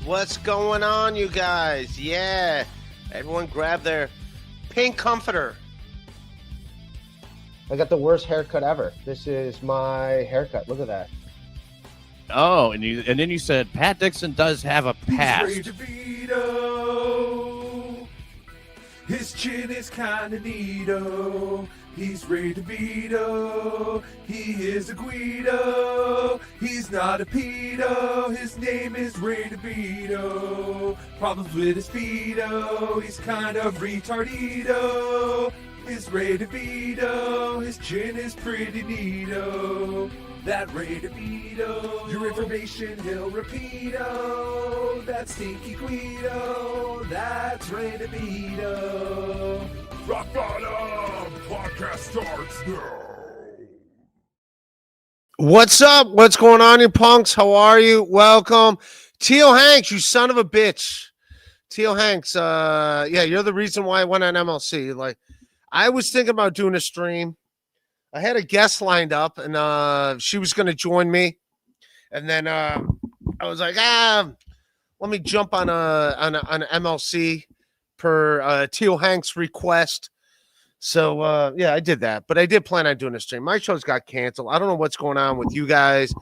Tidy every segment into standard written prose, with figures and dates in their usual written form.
What's going on, you guys? Yeah, everyone grab their pink comforter. I got the worst haircut ever. This is my haircut. Look at that. Oh, and then you said Pat Dixon does have a past. He's Ray DeVito. His chin is kinda neato. He's Ray DeVito. He is a Guido. He's not a pedo. His name is Ray DeVito. Problems with his feedo. He's kind of retardito. He's Ray DeVito. His chin is pretty neato. That Ray DeVito. Your information he'll repeat-o. That stinky Guido. That's Ray DeVito. Rock Bottom Podcast starts now. What's up? What's going on, you punks? How are you? Welcome. Tio Hank, you son of a bitch. Tio Hanks, yeah, you're the reason why I went on MLC. Like, I was thinking about doing a stream. I had a guest lined up, and she was going to join me. And then I was like, let me jump on an MLC per Tio Hank's request. So, yeah, I did that. But I did plan on doing a stream. My shows got canceled. I don't know what's going on with you guys,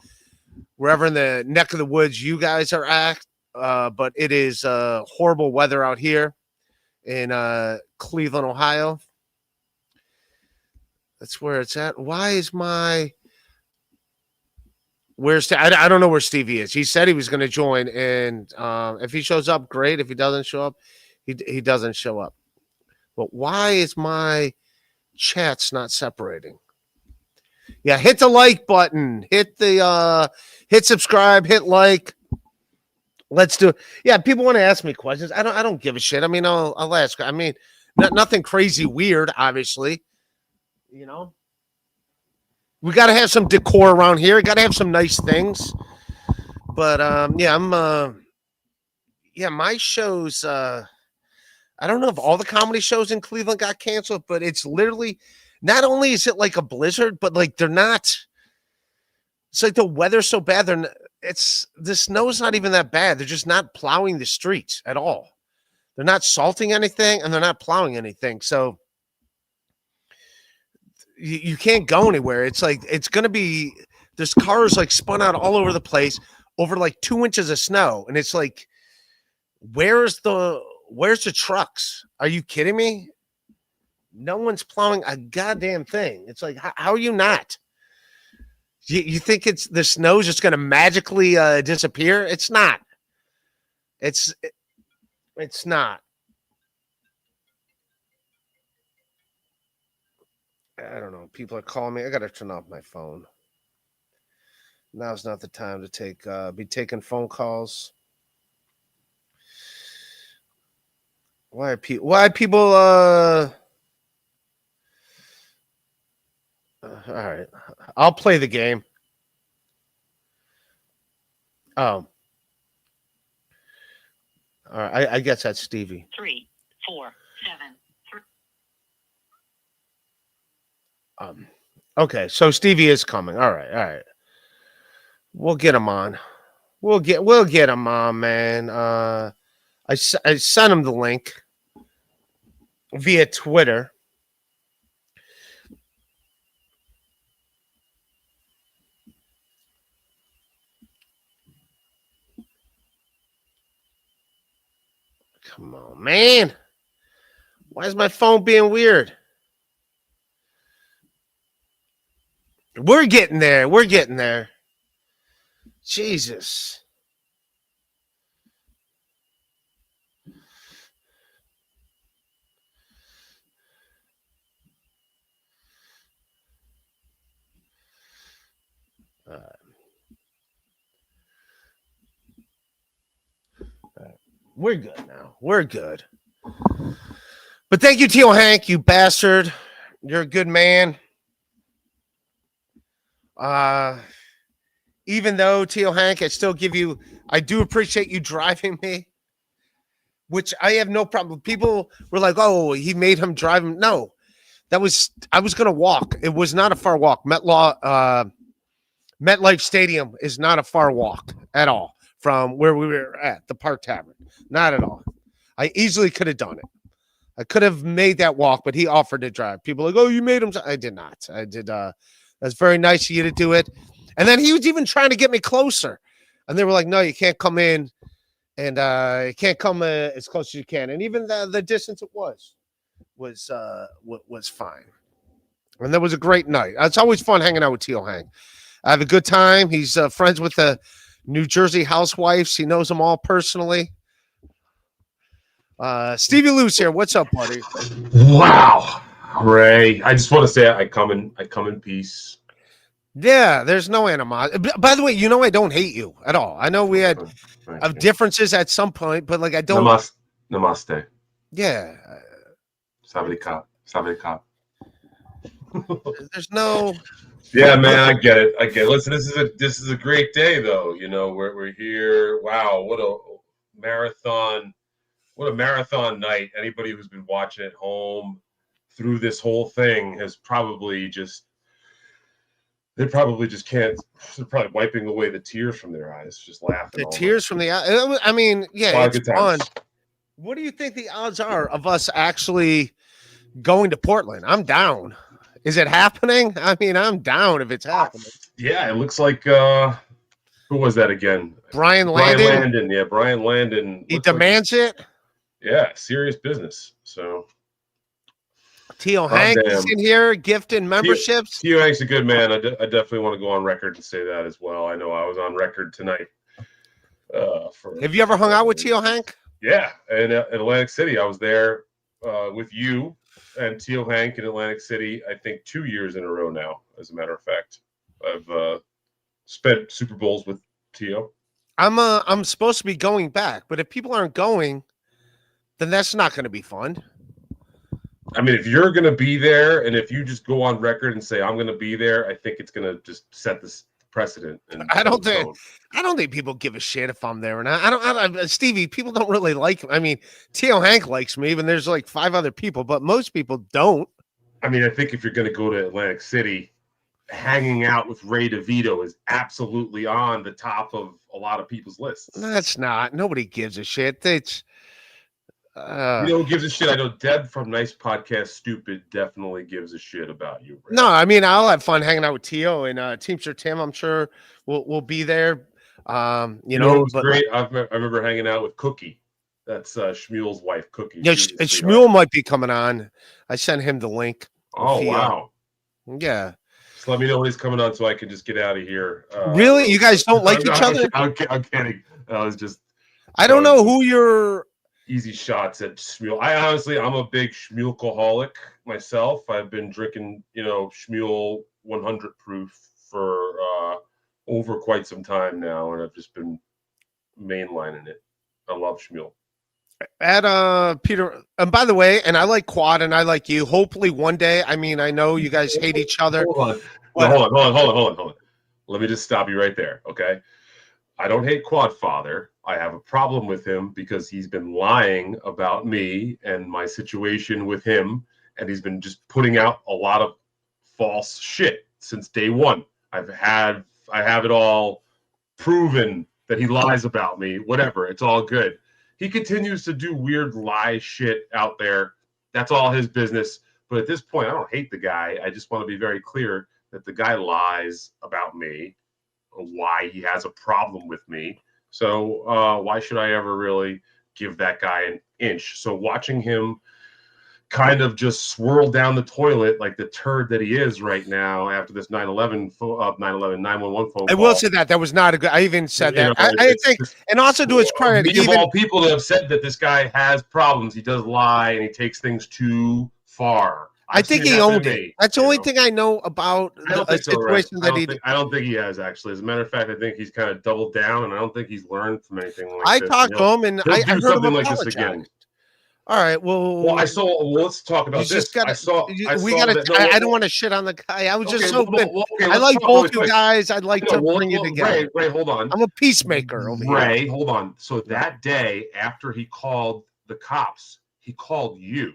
wherever in the neck of the woods you guys are at. But it is horrible weather out here in Cleveland, Ohio. That's where it's at. Why is my... I don't know where Stevie is. He said he was going to join, and if he shows up, great. If he doesn't show up, he doesn't show up. But why is my chats not separating? Yeah, hit the like button. Hit subscribe, hit like. Let's do it. Yeah, people want to ask me questions. I don't give a shit. I mean, I'll ask. I mean, nothing crazy weird, obviously. You know? We got to have some decor around here. Got to have some nice things. But yeah, my shows I don't know if all the comedy shows in Cleveland got canceled, but it's literally, not only is it like a blizzard, but like they're not, it's like the weather's so bad. The snow's not even that bad. They're just not plowing the streets at all. They're not salting anything and they're not plowing anything. So you can't go anywhere. It's like, it's going to be, there's cars like spun out all over the place over like 2 inches of snow. And it's like, where's the trucks? Are you kidding me? No one's plowing a goddamn thing. It's like, how are you not? You think the snow's just going to magically disappear? It's not. It's not. I don't know. People are calling me. I got to turn off my phone. Now's not the time to be taking phone calls. Why people all right, I'll play the game. Oh, all right, I guess that's Stevie. 3, 4, 7, 3. Okay, so Stevie is coming. All right. We'll get him on. We'll get him on, man. I sent him the link via Twitter. Come on, man. Why is my phone being weird? We're getting there. Jesus. We're good now. We're good. But thank you, Tio Hank, you bastard. You're a good man. Even though, Tio Hank, I do appreciate you driving me, which I have no problem. People were like, oh, he made him drive him. No, I was going to walk. It was not a far walk. MetLife Stadium is not a far walk at all from where we were at the Park Tavern. Not at all. I easily could have done it. I could have made that walk, but he offered to drive. People are like, oh, you made him. I did not. I did. That's very nice of you to do it. And then he was even trying to get me closer. And they were like, no, you can't come in. And you can't come as close as you can. And even the distance it was fine. And that was a great night. It's always fun hanging out with Tio Hank. I have a good time. He's friends with the New Jersey housewives. He knows them all personally. Stevie Lou's here. What's up, buddy? Wow, Ray. I just want to say I come in peace. Yeah, there's no animosity. By the way, I don't hate you at all. I know we had differences at some point, but like I don't. Namaste. Yeah. Sabri cop. There's no. Yeah, man, I get it. Listen, this is a great day, though. We're here. Wow, what a marathon! What a marathon night. Anybody who's been watching at home through this whole thing has probably just can't. They're probably wiping away the tears from their eyes, just laughing. The tears from the eyes. I mean, yeah, it's fun. What do you think the odds are of us actually going to Portland? I'm down. Is it happening? I mean, I'm down if it's happening. Yeah, it looks like who was that again? Brian Landon. Yeah, Brian Landon. He demands it. Yeah, serious business. So Tio Hank is in here gifting memberships. Tio Hank's a good man. I definitely want to go on record and say that as well. I know I was on record tonight. Have you ever hung out with Tio Hank? Yeah, in Atlantic City. I was there with you and Tio Hank in Atlantic City, I think 2 years in a row now, as a matter of fact. I've spent Super Bowls with Tio. I'm supposed to be going back, but if people aren't going, then that's not going to be fun. I mean, if you're going to be there, and if you just go on record and say I'm going to be there, I think it's going to just set this precedent. I don't think people give a shit if I'm there, and I don't. Stevie, people don't really like him. I mean, Tio Hank likes me, and there's like 5 other people, but most people don't. I mean, I think if you're going to go to Atlantic City, hanging out with Ray DeVito is absolutely on the top of a lot of people's lists. No, it's not. Nobody gives a shit. It's who gives a shit? I know Deb from Nice Podcast Stupid definitely gives a shit about you, Ray. No, I mean, I'll have fun hanging out with Tio and Teamster Tim. I'm sure we'll be there. It was great. I remember hanging out with Cookie. That's Schmuel's wife, Cookie. Yeah, Schmuel might be coming on. I sent him the link. Oh, wow. Yeah. Just let me know when he's coming on so I can just get out of here. Really? You guys don't like each other? I'm kidding. I don't know who you're. Easy shots at Schmuel. I'm a big Schmuelcoholic myself. I've been drinking, Schmuel 100 proof for over quite some time now, and I've just been mainlining it. I love Schmuel. At Peter, and by the way, and I like Quad, and I like you. Hopefully, one day. I mean, I know you guys hate each other. Hold on. Let me just stop you right there, okay? I don't hate QuadFather. I have a problem with him because he's been lying about me and my situation with him, and he's been just putting out a lot of false shit since day one. I have it all proven that he lies about me. Whatever, it's all good. He continues to do weird lie shit out there. That's all his business. But at this point, I don't hate the guy. I just want to be very clear that the guy lies about me, why he has a problem with me. So why should I ever really give that guy an inch? So watching him kind of just swirl down the toilet like the turd that he is right now after this 911 phone call. I will say that was not a good. I even said that. I think, and also to his credit, of all people that have said that this guy has problems, he does lie and he takes things too far. I think he owned it. That's the only thing I know about the situation that he did. I don't think he has, actually. As a matter of fact, I think he's kind of doubled down, and I don't think he's learned from anything like I this. talked to him, and I heard something him like apologize. this again. All right. Well, let's talk about this. I don't want to shit on the guy. I was just hoping. I like both you guys. I'd like to bring you together. Ray, hold on. I'm a peacemaker over here. Ray, hold on. So that day after he called the cops, he called you.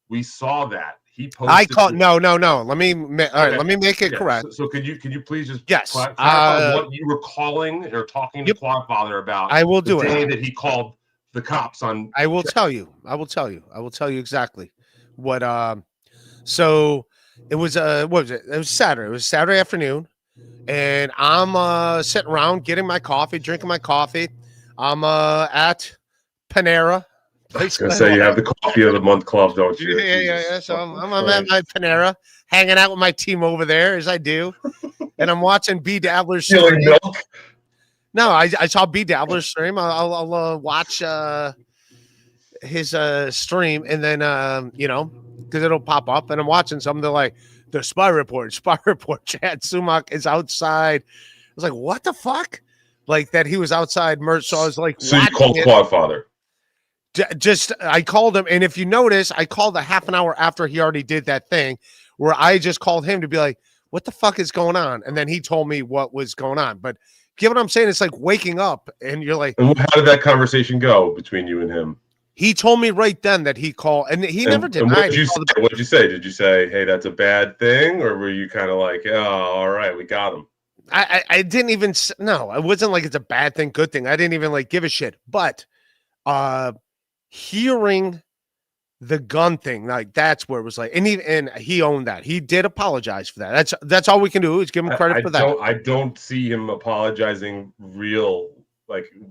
We saw that. he posted. No. Let me all right. Okay. Let me make it Yeah. correct. So could you please just Yes. clarify what you were calling or talking to QuadFather about? I will do the day it. that he called the cops on. I will tell you exactly what. So it was what was it? It was Saturday. It was Saturday afternoon, and I'm sitting around getting my coffee, drinking my coffee. I'm at Panera. I was gonna say you have the coffee of the month club, don't you? Yeah. So I'm at my Panera, hanging out with my team over there as I do, and I'm watching B Dabbler's stealing stream. milk. No, I saw B Dabbler's stream. I'll watch his stream, and then because it'll pop up, and I'm watching something. They're like the spy report. Chad Sumac is outside. I was like, what the fuck? Like that he was outside merch. So I was like, so you called QuadFather. I called him, and if you notice, I called a half an hour after he already did that thing, where I just called him to be like, "What the fuck is going on?" And then he told me what was going on. But get what I'm saying? It's like waking up, and you're like, and how did that conversation go between you and him? He told me right then that he called, and he never denied. What did you say? What did you say? Did you say, "Hey, that's a bad thing," or were you kind of like, "Oh, all right, we got him"? I didn't even. No, it wasn't like it's a bad thing, good thing. I didn't even like give a shit. But hearing the gun thing, like that's where it was like, and he owned that. He did apologize for that. That's all we can do is give him credit for that. I don't see him apologizing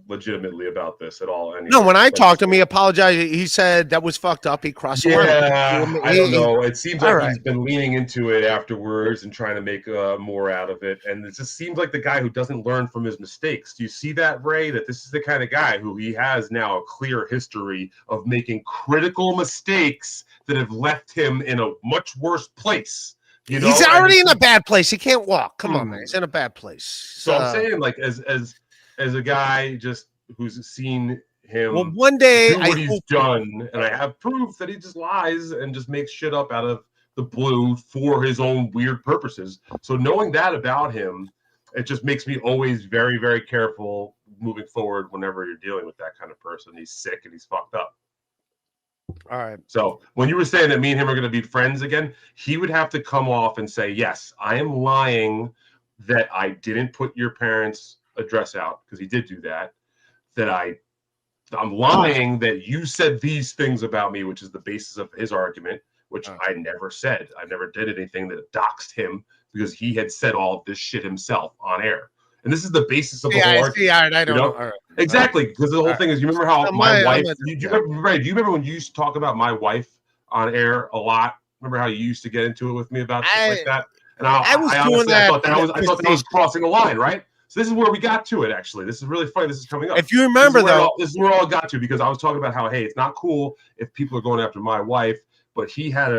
legitimately about this at all. Anyway. No, when I talked to him, he apologized. He said that was fucked up. He crossed the line. I don't know. It seems like he's been leaning into it afterwards and trying to make more out of it. And it just seems like the guy who doesn't learn from his mistakes. Do you see that, Ray? That this is the kind of guy who he has now a clear history of making critical mistakes that have left him in a much worse place. He's already in a bad place. He can't walk. Come on, man. He's in a bad place. So I'm saying, like, as a guy just who's seen him one day do what he's done, and I have proof that he just lies and just makes shit up out of the blue for his own weird purposes. So knowing that about him, it just makes me always very, very careful moving forward whenever you're dealing with that kind of person. He's sick and he's fucked up. All right. So when you were saying that me and him are going to be friends again, he would have to come off and say, yes, I am lying that I didn't put your parents' address out, because he did do that, that I'm lying that you said these things about me, which is the basis of his argument, which I never said. I never did anything that doxed him, because he had said all of this shit himself on air. And this is the basis of the whole argument. I don't know. Right. Exactly, because the whole thing is, you remember how my wife, do you remember when you used to talk about my wife on air a lot? Remember how you used to get into it with me about shit like that? And I thought that was crossing the line, right? So this is where we got to it, actually. This is really funny. This is coming up. If you remember, this is where it all got to, because I was talking about how, hey, it's not cool if people are going after my wife, but he had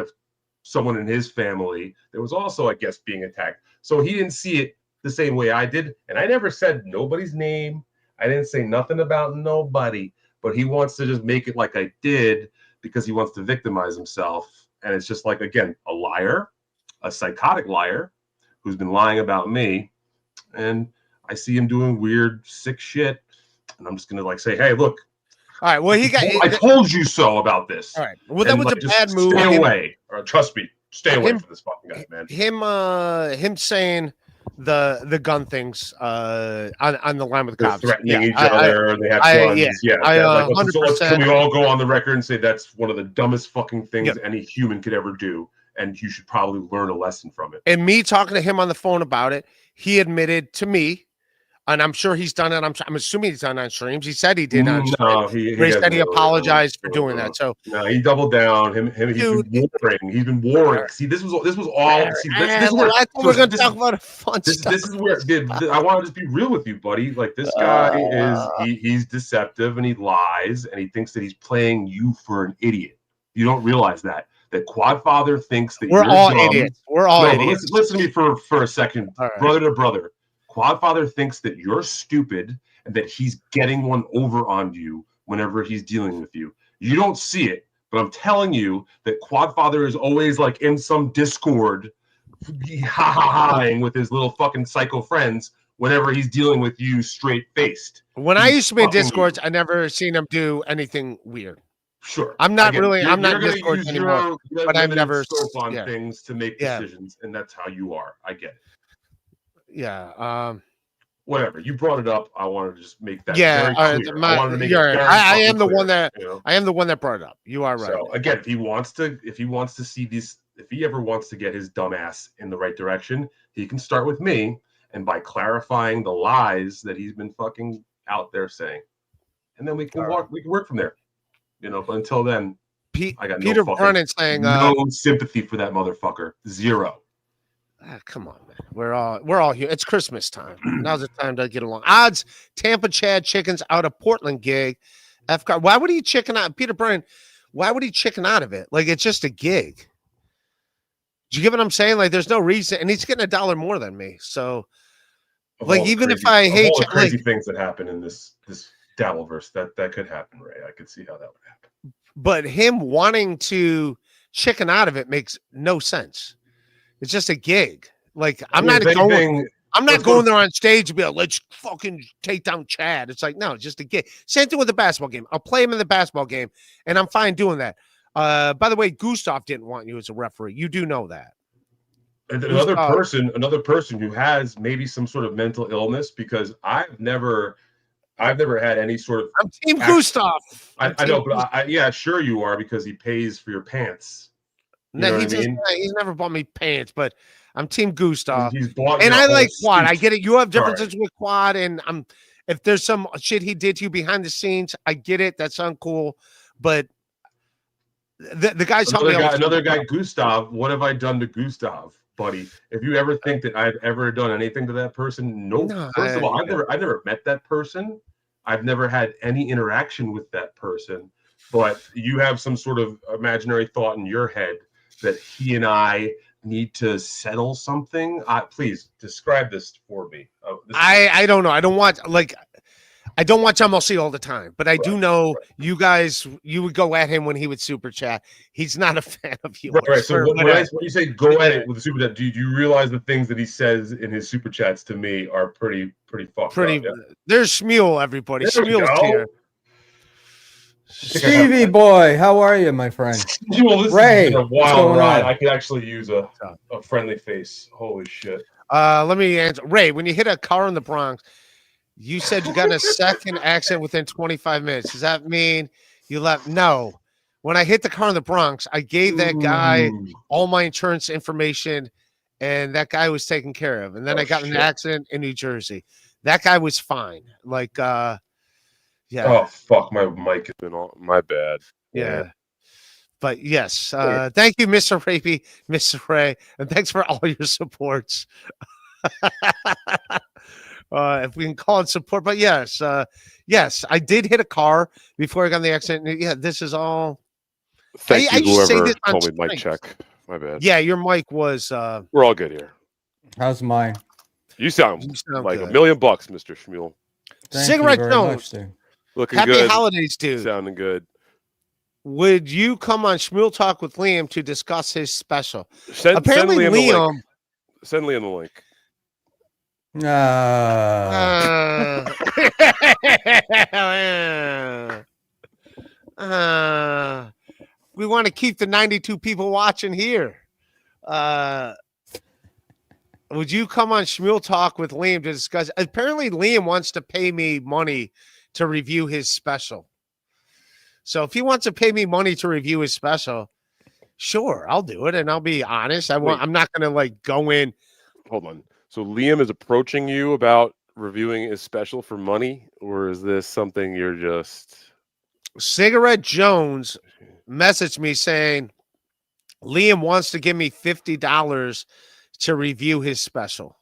someone in his family that was also, I guess, being attacked. So he didn't see it the same way I did. And I never said nobody's name. I didn't say nothing about nobody, but he wants to just make it like I did because he wants to victimize himself. And it's just like, again, a liar, a psychotic liar who's been lying about me. And I see him doing weird, sick shit, and I'm just gonna like say, "Hey, look! All right, well, I told you so about this." All right, well, that was a bad move. Stay away, or trust me, stay away from this fucking guy, man. Him saying the gun things on the line with the cops, threatening each other, and they have guns. So can we all go on the record and say that's one of the dumbest fucking things any human could ever do, and you should probably learn a lesson from it. And me talking to him on the phone about it, he admitted to me. And I'm sure he's done it. I'm assuming he's done it on streams. He said he did on streams. No, he said he apologized for doing that. So no, he doubled down. He's been warring. See, this was all. See, this is where I thought we were going to talk about fun stuff. This is where I want to just be real with you, buddy. Like, this guy he's deceptive and he lies and he thinks that he's playing you for an idiot. You don't realize that QuadFather thinks that we're all idiots. We're all idiots. Listen to me for a second, brother to brother. QuadFather thinks that you're stupid and that he's getting one over on you whenever he's dealing with you. You don't see it, but I'm telling you that QuadFather is always like in some Discord, ha-ha-haing with his little fucking psycho friends whenever he's dealing with you straight-faced. When I used to be in Discords, I never seen him do anything weird. Sure. I'm not Again, I'm not gonna Discord use anymore. your but I've limited never scope on yeah. things to make Yeah. decisions, and that's how you are. I get it. Yeah. Whatever. You brought it up. I wanted to just make that Yeah, very clear. I wanted to make it you're right. very I fucking am the clear, one that you know? I am the one that brought it up. You are right. So again, if he wants to see these, if he ever wants to get his dumbass in the right direction, he can start with me, and by clarifying the lies that he's been fucking out there saying, and then we can work from there. You know, but until then, I got Peter no Vernon saying no sympathy for that motherfucker. Zero. Come on, man. We're all here. It's Christmas time. Now's the time to get along. Odds: Tampa Chad Chickens out of Portland gig. FCAR. Why would he chicken out? Peter Brennan, why would he chicken out of it? Like, it's just a gig. Do you get what I'm saying? Like, there's no reason, and he's getting $1 more than me. So, like, even if I hate all the crazy things that happen in this Dabverse, that could happen, Ray. I could see how that would happen. But him wanting to chicken out of it makes no sense. It's just a gig. Like, I'm not going there on stage to be like, let's fucking take down Chad. It's like, no, it's just a gig. Same thing with the basketball game. I'll play him in the basketball game, and I'm fine doing that. By the way, Gustav didn't want you as a referee. You do know that. Another person who has maybe some sort of mental illness, because I've never had any sort of. I'm Team Gustav. I know, but yeah, sure you are, because he pays for your pants. No, he's never bought me pants, but I'm Team Gustav. He's bought, and I like Quad. Suit. I get it. You have differences with Quad, and if there's some shit he did to you behind the scenes, I get it. That's uncool, but the guy's another guy, Gustav. What have I done to Gustav, buddy? If you ever think that I've ever done anything to that person, nope. No, first of all, I've never met that person. I've never had any interaction with that person. But you have some sort of imaginary thought in your head that he and I need to settle something. Please describe this for me. I don't know. I don't watch MLC all the time, but I do know you guys. You would go at him when he would super chat. He's not a fan of yours. Right. So when you say go at it with the super chat, do you realize the things that he says in his super chats to me are pretty fucked up? Yeah? There's Schmuel, everybody. Schmuel's here. Stevie boy, how are you, my friend? Well, this Ray, is a wild ride. I could actually use a friendly face. Holy shit. Let me answer. Ray, when you hit a car in the Bronx, you said you got a second accident within 25 minutes. Does that mean you left? No. When I hit the car in the Bronx, I gave that guy all my insurance information, and that guy was taken care of. And then I got in an accident in New Jersey. That guy was fine. Like, yeah. Oh fuck, my mic has been on. My bad. Yeah. But yes, thank you, Mr. Mr. Ray, and thanks for all your supports. If we can call it support, but yes, I did hit a car before I got in the accident. Yeah, this is all. Thank you, whoever told me mic check. My bad. Yeah, your mic was. We're all good here. How's mine? You sound like good. $1 million, Mr. Schmuel. Cigarette Jones. Looking Happy good. holidays, dude. Sounding good. Would you come on Schmuel Talk with Liam to discuss his special? Apparently, send Liam the link. We want to keep the 92 people watching here. Would you come on Schmuel Talk with Liam to discuss? Apparently, Liam wants to pay me money to review his special. So if he wants to pay me money to review his special, sure, I'll do it, and I'll be honest. I'm not gonna like go in. Hold on. So Liam is approaching you about reviewing his special for money, or is this something you're just? Cigarette Jones messaged me saying Liam wants to give me $50 to review his special.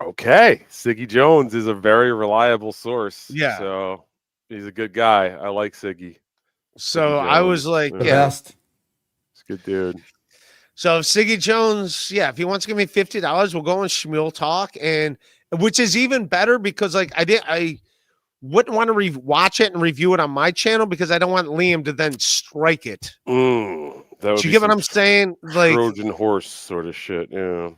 Okay, Siggy Jones is a very reliable source. Yeah, so he's a good guy. I like Siggy. So I was like, best. It's a good dude. So if Siggy Jones, if he wants to give me $50, we'll go on Schmuel Talk, and which is even better because like I wouldn't want to watch it and review it on my channel because I don't want Liam to then strike it. Do you get what I'm saying? Like Trojan horse sort of shit. Yeah.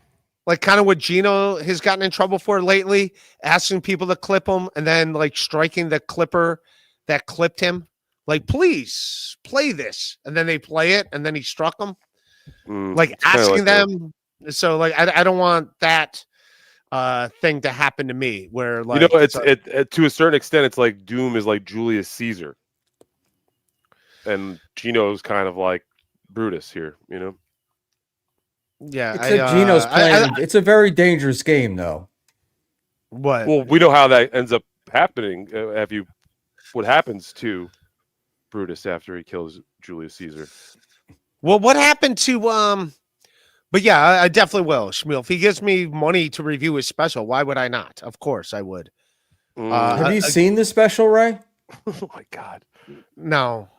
Like kind of what Gino has gotten in trouble for lately, asking people to clip him and then like striking the clipper that clipped him like, please play this, and then they play it, and then he struck them, like it's kinda asking like that. them. So like, I don't want that thing to happen to me where like, You know, it's to a certain extent, it's like Doom is like Julius Caesar, and Gino's kind of like Brutus here. You know, yeah. Except Gino's playing. It's a very dangerous game, though. What? well, we know how that ends up happening. What happens to Brutus after he kills Julius Caesar? Well, what happened to But yeah, I definitely will, Schmuel. If he gives me money to review his special, why would I not? Of course I would. Have you seen the special, Ray? Oh my God! No.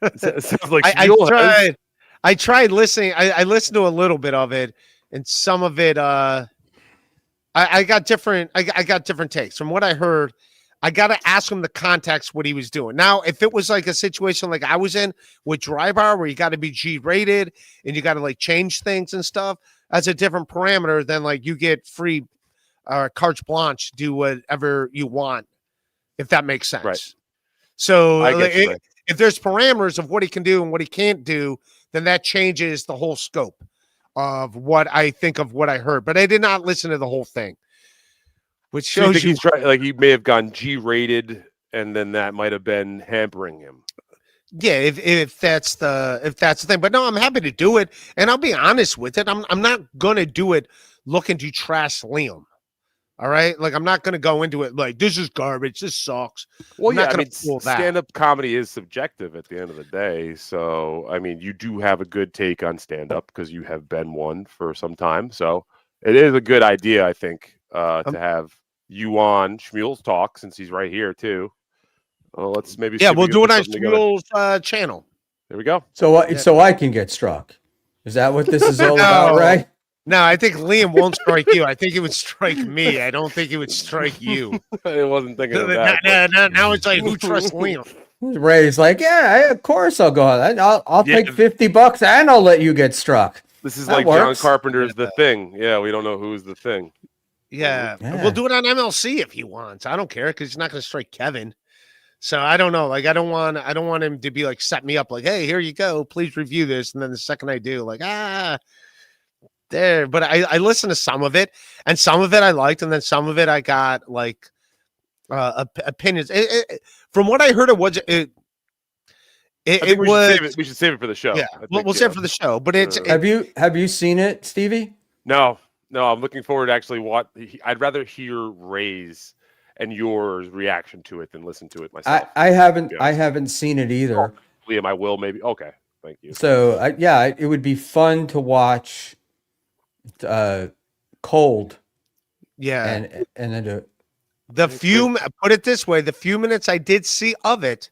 It sounds like I Schmuel has- tried. I tried listening. I listened to a little bit of it, and some of it. I got different. I got different takes from what I heard. I got to ask him the context what he was doing. Now, if it was like a situation like I was in with Dry Bar, where you got to be G rated and you got to like change things and stuff, that's a different parameter than like you get free carte blanche, do whatever you want, if that makes sense. Right. So I get you, Ray. if there's parameters of what he can do and what he can't do, then that changes the whole scope of what I think of what I heard. But I did not listen to the whole thing, which So you shows think you. he's trying, like he may have gone G-rated, and then that might have been hampering him. Yeah, if that's the thing. But no, I'm happy to do it, and I'll be honest with it. I'm not gonna do it looking to trash Liam. All right, like I'm not gonna go into it like this is garbage, this sucks. Well, I'm not yeah, I gonna mean, pull that. stand-up comedy is subjective at the end of the day. So, I mean, you do have a good take on stand-up because you have been one for some time. So, it is a good idea, I think, to have you on Schmuel's talk since he's right here too. Well, let's maybe Yeah, see if we we'll can do it put on something together. Schmuel's channel. There we go. So I can get struck. Is that what this is all about, No. Ray? No, I think Liam won't strike you. I think he would strike me. I don't think he would strike you. I wasn't thinking of that. Now it's like, who trusts Liam? Ray's like, yeah, of course I'll go on. I'll Yeah. take $50 and I'll let you get struck. This is That like works. John Carpenter's The Thing. Yeah, we don't know who's the thing. Yeah. Yeah. We'll do it on MLC if he wants. I don't care because he's not going to strike Kevin. So I don't know. Like I don't want him to be like set me up like, hey, here you go. Please review this. And then the second I do, like, there. But I listened to some of it, and some of it I liked, and then some of it I got like opinions. From what I heard, it was I it think was. we should save it for the show. Yeah, I think, we'll save it for the show. But it's Yeah. Have you seen it, Stevie? No, I'm looking forward to actually I'd rather hear Ray's and yours reaction to it than listen to it myself. I haven't Yeah. I haven't seen it either. Liam, I will maybe. Okay, thank you. So it would be fun to watch cold yeah. and then Put it this way: the few minutes I did see of it,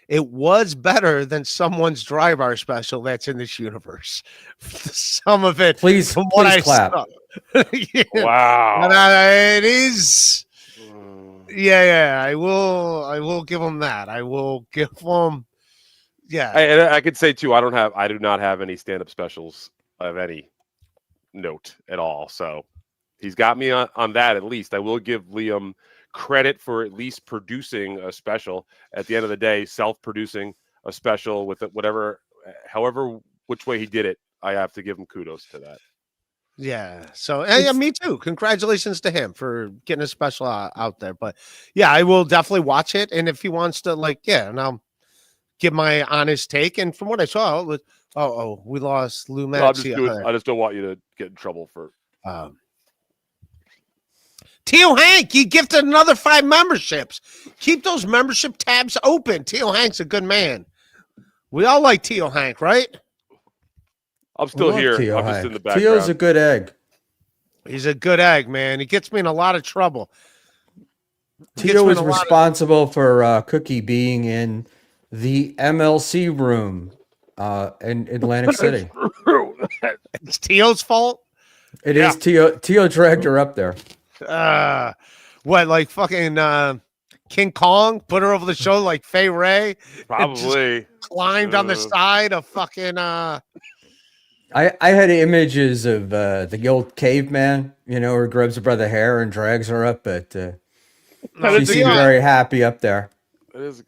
it was better than someone's Dry Bar special that's in this universe. Some of it, please from what I clap. saw. Yeah. Wow. But, it is. Yeah, I will give them that. I will give them. Yeah, And I could say too, I do not have any stand-up specials of any note at all. So he's got me on that at least. I will give Liam credit for at least producing a special. At the end of the day, self-producing a special with it, however which way he did it, I have to give him kudos to that. yeah. So yeah, me too. Congratulations to him for getting a special out there. But yeah, I will definitely watch it. And if he wants to, like, yeah, and I'll give my honest take. And from what I saw, it was we lost Lou No, Max. I just don't want you to get in trouble for. Tio Hank, he gifted another 5 memberships. Keep those membership tabs open. Tio Hank's a good man. We all like Tio Hank, right? I'm still Love here. Tio I'm just Hank. in the background. Tio's a good egg. He's a good egg, man. He gets me in a lot of trouble. Tio was responsible for Cookie being in the MLC room in Atlantic City. It's Tio's fault. It is Tio. Tio dragged her up there. What, like fucking King Kong put her over the shoulder like Fay Ray? Probably Climbed on the side of fucking I had images of the old caveman, who grabs her by the hair and drags her up, but she seemed very happy up there. It is.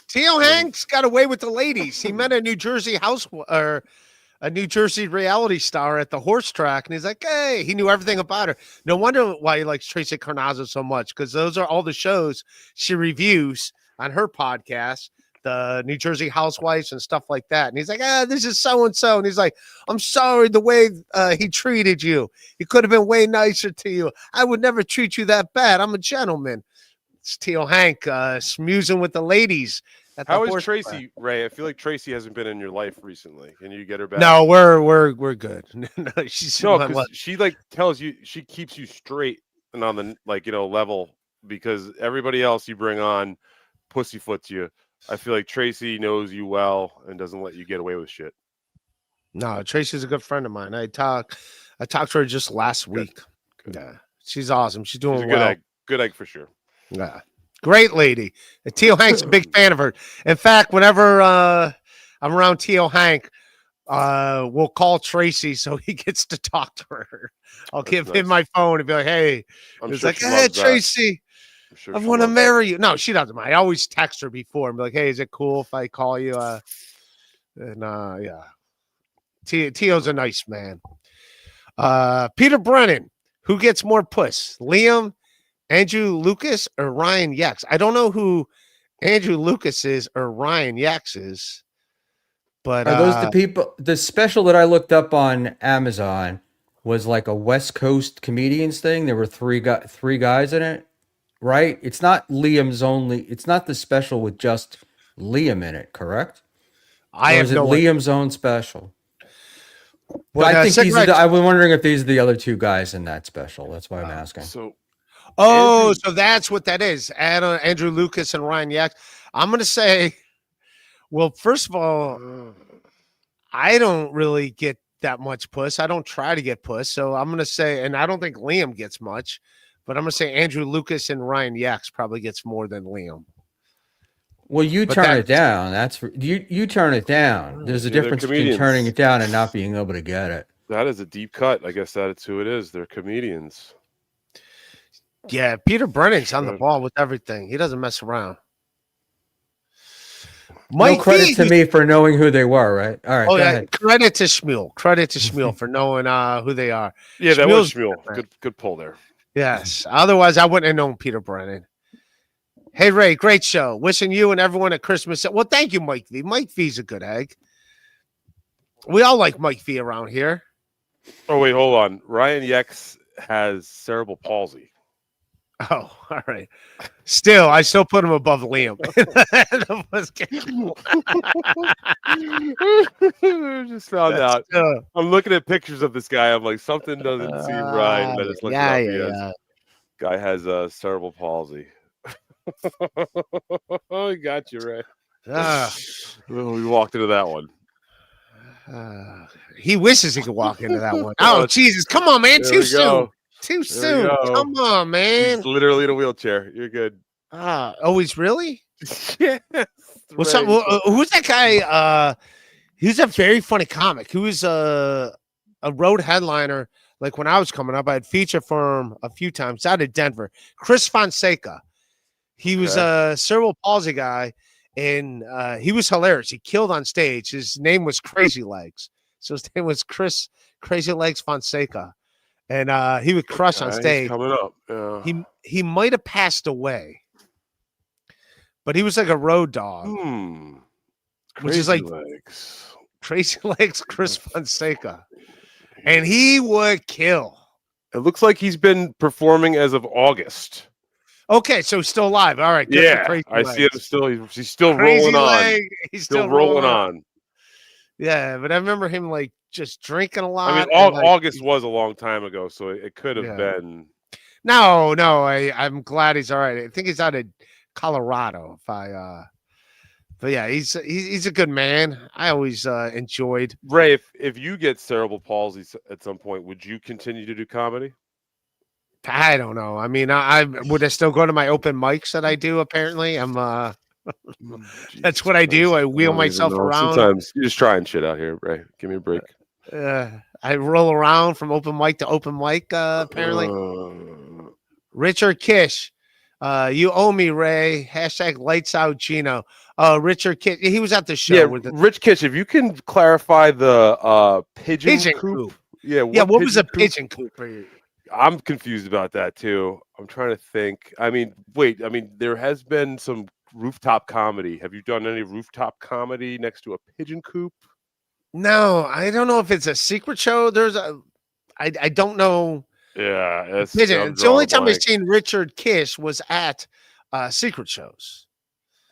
Tio Hank's got away with the ladies. He met a New Jersey or a New Jersey reality star at the horse track, and he's like, "Hey," he knew everything about her. No wonder why he likes Tracy Carnazzo so much, because those are all the shows she reviews on her podcast, the New Jersey Housewives and stuff like that. And he's like, this is so and so, and he's like, "I'm sorry the way he treated you. He could have been way nicer to you. I would never treat you that bad. I'm a gentleman." It's Tio Hank smoozing with the ladies. How is Tracy, Ray? I feel like Tracy hasn't been in your life recently. Can you get her back? No, we're good. No, she's because she like tells you, she keeps you straight and on the level, because everybody else you bring on pussyfoots you. I feel like Tracy knows you well and doesn't let you get away with shit. No, Tracy's a good friend of mine. I talked to her just last week. Good. Yeah, she's awesome. She's doing She's a well. good egg for sure. Yeah. Great lady. And Tio Hank's a big fan of her. In fact, whenever I'm around Tio Hank, we'll call Tracy so he gets to talk to her. I'll give him my phone and be like, "Hey," it's like, "Hey, Tracy, I want to marry you." No, she doesn't mind. I always text her before and be like, "Hey, is it cool if I call you?" Yeah. Tio's a nice man. Peter Brennan, who gets more puss? Liam, Andrew Lucas, or Ryan Yax? I don't know who Andrew Lucas is or Ryan Yax is, but are those the people? The special that I looked up on Amazon was like a West Coast comedians thing. There were three guys in it, right? It's not Liam's only. It's not the special with just Liam in it, correct? I have no Liam's own special. Well, I think I was wondering if these are the other two guys in that special. That's why I'm asking. So that's what that is. Andrew Lucas and Ryan Yax. I'm going to say, well, first of all, I don't really get that much puss. I don't try to get puss. So I'm going to say, and I don't think Liam gets much, but I'm going to say Andrew Lucas and Ryan Yax probably gets more than Liam. Well, you turn it down. That's you turn it down. There's a difference between turning it down and not being able to get it. That is a deep cut. I guess that's who it is. They're comedians. Yeah, Peter Brennan's on the ball with everything. He doesn't mess around. No credit to me for knowing who they were, right? All right. Oh, yeah. Credit to Schmuel. Credit to Schmuel for knowing who they are. Yeah, that was Schmuel. Good pull there. Yes. Otherwise, I wouldn't have known Peter Brennan. Hey, Ray, great show. Wishing you and everyone a Christmas. Well, thank you, Mike V. Mike V's a good egg. We all like Mike V around here. Oh, wait, hold on. Ryan Yax has cerebral palsy. Oh, all right. I still put him above Liam. Just found out. I'm looking at pictures of this guy. I'm like, something doesn't seem right. And I just looked up. Guy has cerebral palsy. Oh, he got you right. We walked into that one. He wishes he could walk into that one. Oh, Jesus. Come on, man. Too soon. Too soon. Come on, man. He's literally in a wheelchair. You're good. He's really? Yeah. Who's that guy? He's a very funny comic. He was a road headliner. Like when I was coming up, I had featured for him a few times out of Denver. Chris Fonseca. He was a cerebral palsy guy, and he was hilarious. He killed on stage. His name was Crazy Legs. So his name was Chris Crazy Legs Fonseca. And he would crush on stage. Coming up. Yeah. He might have passed away, but he was like a road dog. Which is like Crazy Legs Chris Fonseca. And he would kill. It looks like he's been performing as of August. Okay, so he's still alive. All right. Yeah, I see it still. He's still rolling on. He's still rolling on. Yeah, but I remember him like just drinking a lot. I mean, August was a long time ago, so it could have been. No, I'm glad he's all right. I think he's out of Colorado. But yeah, he's a good man. I always enjoyed. Ray, if you get cerebral palsy at some point, would you continue to do comedy? I don't know. I mean, I would I still go to my open mics that I do. Apparently, I'm. That's what I do. I wheel myself around. Sometimes you're just trying shit out here, Ray. Give me a break. I roll around from open mic to open mic. Apparently, Richard Kish. You owe me, Ray. Hashtag lights out Gino. Richard Kidd. He was at the show Yeah, with the Rich Kitch, if you can clarify the pigeon pigeon coop. coop. Yeah, Yeah, what was a coop? pigeon coop? I'm confused about that too. I'm trying to think. I mean, wait. I mean, there has been some rooftop comedy. Have you done any rooftop comedy next to a pigeon coop? No, I don't know if it's a secret show. I don't know. Yeah, Pigeon. It's the only time I've seen Richard Kish was at secret shows.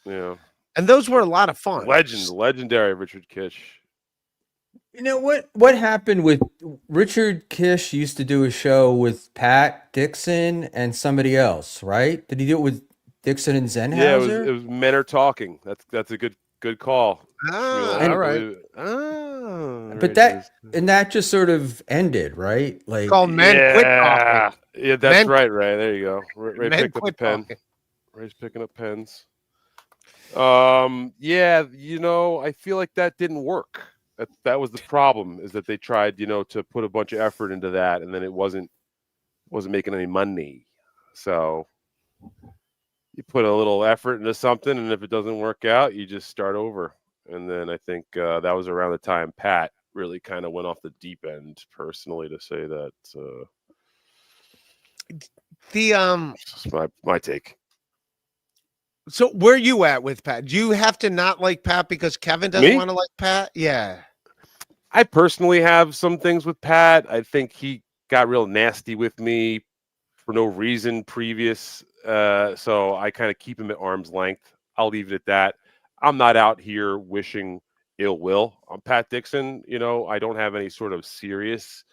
Yeah, and those were a lot of fun. Legendary Richard Kish. You know what happened with Richard Kish used to do a show with Pat Dixon and somebody else, right? Did he do it with Dixon and Zenhauser? Yeah, it was Men Are Talking. That's a good call. Ah, all right. But that just sort of ended, right? Like called Men Quit Talking. Yeah, that's right. There you go. Ray Men picked up a Quit pen. Talking. Ray's picking up pens. Yeah, I feel like that didn't work. That was the problem, is that they tried, to put a bunch of effort into that, and then it wasn't making any money. So you put a little effort into something, and if it doesn't work out, you just start over. And then I think that was around the time Pat really kind of went off the deep end, personally, to say that. That's my take. So where you at with Pat? Do you have to not like Pat because Kevin doesn't want to like Pat? Yeah. I personally have some things with Pat. I think he got real nasty with me for no reason previous. So I kind of keep him at arm's length. I'll leave it at that. I'm not out here wishing ill will on Pat Dixon. I don't have any sort of serious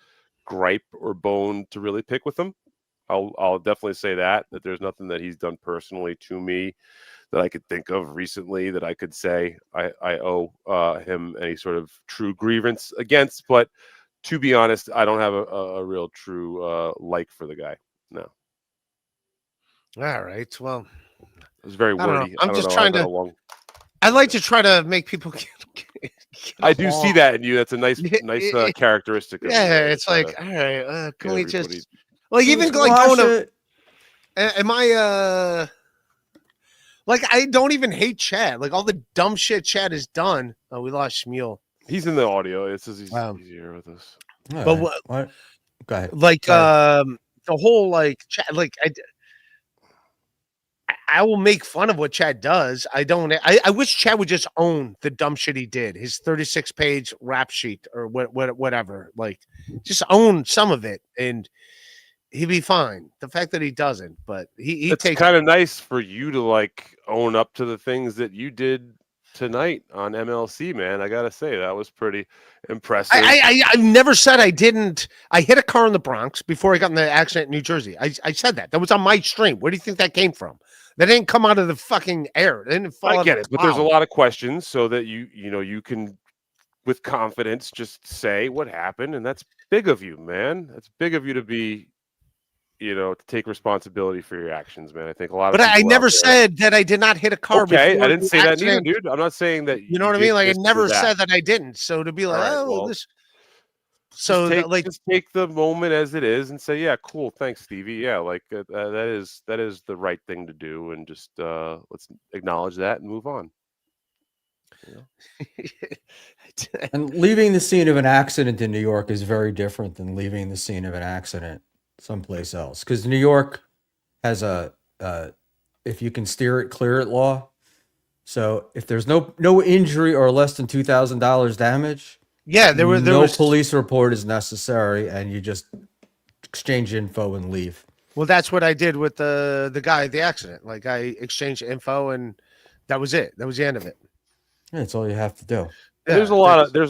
gripe or bone to really pick with him. I'll definitely say that there's nothing that he's done personally to me that I could think of recently that I could say I owe him any sort of true grievance against. But to be honest, I don't have a real true like for the guy. No. All right. Well, it was very wordy. I'm just trying to. I like to try to make people get I do see that in you. That's a nice characteristic. Yeah, it's like, all right, can we just like even like going to? Am I like I don't even hate Chad. Like all the dumb shit Chad has done. Oh, we lost Schmuel. He's in the audio. It says he's here with us. All but right. What? Go ahead. Like the whole like Chad, like I will make fun of what Chad does. I wish Chad would just own the dumb shit he did. His 36-page rap sheet or whatever. Like, just own some of it, and he'd be fine. The fact that he doesn't, but he it's takes kind of nice for you to like own up to the things that you did tonight on MLC, man. I gotta say that was pretty impressive. I never said I didn't. I hit a car in the Bronx before I got in the accident in New Jersey. I said that. That was on my stream. Where do you think that came from? That didn't come out of the fucking air. It didn't fall. I get it, but there's a lot of questions, so that you can, with confidence, just say what happened, and that's big of you, man. That's big of you to be, to take responsibility for your actions, man. I think a lot of. But I never said that I did not hit a car. Okay, I didn't say that neither, dude. I'm not saying that. You know what I mean? Like I never said that I didn't. So to be like, this. So just take the moment as it is and say, yeah, cool, thanks, Stevie. Yeah, like that is the right thing to do, and just let's acknowledge that and move on. And leaving the scene of an accident in New York is very different than leaving the scene of an accident someplace else, because New York has a if you can steer it, clear it law. So if there's no injury or less than $2,000 damage. Yeah, there was police report is necessary, and you just exchange info and leave. Well, that's what I did with the guy at the accident. Like I exchanged info, and that was it. That was the end of it. Yeah, that's all you have to do. Yeah, there's a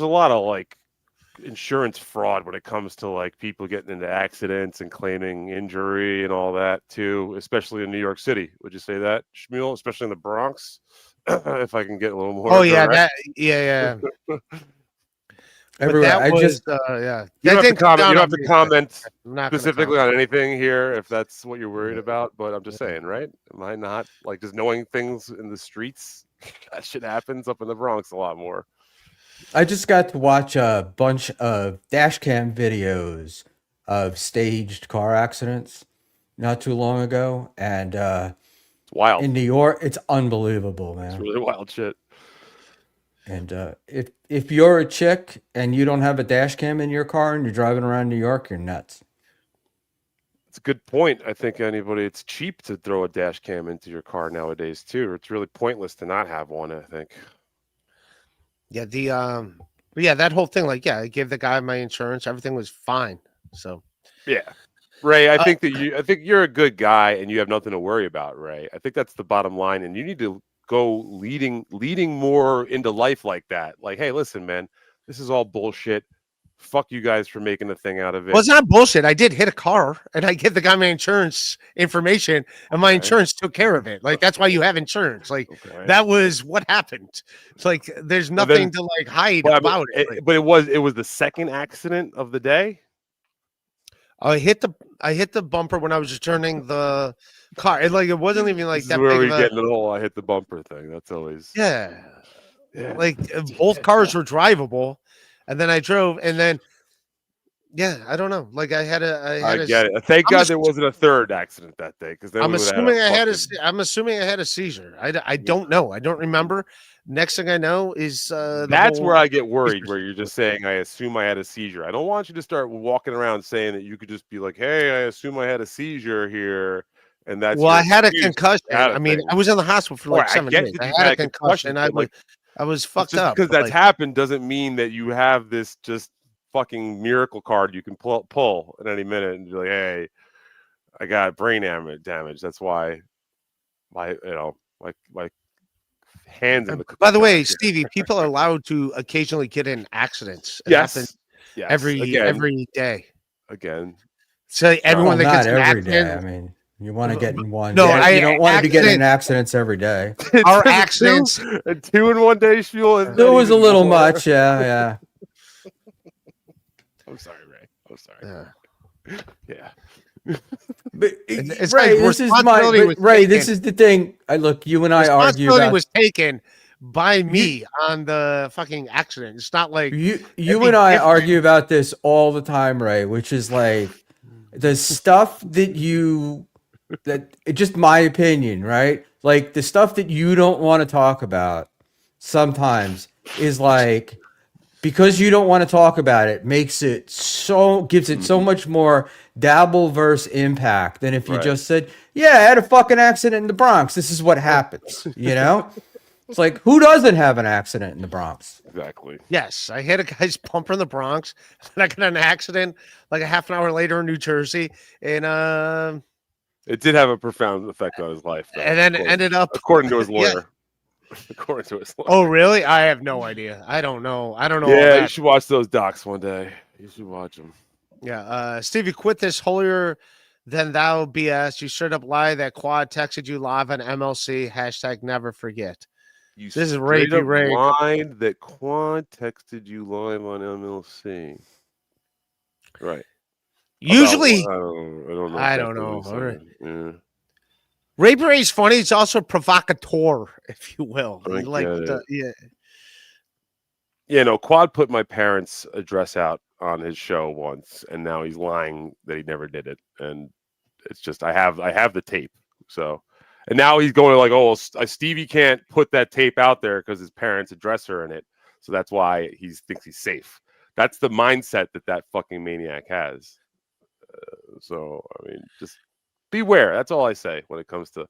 lot of like insurance fraud when it comes to like people getting into accidents and claiming injury and all that too, especially in New York City. Would you say that, Schmuel? Especially in the Bronx, if I can get a little more. Oh yeah, yeah. Everywhere. Yeah. You don't have to comment specifically on anything here if that's what you're worried about. But I'm just saying, right? Am I not like just knowing things in the streets? That shit happens up in the Bronx a lot more. I just got to watch a bunch of dash cam videos of staged car accidents not too long ago, and wild. In New York, it's unbelievable, man. It's really wild shit. And if you're a chick and you don't have a dash cam in your car and you're driving around New York, you're nuts. It's a good point. I think it's cheap to throw a dash cam into your car nowadays too. It's really pointless to not have one, I think. Yeah, that whole thing, like, I gave the guy my insurance, everything was fine. So yeah. Ray, I think you're a good guy and you have nothing to worry about, Ray. I think that's the bottom line, and you need to go leading more into life like that. Like, hey, listen, man, this is all bullshit. Fuck you guys for making a thing out of it. Well, it's not bullshit. I did hit a car and I gave the guy my insurance information and my insurance took care of it. Like, that's why you have insurance. Like, that was what happened. It's like, there's nothing to like hide about it. But it was the second accident of the day. I hit the bumper when I was returning the car. It wasn't even like that. Where we getting the whole I hit the bumper thing. That's always like both cars were drivable, and then I drove, and then I don't know. Like I get it. Thank God there wasn't a third accident that day, because I'm assuming I had a seizure. I don't know. I don't remember. Next thing I know is that's where I get worried, where you're just saying, I assume I had a seizure. I don't want you to start walking around saying that you could just be like, hey, I assume I had a seizure here. And that's I had a concussion. I mean, I was in the hospital for like 7 days. I had a concussion. I was fucked up. Because that's happened doesn't mean that you have this just fucking miracle card you can pull at any minute and be like, hey, I got brain damage. That's why my hands in the By the way, Stevie, people are allowed to occasionally get in accidents. It happens every day. Again. So everyone that gets not an every accident, day. I mean, you want to get in one. No, you don't want to be getting in accidents every day. Our accidents, 2 in 1 day, Schmuel. It was a little much, yeah. I'm sorry, Ray. I'm sorry. Yeah. But it's Ray, like Ray, this is the thing. Look, you and I argue about. Responsibility was taken by me on the fucking accident. It's not like you and I argue about this all the time, Ray, which is like the stuff that it's just my opinion, right? Like the stuff that you don't want to talk about sometimes is like, because you don't want to talk about it, gives it so much more Dabverse impact than if you just said, I had a fucking accident in the Bronx. This is what happens, you know? It's like, who doesn't have an accident in the Bronx? Exactly. Yes, I hit a guy's bumper in the Bronx, and I got an accident like a half an hour later in New Jersey, and it did have a profound effect on his life, though, and then it ended up according to his lawyer. According to his lawyer. Oh, really? I have no idea. I don't know. Yeah, you should watch those docs one day. You should watch them. Yeah, Stevie, quit this holier than thou BS. You straight up lie that Quad texted you live on MLC. # never forget. This is Ray. Lied that Quad texted you live on MLC. Right. Usually, I don't know. Right. Yeah. Ray Bray's funny. He's also provocateur, if you will. Quad put my parents' address out on his show once, and now he's lying that he never did it. And it's just I have the tape. So, and now he's going like, oh, Stevie can't put that tape out there because his parents' address are in it. So that's why he thinks he's safe. That's the mindset that fucking maniac has. So I mean, just beware. That's all I say when it comes to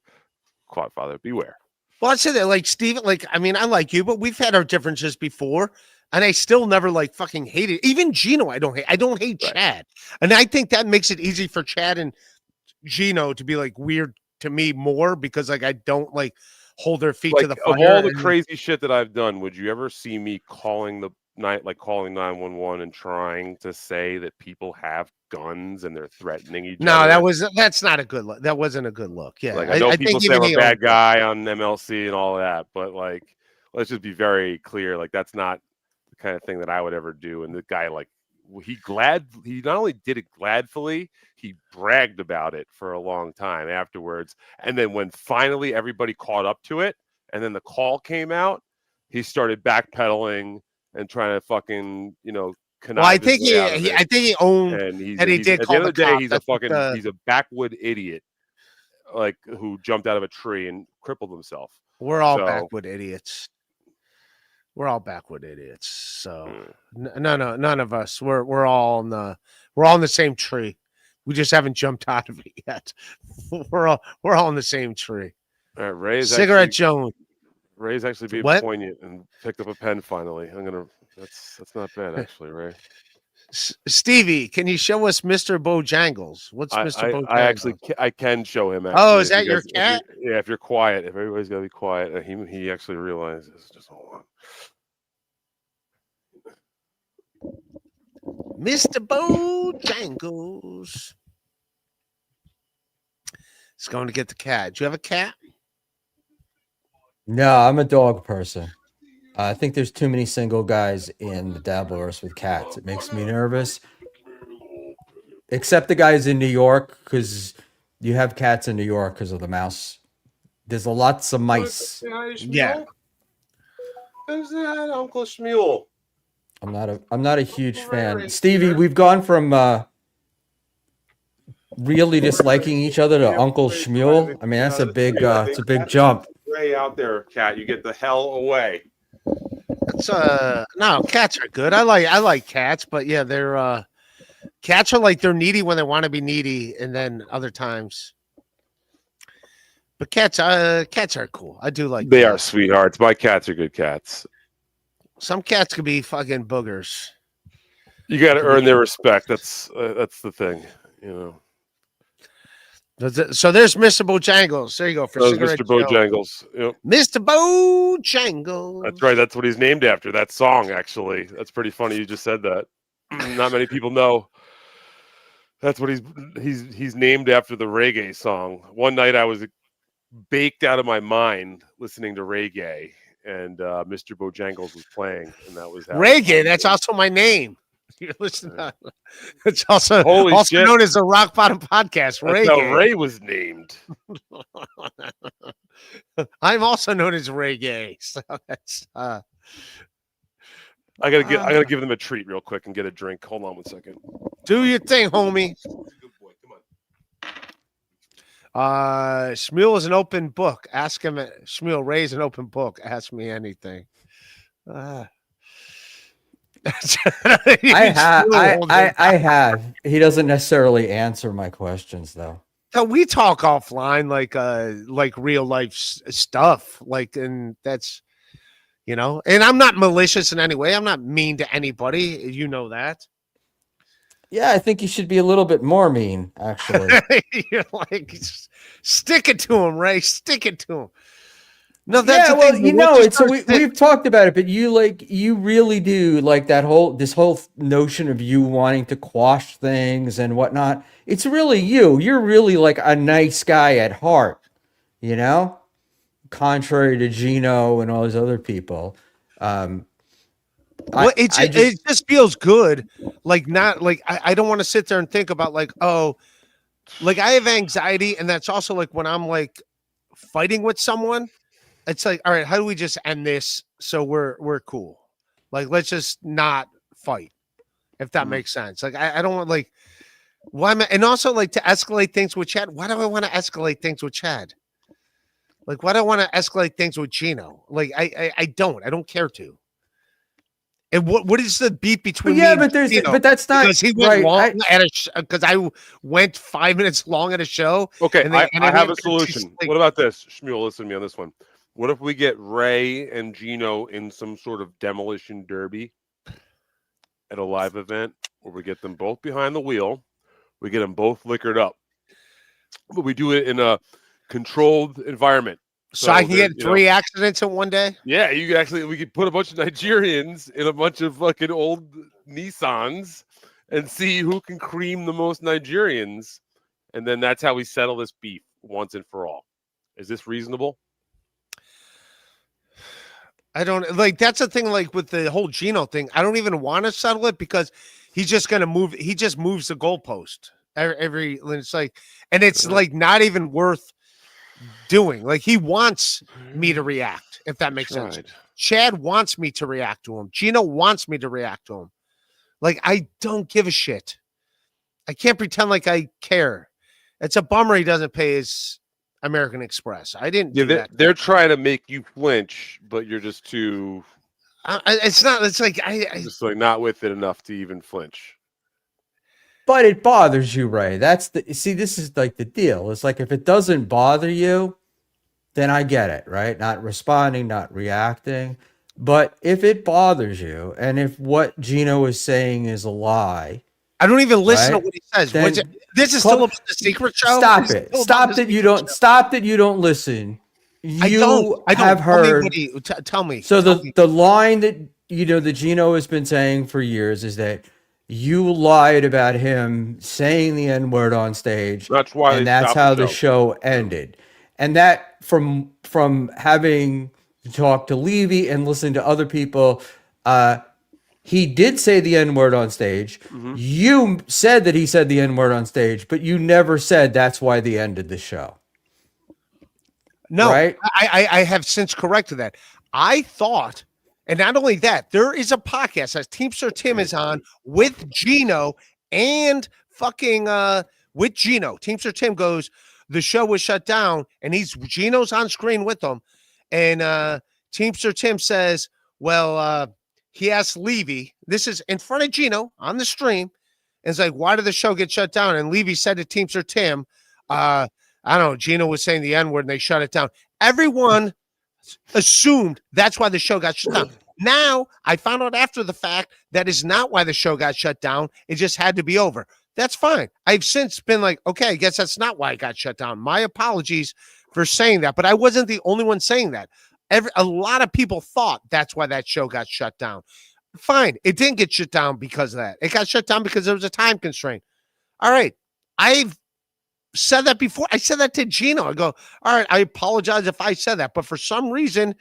QuadFather. Beware. Well, I say that, like, Steven, like, I mean, I like you, but we've had our differences before, and I still never, like, fucking hate it. Even Gino, I don't hate Chad. And I think that makes it easy for Chad and Gino to be, like, weird to me more because, like, I don't, like, hold their feet to the fire. Of all the crazy shit that I've done, would you ever see me calling 911 and trying to say that people have guns and they're threatening each other? No, that's not a good look. That wasn't a good look. Yeah, like I know people say I'm a bad guy on MLC and all that, but like, let's just be very clear. Like, that's not the kind of thing that I would ever do. And the guy, like, he not only did it gladfully, he bragged about it for a long time afterwards. And then when finally everybody caught up to it, and then the call came out, he started backpedaling and trying to fucking, well, I think he owned and that he did. At the end of the day, he's a backwood idiot. like who jumped out of a tree and crippled himself. We're all So- backward idiots. We're all backward idiots. So Mm. none of us. We're all in the same tree. We just haven't jumped out of it yet. we're all in the same tree. All right, Ray's Cigarette actually, Jones. Ray's actually being What? poignant and picked up a pen finally. That's not bad actually, Ray. Stevie, can you show us Mr. Bojangles? What's Mr. Bojangles? I actually I can show him. Oh, Actually, is that your cat? If you're quiet, if everybody's gotta be quiet, he actually realizes. Just hold on. Mr. Bojangles. It's going to get the cat. Do you have a cat? No, I'm a dog person. I think there's too many single guys in the Dabverse with cats. It makes me nervous. Except the guys in New York, because you have cats in New York because of the mouse. There's lots of mice. Yeah. Who's that, Uncle Schmuel? I'm not a huge fan. Stevie, we've gone from really disliking each other to Uncle Schmuel. I mean, that's a big it's a big jump. Ray out there, cat. You get the hell away. It's no, cats are good. I like cats, but yeah, they're cats are like they're needy when they want to be needy, and then other times. But cats are cool. I do like They are cats. sweethearts. My cats are good cats. Some cats could be fucking boogers. You got to earn their respect. That's the thing, you know. So there's Mr. Bojangles. There you go for That was Cigarette Mr. Joe. Bojangles. Yep. Mr. Bojangles. That's right. That's what he's named after. That song, actually. That's pretty funny. You just said that. Not many people know. That's what he's named after the reggae song. One night I was baked out of my mind listening to reggae, and Mr. Bojangles was playing, and that was how Reggae. That's also my name. You're listening. Yeah. It's also Holy shit. known as the Rock Bottom Podcast. That's how Reggae. Ray was named. I'm also known as reggae. So that's I gotta give them a treat real quick and get a drink. Hold on 1 second. do your thing, homie. Good boy. Come on. Schmuel is an open book. Ask him. Schmuel, Ray's an open book. Ask me anything. I have. He doesn't necessarily answer my questions though. So we talk offline like real life stuff. And that's and I'm not malicious in any way. I'm not mean to anybody. You know that. Yeah, I think you should be a little bit more mean, actually. You're like, stick it to him, Ray. Stick it to him. No, that's Yeah, the well, thing. we've talked about it, but you really do like this whole notion of you wanting to quash things and whatnot. It's really you. You're really like a nice guy at heart, contrary to Gino and all those other people. It just feels good. I don't want to sit there and think about I have anxiety, and that's also like when I'm like fighting with someone. It's like, all right, how do we just end this so we're cool? Like, let's just not fight, if that makes sense. Like, I don't want and also to escalate things with Chad. Why do I want to escalate things with Chad? Like, why do I want to escalate things with Gino? Like, I don't care to. And what is the beef between? But that's not because he went right. long because I went 5 minutes long at a show. Okay, I have a went solution. What about this, Schmuel? Listen to me on this one. What if we get Ray and Gino in some sort of demolition derby at a live event where we get them both behind the wheel, we get them both liquored up, but we do it in a controlled environment. So I can get 3 accidents in one day? Yeah, we could put a bunch of Nigerians in a bunch of fucking old Nissans and see who can cream the most Nigerians. And then that's how we settle this beef once and for all. Is this reasonable? I don't that's the thing, with the whole Gino thing. I don't even want to settle it because he's just going to move. He just moves the goalpost it's not even worth doing. Like, he wants me to react, if that makes sense. Chad wants me to react to him. Gino wants me to react to him. Like, I don't give a shit. I can't pretend like I care. It's a bummer he doesn't pay his American Express. I didn't Yeah, do that. they're trying to make you flinch, but you're just too. It's not. It's like I Just like not with it enough to even flinch. But it bothers you, Ray. That's the see. This is like the deal. It's like if it doesn't bother you, then I get it, right? Not responding, not reacting. But if it bothers you, and if what Gino is saying is a lie, I don't even listen right? to what he says. Then This is still about the secret show. Stop This is it! still Stop about the that you secret don't. show. Stop that you don't listen. You I don't. have heard. Tell me. So Tell me. the line that that Gino has been saying for years is that you lied about him saying the N-word on stage, That's why and they that's stopped how the the show ended. And that from having talked to Levy and listening to other people, he did say the N-word on stage. Mhm. You said that he said the N-word on stage, but you never said that's why they ended the show. No, right? I have since corrected that. I thought, and not only that, there is a podcast that Teamster Tim is on with Gino and fucking with Gino. Teamster Tim goes, the show was shut down, and Gino's on screen with them, and Teamster Tim says, well, he asked Levy, this is in front of Gino on the stream, and it's like, why did the show get shut down? And Levy said to Teamster Tim, I don't know, Gino was saying the N-word and they shut it down. Everyone assumed that's why the show got shut down. Now, I found out after the fact that is not why the show got shut down. It just had to be over. That's fine. I've since been like, okay, I guess that's not why it got shut down. My apologies for saying that, but I wasn't the only one saying that. A lot of people thought that's why that show got shut down. Fine. It didn't get shut down because of that. It got shut down because there was a time constraint. All right. I've said that before. I said that to Gino. I go, all right, I apologize if I said that, but for some reason,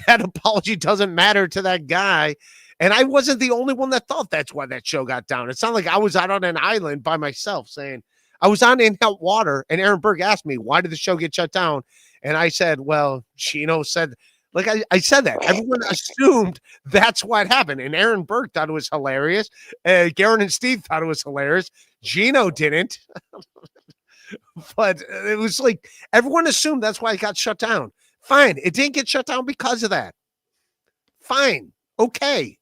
that apology doesn't matter to that guy. And I wasn't the only one that thought that's why that show got down. It's not like I was out on an island by myself saying, I was on In Hot Water, and Aaron Berg asked me, why did the show get shut down? And I said, well, Gino said, like I said that. Everyone assumed that's what happened. And Aaron Berg thought it was hilarious. Garen and Steve thought it was hilarious. Gino didn't. But it was like everyone assumed that's why it got shut down. Fine. It didn't get shut down because of that. Fine. Okay.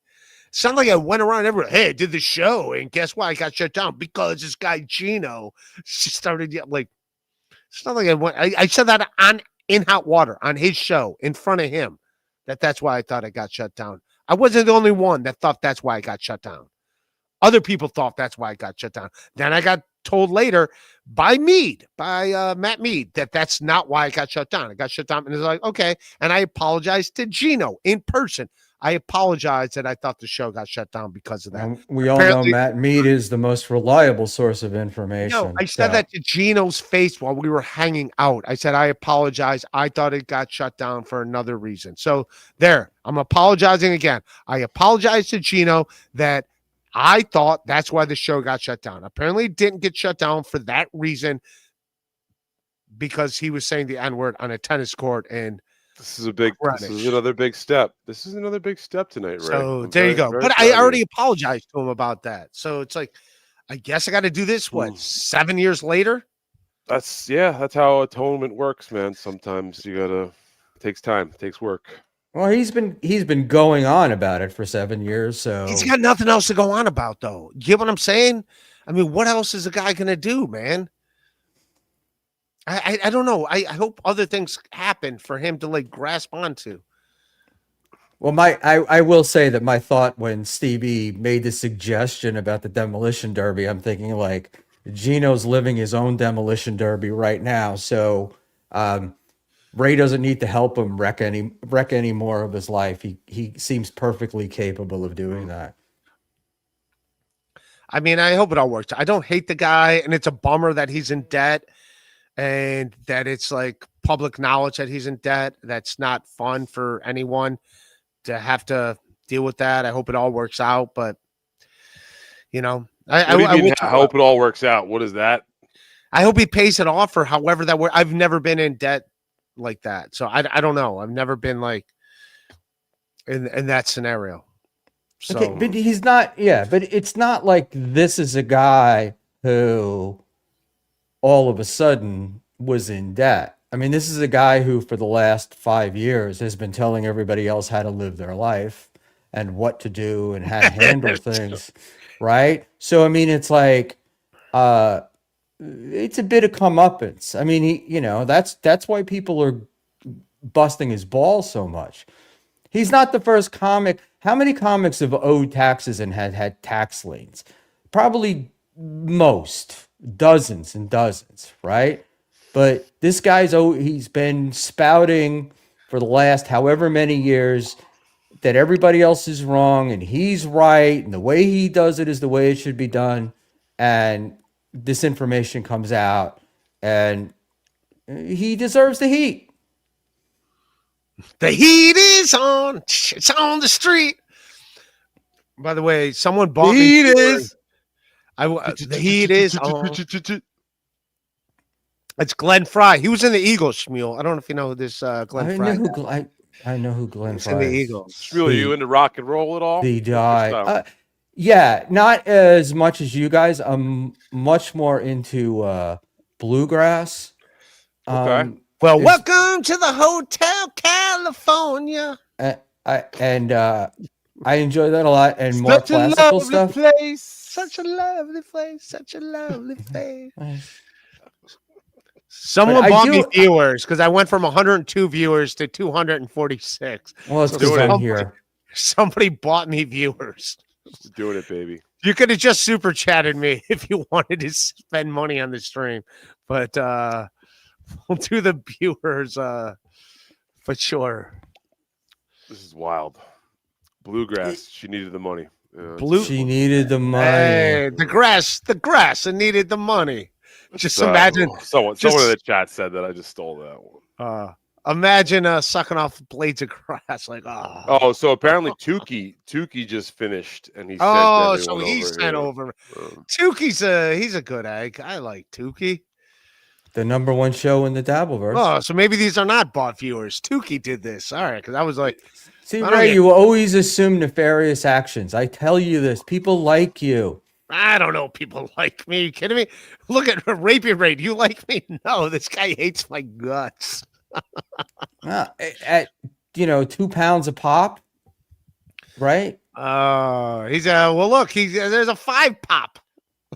It's not like I went around everywhere. Hey, I did the show, and guess why I got shut down? Because this guy Gino started like. It's not like I went. I said that on In Hot Water on his show in front of him. That's why I thought it got shut down. I wasn't the only one that thought that's why it got shut down. Other people thought that's why it got shut down. Then I got told later by Matt Mead, that's not why it got shut down. It got shut down, and it's like, okay. And I apologized to Gino in person. I apologize that I thought the show got shut down because of that. And we all know Matt Mead is the most reliable source of information. No, I said that to Gino's face while we were hanging out. I said, I apologize. I thought it got shut down for another reason. So there, I'm apologizing again. I apologize to Gino that I thought that's why the show got shut down. Apparently it didn't get shut down for that reason because he was saying the N-word on a tennis court, and this is another big step. This is another big step tonight, Ray. So there you go. But I already apologized to him about that. So it's like, I guess I got to do this, 7 years later? That's how atonement works, man. Sometimes it takes time, it takes work. Well, he's been going on about it for 7 years, so He's got nothing else to go on about, though. You get what I'm saying? I mean, what else is a guy gonna do, man? I don't know. I hope other things happen for him to like grasp onto. Well, I will say that my thought when Stevie made the suggestion about the demolition derby, I'm thinking like Gino's living his own demolition derby right now, so Ray doesn't need to help him wreck any more of his life. He seems perfectly capable of doing that. I mean, I hope it all works. I don't hate the guy, and it's a bummer that he's in debt and that it's like public knowledge that he's in debt. That's not fun for anyone to have to deal with that. I hope it all works out, but I hope it all works out. What is that? I hope he pays it off or however that works. I've never been in debt like that. So I don't know. I've never been like in that scenario. So Okay, but he's not, but it's not like this is a guy who all of a sudden was in debt. I mean, this is a guy who, for the last 5 years, has been telling everybody else how to live their life and what to do and how to handle things, right? So, I mean, it's like, it's a bit of comeuppance. I mean, that's why people are busting his balls so much. He's not the first comic. How many comics have owed taxes and had tax liens? Probably most, dozens and dozens, right? But this he's been spouting for the last however many years that everybody else is wrong and he's right, and the way he does it is the way it should be done. And this information comes out, and he deserves the heat. The heat is on. It's on the street. By the way, someone bought me. Heat is. The heat is on. It's Glenn Fry. He was in the Eagles, Schmuel. I don't know if you know who this Glenn Fry is. I know who Glenn He's Fry in the is. Eagles. Schmuel, are you into rock and roll at all? The What's your die. style? Yeah, not as much as you guys. I'm much more into bluegrass. Okay. Well, welcome to the Hotel California. I enjoy that a lot, and more Such a classical lovely stuff. place. Such a lovely place. Such a lovely place. Nice. Someone But I bought me do- viewers because I went from 102 viewers to 246. Well, it's So because I'm somebody- here. Somebody bought me viewers. Just doing it, baby. You could have just super chatted me if you wanted to spend money on the stream, but we'll do the viewers for sure. This is wild. Bluegrass. She needed the money. She needed the money. Hey, the grass, and needed the money. Just imagine. Someone in the chat said that. I just stole that one. Imagine sucking off blades of grass, like Oh, so apparently Tukey just finished, and he sent Oh, everyone so he over sent here. over. Tukey's he's a good egg. I like Tukey. The #1 show in the Dabbleverse. Oh, so maybe these are not bot viewers. Tukey did this. All right, because I was like, See, I don't Ray, get- you always assume nefarious actions. I tell you this. People like you. I don't know. People like me. You kidding me? Look at Rapey Ray. Do you like me? No, this guy hates my guts. At 2 pounds a pop, right? He's well. Look, there's a 5-pop,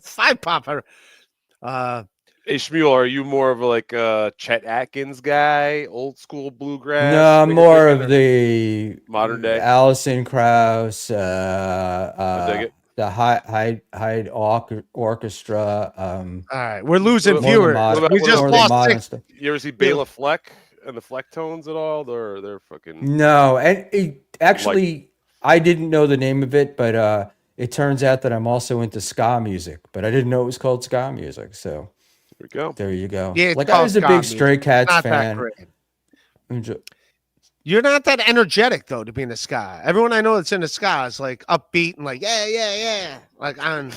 5-pop. Hey Schmuel, are you more of like a Chet Atkins guy, old school bluegrass? No, I'm more of the modern day Alison Krauss, I dig it. the Hyde Orchestra. All right, we're losing More viewers. modern- We what just about the lost modern 6. stuff. You ever see Bela Fleck and the Fleck tones at all? They're fucking. No, and actually, I didn't know the name of it, but it turns out that I'm also into ska music, but I didn't know it was called ska music. So Here we go. there you go. Yeah, it's like I called was a ska big music. Stray Cats Not that fan. great. You're not that energetic though to be in the ska. Everyone I know that's in the ska is like upbeat and like yeah, like on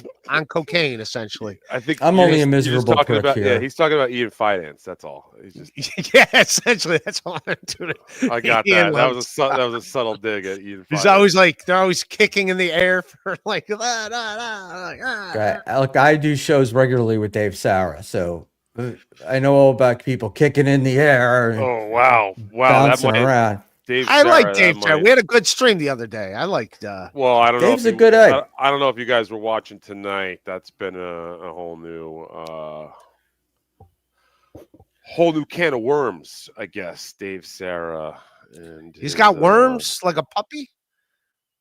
cocaine essentially. I think I'm you're only a just- you're just miserable talking prick about, here. Yeah, he's talking about eating finance. That's all. He's just. Yeah, essentially that's all I'm doing. I got Ian that. loves That was a subtle dig at eating. He's finance. always like they're always kicking in the air for like Right. Look, I do shows regularly with Dave Sarah, so I know all about people kicking in the air and Oh wow, that bouncing might. around. Dave I like Sarah, Dave that Sarah. might- We had a good stream the other day. I liked Well, I don't know. Dave's if a good egg. I don't know if you guys were watching tonight. That's been a whole new can of worms, I guess. Dave Sarah and he's his, got worms like a puppy.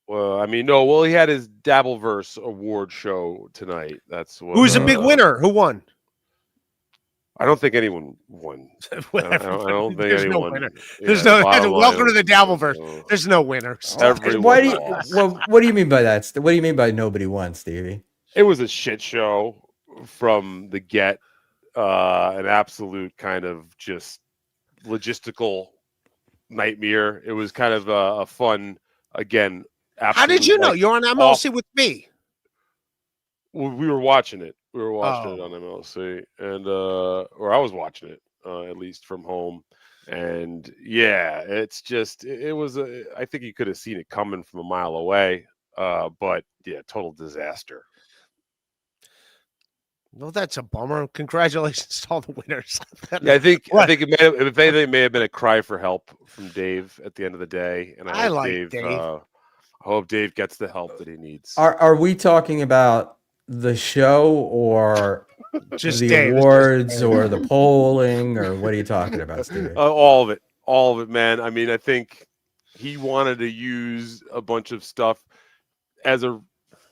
Well, I mean, no. Well, he had his Dabverse award show tonight. That's what. Who's a big winner? Who won? I don't think anyone won. I Whatever. don't think There's anyone. no winner. Yeah, There's no. bottom line Welcome to is- the Dabverse. There's no winners. Everyone Why do you, lost. well, what do you mean by that? What do you mean by nobody won, Stevie? It was a shit show from the get. An absolute kind of just logistical nightmare. It was kind of a fun, again. How did you know? You're on MLC with me. We were watching it. We were watching it Oh. on MLC, and or I was watching it at least from home. And yeah, it's just it was. I think you could have seen it coming from a mile away. But yeah, total disaster. Well, that's a bummer. Congratulations to all the winners. Yeah, I think What? if anything, it may have been a cry for help from Dave at the end of the day, and I like Dave. I hope Dave gets the help that he needs. Are we talking about the show or Just the Dave. awards or the polling, or what are you talking about, Stevie? All of it, man. I mean, I think he wanted to use a bunch of stuff as a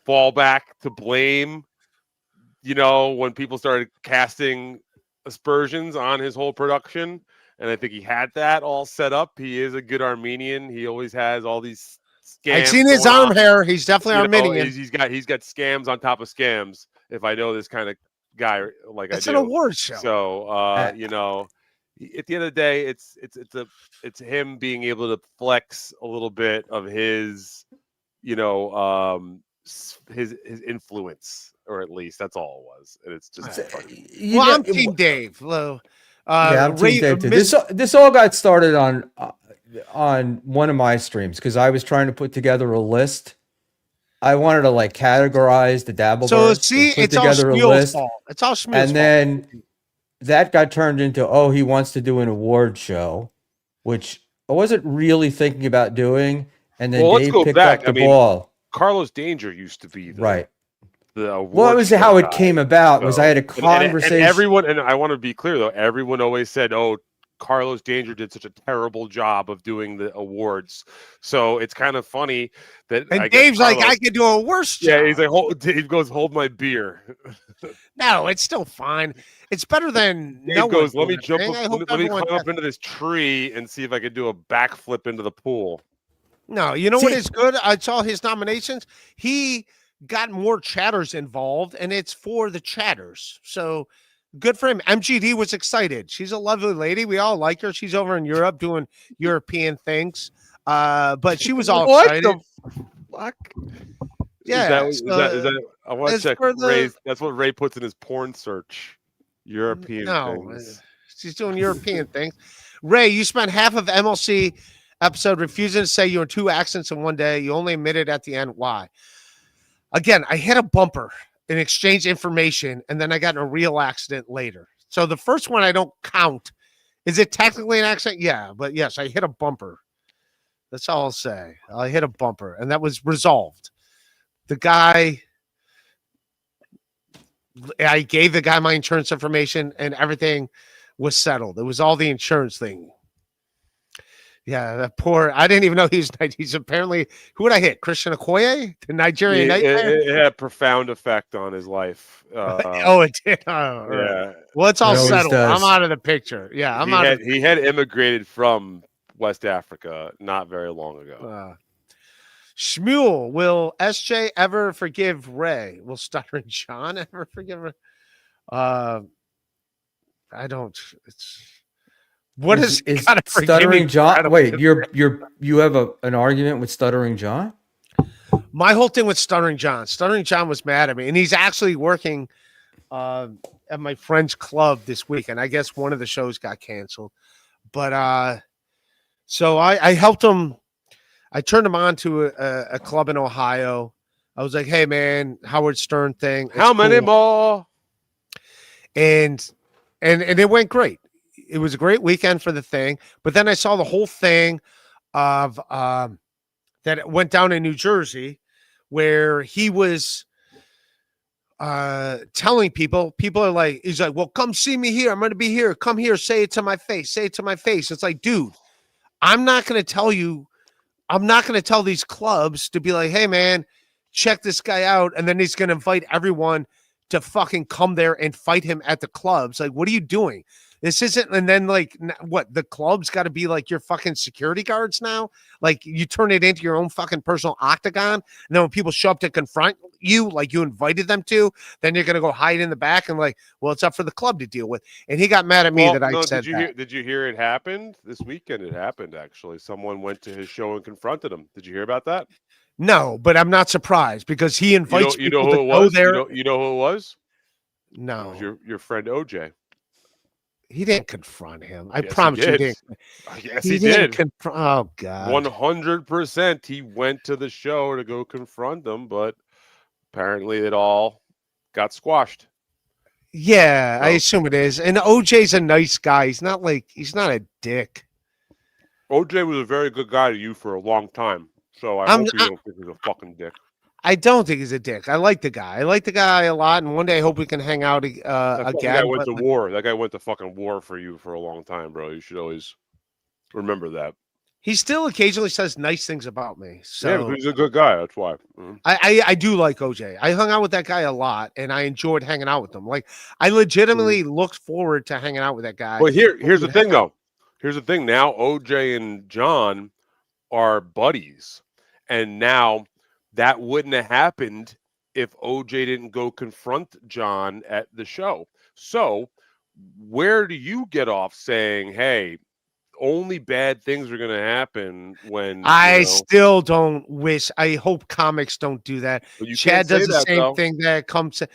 fallback to blame. You know, when people started casting aspersions on his whole production, and I think he had that all set up. He is a good Armenian. He always has all these scams. I've seen his arm hair. He's definitely Armenian. He's got scams on top of scams. If I know this kind of guy like It's I do, an award show. So you know, at the end of the day, it's him being able to flex a little bit of his, you know, his influence. Or at least that's all it was, and it's just funny. Well, I'm Team Dave. Yeah, I'm Team Dave too. This all got started on one of my streams because I was trying to put together a list. I wanted to like categorize the Dabverse. So see, it's all Schmuel's fault. It's all Schmuel's fault. And then that got turned into, oh, he wants to do an award show, which I wasn't really thinking about doing. And then Dave picked up the ball. Carlos Danger used to be right. Well, it was how it came about. Was I had a conversation. And everyone, and I want to be clear though, everyone always said, "Oh, Carlos Danger did such a terrible job of doing the awards." So it's kind of funny that. And Dave's like, "I could do a worse job." Yeah, he's like, Dave goes, "Hold my beer." No, it's still fine. It's better than Dave no goes. one. Let me climb up into this tree and see if I could do a backflip into the pool. No, you know what is good? I saw his nominations. He got more chatters involved, and it's for the chatters. So good for him. MGD was excited. She's a lovely lady. We all like her. She's over in Europe doing European things. But she was all excited. What the fuck? Yeah. Is that I want to check Ray's. That's what Ray puts in his porn search. European things. She's doing European things. Ray, you spent half of MLC episode refusing to say you were in 2 accidents in one day. You only admitted at the end. Why? Again, I hit a bumper and exchanged information, and then I got in a real accident later. So the first one I don't count. Is it technically an accident? Yeah, but yes, I hit a bumper. That's all I'll say. I hit a bumper, and that was resolved. The guy, I gave the guy my insurance information, and everything was settled. It was all the insurance thing. Yeah, that poor. I didn't even know he's apparently. Who would I hit? Christian Okoye, the Nigerian nightmare. It had a profound effect on his life. Oh, it did. Oh, yeah. Right. Well, it's all settled. I'm out of the picture. Yeah, I'm out. He had immigrated from West Africa not very long ago. Schmuel, will SJ ever forgive Ray? Will Stuttering John ever forgive her? I don't. It's. What is Stuttering John? Wait, you have an argument with Stuttering John? My whole thing with Stuttering John was mad at me, and he's actually working at my friend's club this weekend. I guess one of the shows got canceled, but so I helped him. I turned him on to a club in Ohio. I was like, "Hey, man, Howard Stern thing. How many more?" And it went great. It was a great weekend for the thing, but then I saw the whole thing of that it went down in New Jersey where he was telling people are like, he's like, well, come see me here. I'm going to be here. Come here. Say it to my face. Say it to my face. It's like, dude, I'm not going to tell you. I'm not going to tell these clubs to be like, hey, man, check this guy out. And then he's going to invite everyone to fucking come there and fight him at the clubs. Like, what are you doing? This isn't, and then like, what, the club's got to be like your fucking security guards now? Like, you turn it into your own fucking personal octagon, and then when people show up to confront you, like you invited them to, then you're going to go hide in the back and like, well, it's up for the club to deal with. And he got mad at me that I said that. Did you hear it happened? This weekend it happened, actually. Someone went to his show and confronted him. Did you hear about that? No, but I'm not surprised because he invites people to go there. You know who it was? No. It was your friend OJ. He didn't confront him. I promise you didn't. Yes, he did. Oh, God. 100%. He went to the show to go confront them, but apparently it all got squashed. Yeah, I No. assume it is. And OJ's a nice guy. He's not a dick. OJ was a very good guy to you for a long time. So I I'm- hope you don't think he's a fucking dick. I don't think he's a dick. I like the guy. I like the guy a lot, and one day I hope we can hang out That fucking again. guy went but, to like, war. That guy went to fucking war for you for a long time, bro. You should always remember that. he still occasionally says nice things about me. Yeah, So because he's a good guy. That's why. Mhm. I do like OJ. I hung out with that guy a lot, and I enjoyed hanging out with him. Like I legitimately looked forward to hanging out with that guy. Well, here's the thing, though. Here's the thing. Now OJ and John are buddies, and now that wouldn't have happened if OJ didn't go confront John at the show. So, where do you get off saying, "Hey, only bad things are going to happen when I still don't wish. I hope comics don't do that. But you Chad can't say does the that, same though. thing that comes. It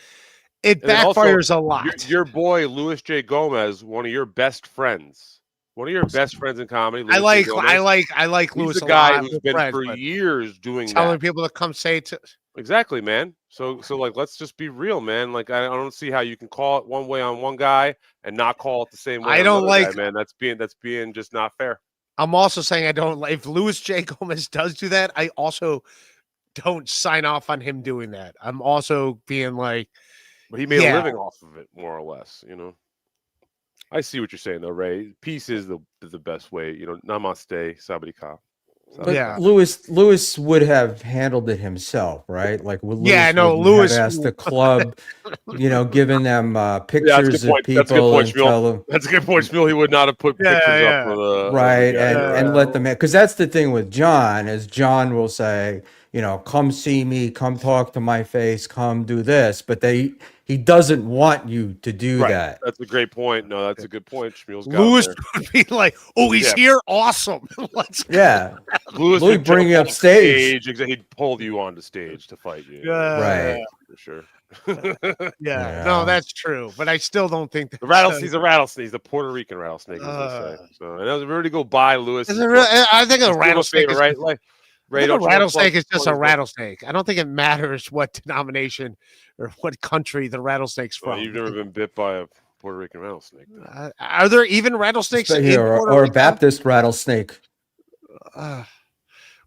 And then also, backfires a lot. Your boy Louis J. Gomez, one of your best friends, in comedy. I Louis J. like Gomez. Louis He's a the guy lot. who's We're been friends, for but years doing telling that. people to come say to. Exactly, man. So like, let's just be real, man. Like, I don't see how you can call it one way on one guy and not call it the same way. I on don't another like- guy, man. That's being just not fair. I'm also saying I don't like if Louis J. Gomez does do that. I also don't sign off on him doing that. I'm also being like, But he made Yeah. a living off of it, more or less. I see what you're saying, though, Ray. Peace is the best way. Namaste, sabadika. But Yeah. Lewis would have handled it himself, right? Like, Yeah, no, wouldn't Lewis- have asked the club, giving them that's a pictures good of point. That's a good people point, and Schmuel. tell them, That's a good point, Schmuel. He would not have put Yeah, pictures yeah. up for the right, the guy. and let them, because that's the thing with John, is John will say, come see me, come talk to my face, come do this, but he doesn't want you to do Right. that. That's a great point. No, that's a good point. Schmuel's got Louis it would be like, "Oh, he's Yeah. here, awesome." Let's go. Yeah, there. Louis Louis would bring jump you up off stage. He'd pull you onto stage to fight you. Right. For sure. Yeah, Yeah. no, that's true. But I still don't think that The rattlesnake. He's a rattlesnake. He's a Puerto Rican rattlesnake, as they say. So, and as we already go by Louis. Is it really, I think a Let's do him rattlesnake favor, is right? Like, Ray, I think don't a you wanna rattlesnake plug- is just plug a his book? rattlesnake. I don't think it matters what denomination or what country the rattlesnake's Well, from. you've never been bit by a Puerto Rican rattlesnake. Are there even rattlesnakes in Here, Puerto or a Rico? Baptist rattlesnake.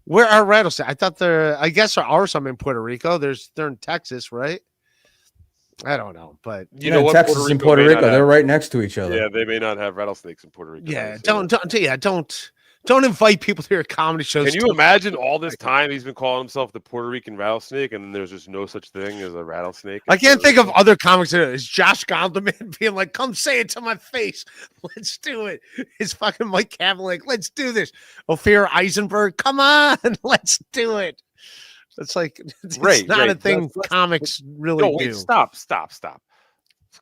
Where are rattlesnakes? I thought I guess there are some in Puerto Rico. They're in Texas, right? I don't know, but You know what? Texas and Puerto may Rico, not they're have- right next to each other. Yeah, they may not have rattlesnakes in Puerto Rico. yeah, I'd say that. don't invite people to your comedy shows. Can you imagine all this time he's been calling himself the Puerto Rican rattlesnake, and there's just no such thing as a rattlesnake? I can't think of other comics that is Josh Gondelman being like, "Come say it to my face, let's do it." It's fucking Mike Cavill like, "Let's do this." Ophir Eisenberg, come on, let's do it. It's like it's Ray, not a thing let's- comics really No, wait, do. stop.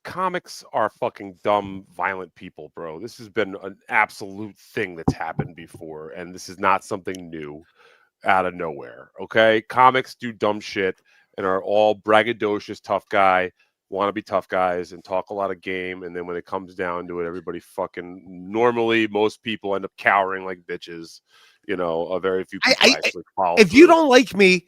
Comics are fucking dumb, violent people, bro. This has been an absolute thing that's happened before, and this is not something new out of nowhere. Okay, comics do dumb shit and are all braggadocious, tough guy, want to be tough guys, and talk a lot of game. And then when it comes down to it, everybody fucking normally most people end up cowering like bitches. A very few people actually follow. If you through. don't like me,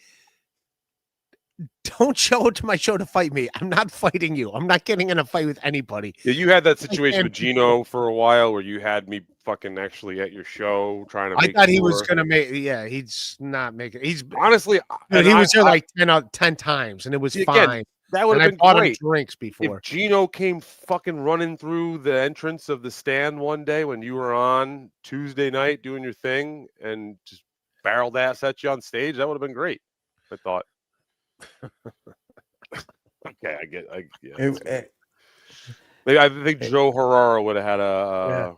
don't show up to my show to fight me. I'm not fighting you. I'm not getting in a fight with anybody. Yeah, you had that situation can't with Gino for a while where you had me fucking actually at your show trying to. I make thought he was sure. gonna make. Yeah, he's not making. He's Honestly, dude, and he I- was here I- like 10 times, and it was Again, fine. that would And I have been bought him great. drinks before. If Gino came fucking running through the entrance of the stand one day when you were on Tuesday night doing your thing and just barreled ass at you on stage, that would have been great. I thought. Okay, Maybe I think Joe Herrera would have had a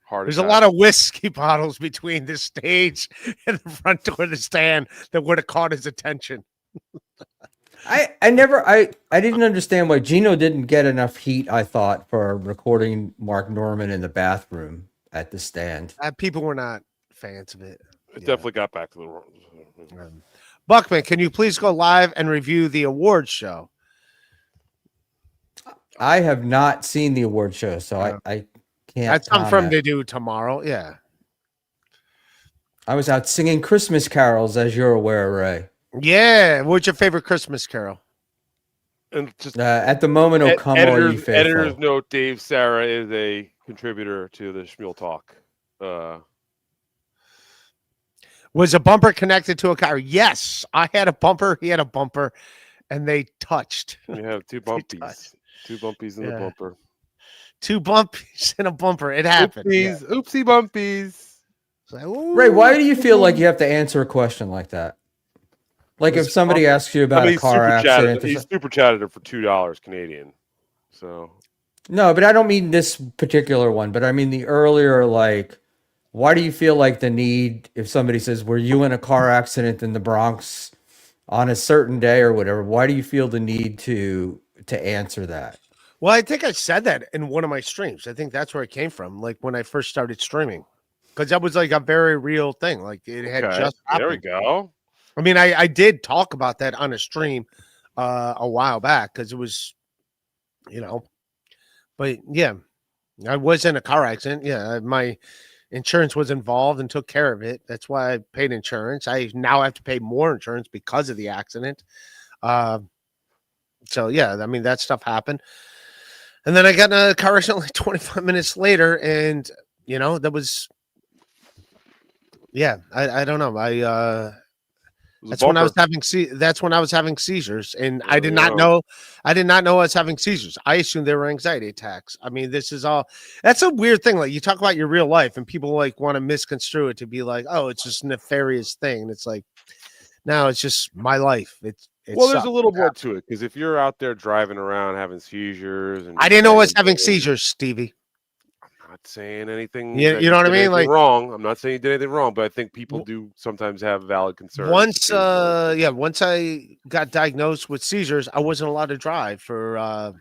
heart There's a attack. lot of whiskey bottles between the stage and the front door of the stand that would have caught his attention. I didn't understand why Gino didn't get enough heat, I thought, for recording Mark Norman in the bathroom at the stand. People were not fans of it. It definitely got back to the wrong. Buckman, can you please go live and review the awards show? I have not seen the award show, so I can't. That's something for him comment. to do tomorrow. Yeah. I was out singing Christmas carols, as you're aware, Ray. Yeah. What's your favorite Christmas carol? And just At the moment, oh come all ye editor's faithful. note: Dave Sarah is a contributor to the Schmuel Talk. Was a bumper connected to a car? Yes, I had a bumper. He had a bumper, and they touched. We have two bumpies. touched. Two bumpies in the bumper. Two bumpies in a bumper. It happened. Oopsies, oopsie bumpies. Like, Ray, why do you feel like you have to answer a question like that? Like if somebody asks you about a car accident. He super chatted her for $2 Canadian. So no, but I don't mean this particular one, but I mean the earlier, like, why do you feel like the need if somebody says, were you in a car accident in the Bronx on a certain day or whatever? Why do you feel the need to answer that? Well, I think I said that in one of my streams. I think that's where it came from, like when I first started streaming, because that was like a very real thing. Like it had just happened. There we go. I mean, I did talk about that on a stream a while back because it was, but yeah, I was in a car accident. Yeah, my insurance was involved and took care of it. That's why I paid insurance. I now have to pay more insurance because of the accident. So yeah, I mean, that stuff happened. And then I got in a car accident like 25 minutes later, and that was, yeah, I don't know. That's when I was having seizures, and I did not know I was having seizures. I assumed they were anxiety attacks. I mean, that's a weird thing. Like you talk about your real life, and people like want to misconstrue it to be like, oh, it's just a nefarious thing, and it's like, no, it's just my life. There's a little more to it because if you're out there driving around having seizures, and I didn't know I was having seizures, Stevie. I'm not saying anything. You know what I mean? Like wrong. I'm not saying you did anything wrong, but I think people do sometimes have valid concerns. Once I got diagnosed with seizures, I wasn't allowed to drive for.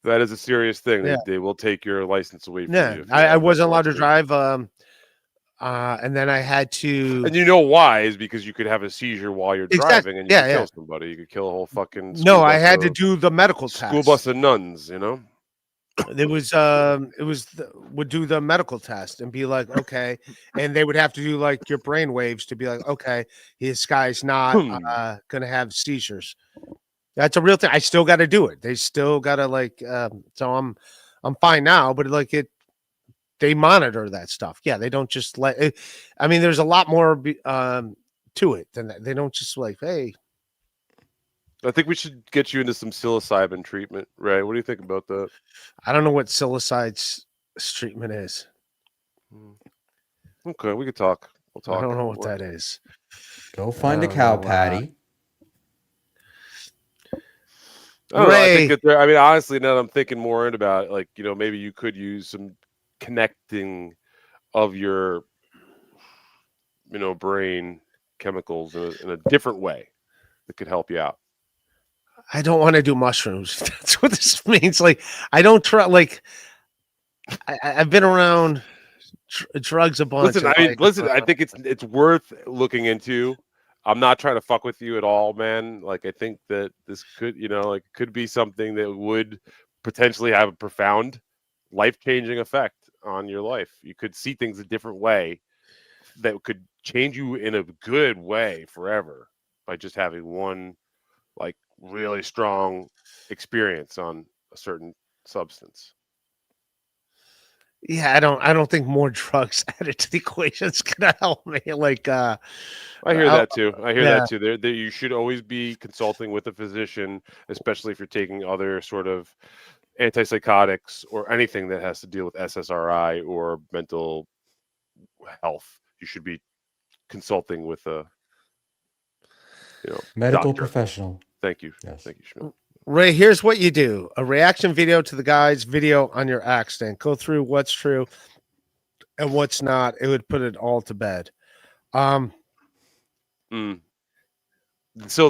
That is a serious thing. Yeah. They will take your license away from you. I wasn't allowed to drive. And then I had to. And you know why? Is because you could have a seizure while you're driving, and you could kill somebody. You could kill a whole fucking. No, I had to do the medical test. School bus of nuns, It would do the medical test and be like, okay, and they would have to do like your brain waves to be like, okay, this guy's not gonna have seizures. That's a real thing. I still got to do it. They still got to so I'm fine now, but they monitor that stuff. Yeah, they don't just let it. I mean, there's a lot more to it than that. They don't just like, hey. I think we should get you into some psilocybin treatment, right? What do you think about that? I don't know what psilocybin treatment is. Okay, we could talk. We'll talk. I don't know what that is. Go find a cow patty. I think that honestly, now that I'm thinking more about it, maybe you could use some connecting of your, brain chemicals in a different way that could help you out. I don't want to do mushrooms. That's what this means. Like, I don't try. Like, I've been around drugs a bunch. Listen. I think it's worth looking into. I'm not trying to fuck with you at all, man. Like, I think that this could, could be something that would potentially have a profound, life-changing effect on your life. You could see things a different way that could change you in a good way forever by just having one, really strong experience on a certain substance. Yeah, I don't think more drugs added to the equation is gonna help me. I hear that too. That too. There, you should always be consulting with a physician, especially if you're taking other sort of antipsychotics or anything that has to deal with SSRI or mental health. You should be consulting with a medical doctor. Professional. Thank you. Yes. Thank you, Schmuel. Ray, here's what you do: a reaction video to the guy's video on your accident. Go through what's true and what's not. It would put it all to bed. So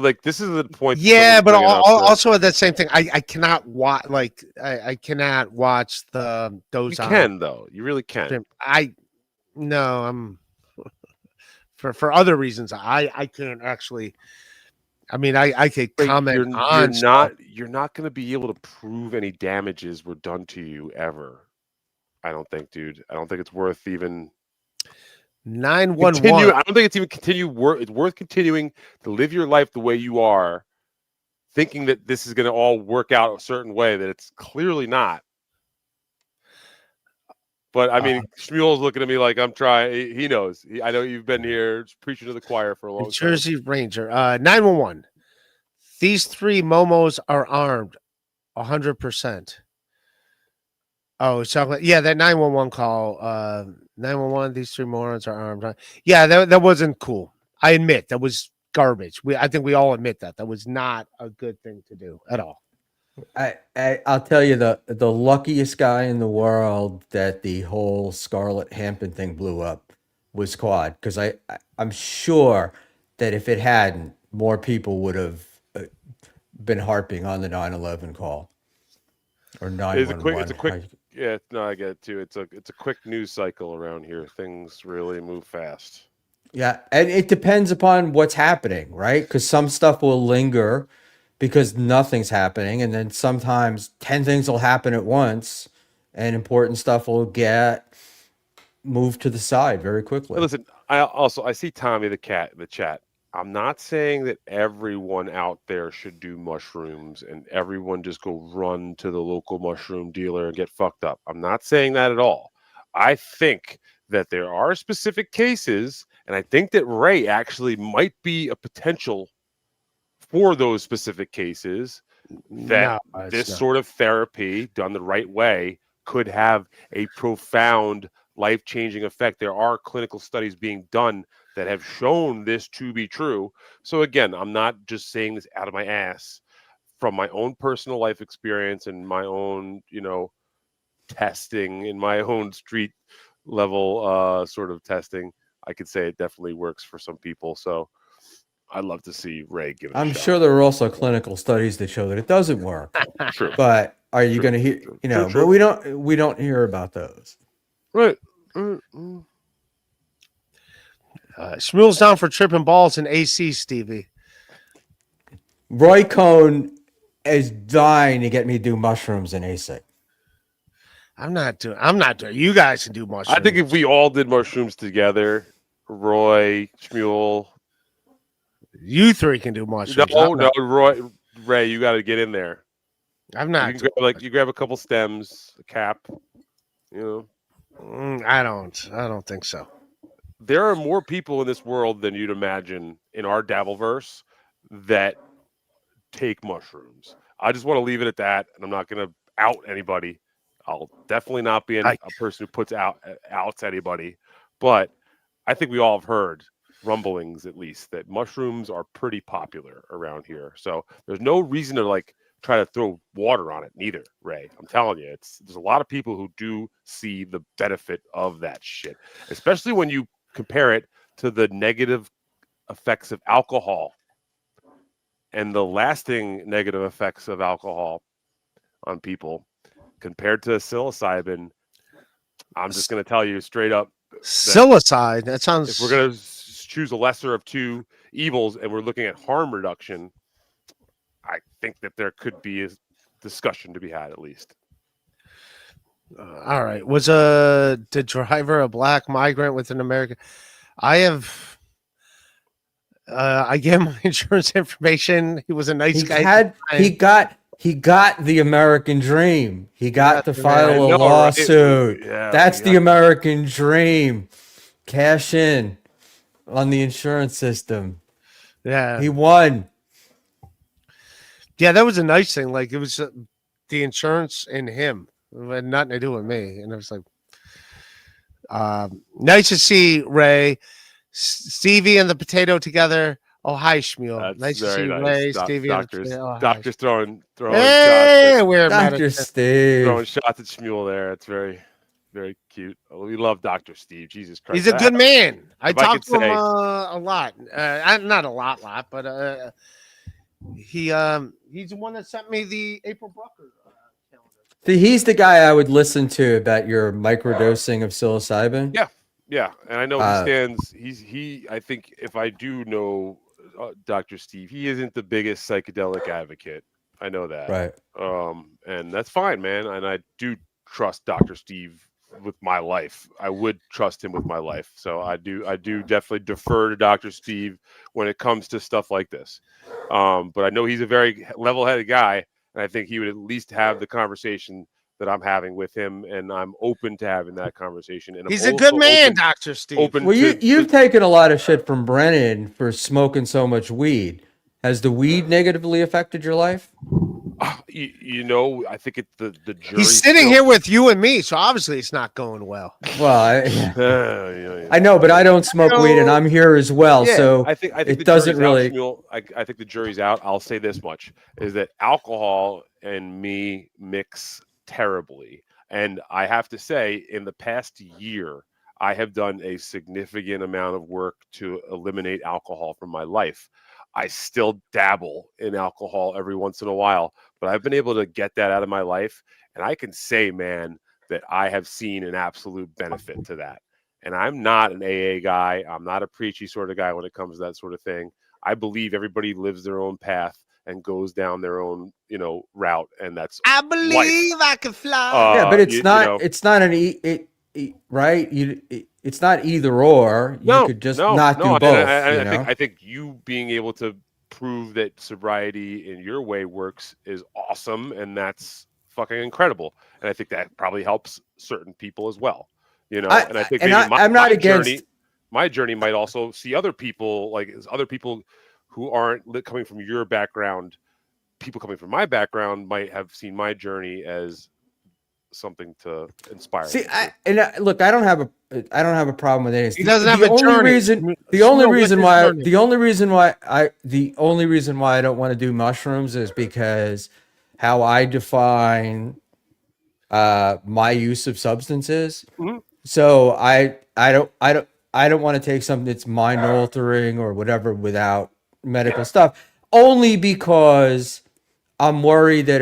this is the point. Yeah, but also at that same thing, I cannot watch. I cannot watch those. You can though. You really can. I'm for other reasons. I can't actually. I mean, I could comment on. You're not going to be able to prove any damages were done to you ever. I don't think, dude. I don't think it's worth even 911. I don't think it's even it's worth continuing to live your life the way you are thinking that this is going to all work out a certain way that it's clearly not. But I mean, Schmuel's looking at me like I'm trying. He knows. I know you've been here preaching to the choir for a long New time. Jersey Ranger, 911. These 3 momos are armed, 100%. Oh, so yeah, that 911 call. 911. These 3 morons are armed. Yeah, that wasn't cool. I admit that was garbage. I think we all admit that was not a good thing to do at all. I'll tell you the luckiest guy in the world that the whole Scarlett Hampton thing blew up was Quad, because I'm sure that if it hadn't, more people would have been harping on the 911 call or 911. It's a quick. Yeah, no, I get it too. It's a quick news cycle around here. Things really move fast. Yeah, and it depends upon what's happening, right? Because some stuff will linger because nothing's happening, and then sometimes 10 things will happen at once, and important stuff will get moved to the side very quickly. Hey, listen, I see Tommy the cat in the chat. I'm not saying that everyone out there should do mushrooms and everyone just go run to the local mushroom dealer and get fucked up. I'm not saying that at all. I think that there are specific cases, and I think that Ray actually might be a potential for those specific cases that this sort of therapy done the right way could have a profound life-changing effect. There are clinical studies being done that have shown this to be true. So again, I'm not just saying this out of my ass. From my own personal life experience and my own, testing in my own street level sort of testing, I could say it definitely works for some people. So I'd love to see Ray give it a shot. sure there are also clinical studies that show that it doesn't work. True. But are you going to hear, but we don't hear about those. Right. Schmuel's down for tripping balls in AC, Stevie. Roy Cohn is dying to get me to do mushrooms in AC. I'm not doing. You guys can do mushrooms. I think if we all did mushrooms together, Roy, Schmuel, you 3 can do mushrooms. No, Ray, you got to get in there. I'm not. You grab a couple stems, a cap. I don't think so. There are more people in this world than you'd imagine in our Dabverse that take mushrooms. I just want to leave it at that, and I'm not going to out anybody. I'll definitely not be a person who puts outs anybody, but I think we all have heard rumblings, at least, that mushrooms are pretty popular around here. So there's no reason to try to throw water on it, neither, Ray. I'm telling you, there's a lot of people who do see the benefit of that shit, especially when you compare it to the negative effects of alcohol and the lasting negative effects of alcohol on people compared to psilocybin. I'm just going to tell you straight up. Psilocybin, that sounds... If we're going to choose a lesser of 2 evils and we're looking at harm reduction, I think that there could be a discussion to be had, at least. All right. Was the driver a black migrant with an American? I gave him my insurance information. He was a nice guy. He got the American dream. He got to file a lawsuit. Right? Yeah, that's the American dream. Cash in on the insurance system. Yeah. He won. Yeah, that was a nice thing. It was the insurance and him. It had nothing to do with me. And it was nice to see Ray, Stevie, and the potato together. Oh, hi, Schmuel. Nice to see Ray, Stevie, doctors. And the Doctors throwing hey, shots. We're Dr. Steve. Throwing shots at Schmuel there. It's very, very cute. We love Dr. Steve. Jesus Christ. He's a good man. I talked to him a lot. Not a lot, but he's the one that sent me the April Brucker calendar. He's the guy I would listen to about your microdosing of psilocybin. Yeah, and I know he stands. I think if I do know Dr. Steve, he isn't the biggest psychedelic advocate. I know that. Right. And that's fine, man. And I do trust Dr. Steve my life. I would trust him with my life. So I do definitely defer to Dr. Steve when it comes to stuff like this. But I know he's a very level-headed guy, and I think he would at least have the conversation that I'm having with him, and I'm open to having that conversation. And He's I'm a good also man, Dr. Steve. Open Well, to you've taken a lot of shit from Brennan for smoking so much weed. Has the weed negatively affected your life? you know, I think the jury. He's sitting here with you and me, so obviously it's not going well. Well, Yeah. I know, but I don't smoke weed, and I'm here as well. Yeah, So I think it the doesn't jury's really. out, Schmuel. I think the jury's out. I'll say this much: is that alcohol and me mix terribly, and I have to say, in the past year, I have done a significant amount of work to eliminate alcohol from my life. I still dabble in alcohol every once in a while, but I've been able to get that out of my life, and I can say, man, that I have seen an absolute benefit to that. And I'm not an AA guy. I'm not a preachy sort of guy when it comes to that sort of thing. I believe everybody lives their own path and goes down their own, route, and that's I believe I can fly. Yeah, but it's you not. know. It's not right. It's not either or. You could just not do both. And I think you being able to prove that sobriety in your way works is awesome, and that's fucking incredible. And I think that probably helps certain people as well. And I think I'm not against. My journey might also see other people, like other people who aren't coming from your background. People coming from my background might have seen my journey as something to inspire. See, look, I don't have a problem with it. He doesn't have a journey. The only reason why I don't want to do mushrooms is because how I define my use of substances. Mm-hmm. So I don't want to take something that's mind altering or whatever without medical stuff. Only because I'm worried that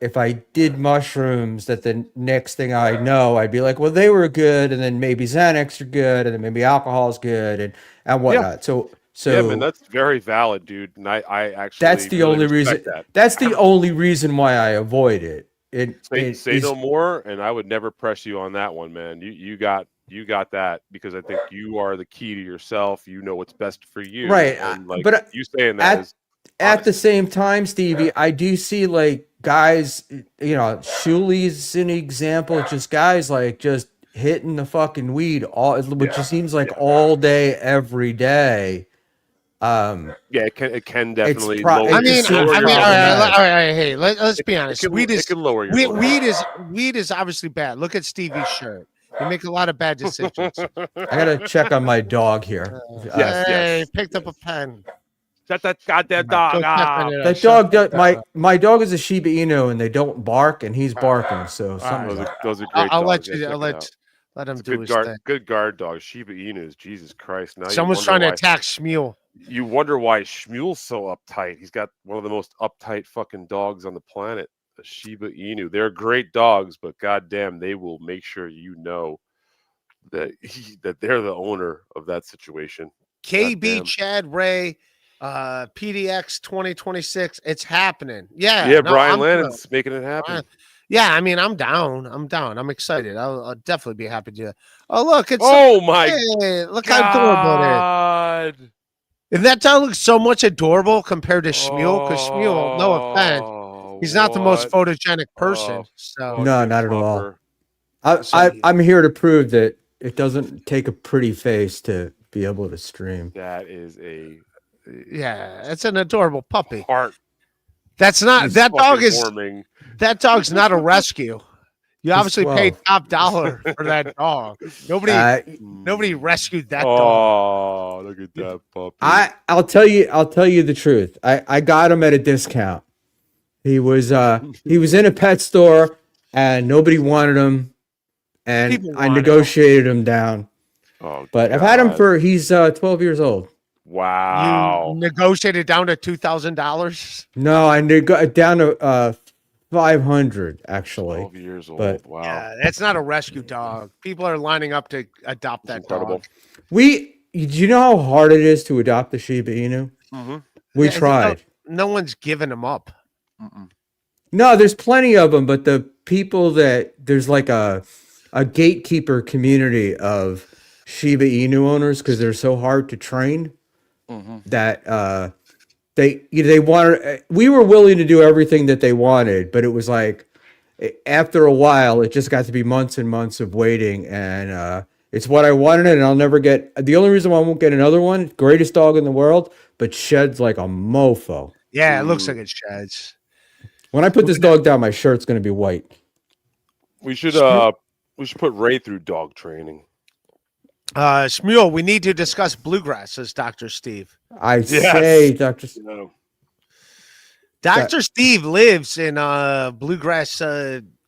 if I did mushrooms, that the next thing I know, I'd be like, well, they were good, and then maybe Xanax are good, and then maybe alcohol is good, and whatnot. Yeah. So yeah, man, that's very valid, dude. And I actually that's the really only reason. that. That's the only reason why I avoid it. Say no more, and I would never press you on that one, man. You got that, because I think you are the key to yourself. You know what's best for you, right? And but you saying that is at the same time, Stevie, I do see like guys, Schmuel's an example, just guys like just hitting the fucking weed which just seems like all day, every day. It can definitely. All right. Hey, let's be honest. Weed is obviously bad. Look at Stevie's shirt. You make a lot of bad decisions. I gotta check on my dog here. Hey, picked up a pen. Shut that goddamn dog up. That dog, my dog is a Shiba Inu, and they don't bark, and he's barking. So those are great. I'll dogs. let him It's do his thing. Good guard dog. Shiba Inus. Jesus Christ! Now Someone's trying to attack Schmuel. You wonder why Schmuel's so uptight. He's got one of the most uptight fucking dogs on the planet, a Shiba Inu. They're great dogs, but goddamn, they will make sure you know that they're the owner of that situation. KB Chad Ray, PDX 2026. It's happening. Brian Lannon's making it happen. Yeah, I mean, I'm down. I'm excited. I'll definitely be happy to do that. Oh, look. It's look how adorable it is. If that dog looks so much adorable compared to Schmuel, because Schmuel, no offense, he's not the most photogenic person. So no, not at all. I'm here to prove that it doesn't take a pretty face to be able to stream. That is it's an adorable puppy. Heart. That's not that dog is warming. That dog's not a rescue. You obviously paid top dollar for that dog. Nobody rescued that dog. Oh, look at that puppy. I'll tell you the truth. I got him at a discount. He was in a pet store and nobody wanted him, and I negotiated him down. Oh, but I've had him he's 12 years old. Wow. You negotiated down to $2,000? No, I down to 500 actually. 12 years old. But, wow. Yeah, that's not a rescue dog. People are lining up to adopt that dog. Do you know how hard it is to adopt the Shiba Inu? Mm-hmm. We tried. No one's giving them up. No, there's plenty of them, but the people there's like a a gatekeeper community of Shiba Inu owners because they're so hard to train that they wanted. We were willing to do everything that they wanted, but it was like after a while, it just got to be months and months of waiting, and it's what I wanted, and I'll never get. The only reason why I won't get another one, greatest dog in the world, but sheds like a mofo. Yeah, it looks like it sheds. When I put this dog down, my shirt's gonna be white. We should put Ray through dog training. Schmuel, we need to discuss bluegrass, says Dr. Steve. I say, Dr. No. Dr. Steve lives in bluegrass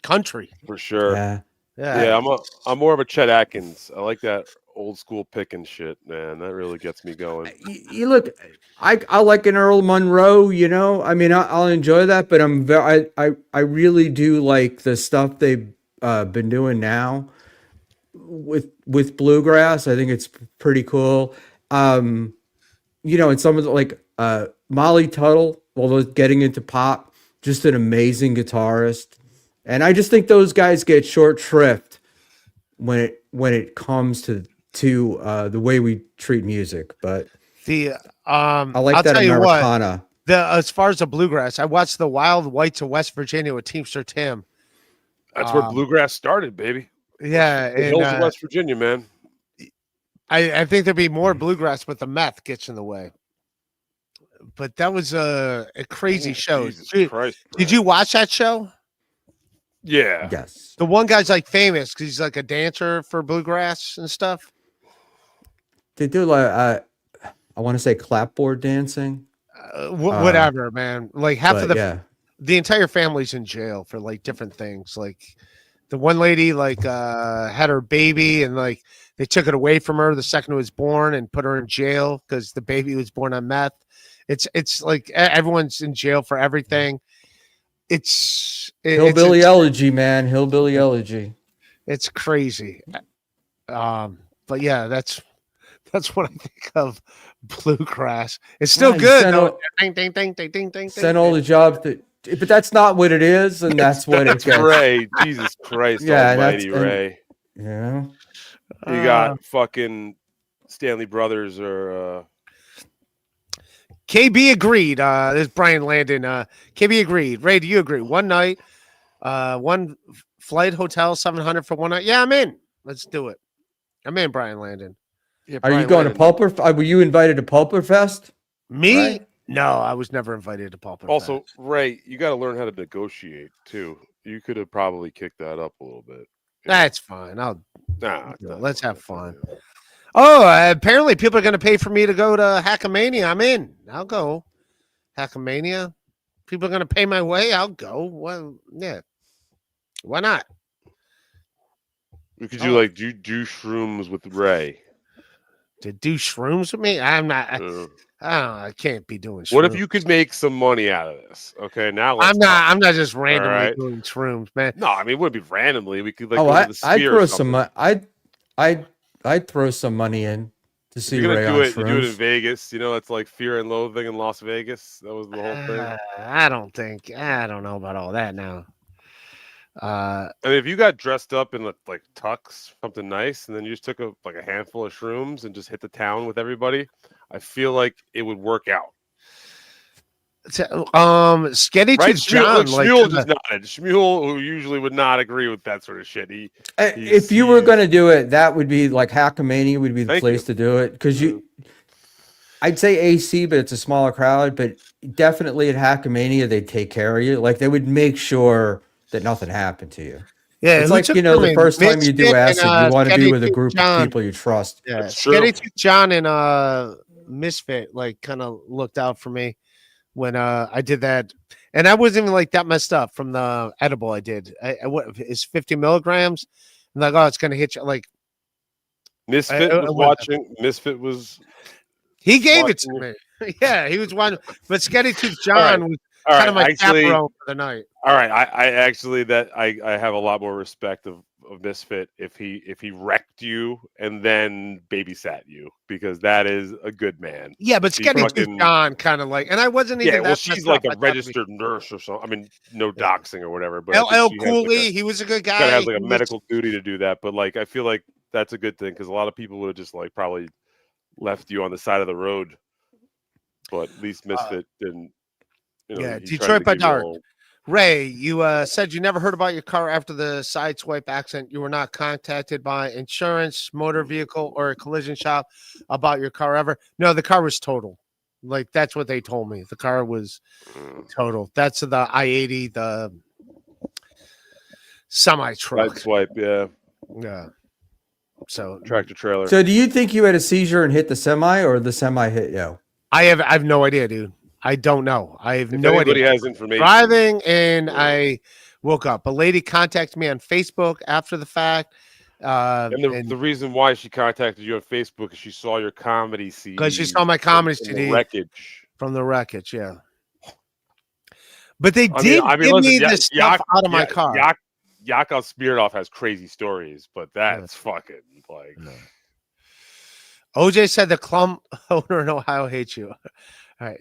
country. For sure. Yeah. Yeah, I'm more of a Chet Atkins. I like that old school picking shit, man. That really gets me going. You look, I like an Earl Monroe, you know. I mean, I'll enjoy that, but I really do like the stuff they've been doing now with bluegrass. I think it's pretty cool. You know, and some of the like Molly Tuttle, although getting into pop, just an amazing guitarist. And I just think those guys get short shrift when it comes to the way we treat music. But I like I'll that tell you Americana. what, as far as the bluegrass, I watched the Wild Whites of West Virginia with Teamster Tim. That's where bluegrass started, baby. Yeah, The hills of West Virginia, man. I think there'd be more bluegrass, but the meth gets in the way. But that was a crazy show. Jesus Christ, did you watch that show? Yeah. Yes. The one guy's like famous because he's like a dancer for bluegrass and stuff. They do like I want to say clapboard dancing. Whatever, man. Like half of the entire family's in jail for like different things. Like the one lady like had her baby and like they took it away from her the second it was born and put her in jail because the baby was born on meth. It's like everyone's in jail for everything. Hillbilly elegy, man. Hillbilly elegy. It's crazy. But yeah, that's what I think of bluegrass. It's still good though. Send all the jobs but that's not what it is, and that's what it gets. Ray. Jesus Christ almighty, Ray. Yeah. You got fucking Stanley Brothers or KB agreed. This is Brian Landon. KB agreed. Ray, do you agree? One night, one flight, hotel, 700 for one night. Yeah, I'm in. Let's do it. I'm in, Brian Landon. Yeah, Are you going to Pulper? Were you invited to Pulper Fest? Me? Right? No, I was never invited to Pulper Also, Fest. Ray, you got to learn how to negotiate too. You could have probably kicked that up a little bit. That's fine. Nah, let's have fun. Oh, apparently people are going to pay for me to go to Hackamania. I'm in. I'll go. Hackamania. People are going to pay my way. I'll go. Well, yeah. Why not? Could you like do shrooms with Ray? To do shrooms with me? I'm not. I don't know. I can't be doing shrooms. What if you could make some money out of this? Okay, now I'm not just randomly doing shrooms, man. No, I mean it would be randomly. We could like I'd throw some. I'd throw some money in to see Ray on shrooms. You do it in Vegas. You know, it's like Fear and Loathing in Las Vegas. That was the whole thing. I don't know about all that now. I mean, if you got dressed up in like tux, something nice, and then you just took a handful of shrooms and just hit the town with everybody, I feel like it would work out. Sketty right? to John, Schmuel just nodded. Schmuel, who usually would not agree with that sort of shit. If you were going to do it, that would be like Hackamania would be the place to do it because I'd say AC, but it's a smaller crowd. But definitely at Hackamania, they'd take care of you. Like they would make sure that nothing happened to you. Yeah, it's like the first time you do acid, you want to be with a group of people you trust. Yeah, Sketty to John and Misfit like kind of looked out for me when I did that, and I wasn't even like that messed up from the edible I did. What is 50 milligrams? I'm like, oh, it's gonna hit you. Like Misfit was watching. Misfit was. He gave it to me. Yeah, he was watching. But Sketty Tooth John was kind of my chaperone for the night. All right, I actually I have a lot more respect of Misfit if he wrecked you and then babysat you, because that is a good man. Yeah, but If he Skinny Tooth fucking- John kind of like, and I wasn't even Yeah, well, that she's messed like up. a I thought to be- registered nurse or something. I mean, no Yeah. doxing or whatever, but I think LL she Cool has like Lee, he was a good kind guy. of has like a He was- medical duty to do that. But like, I feel like that's a good thing because a lot of people would have just like probably left you on the side of the road. But at least Misfit didn't. You know, yeah, he tried Detroit to by give you a Dark. little- Ray, you said you never heard about your car after the sideswipe accident. You were not contacted by insurance, motor vehicle, or a collision shop about your car ever. No, the car was total. Like that's what they told me. The car was total. That's the I-80, the semi truck. Swipe, yeah, Yeah. So tractor trailer. So do you think you had a seizure and hit the semi, or the semi hit you? I have no idea, dude. I don't know. I have If no anybody idea. has information, Driving and Yeah. I woke up. A lady contacted me on Facebook after the fact. and the reason why she contacted you on Facebook is she saw your comedy CD. Because she saw my comedy from the CD wreckage. from the wreckage, yeah. But they I did mean, give listen, me the stuff out of my car. Yakov Smirnoff has crazy stories, but that's fucking like. OJ said the clump owner in Ohio hates you. All right.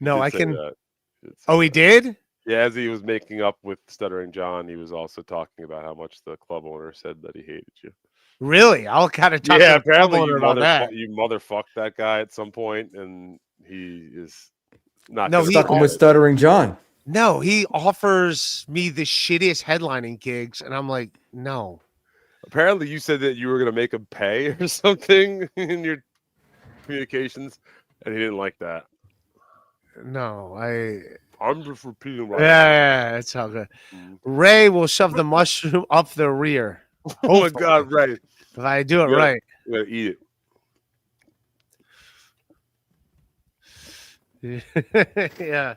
No, did I say can. that. Did say Oh, he that. did? Yeah, as he was making up with Stuttering John, he was also talking about how much the club owner said that he hated you. Really? I'll kind of talk Yeah, to the club apparently owner about that. you motherfucked that guy at some point, and he is not. No, gonna he Stuck him forget with it. Stuttering John. No, he offers me the shittiest headlining gigs, and I'm like, no. Apparently, you said that you were going to make him pay or something in your communications, and he didn't like that. No, I'm just repeating what yeah, it's all good. Mhm. Ray will shove the mushroom up the rear. Oh my God, right. If I do it Yeah. right. I'm going to eat it. Yeah.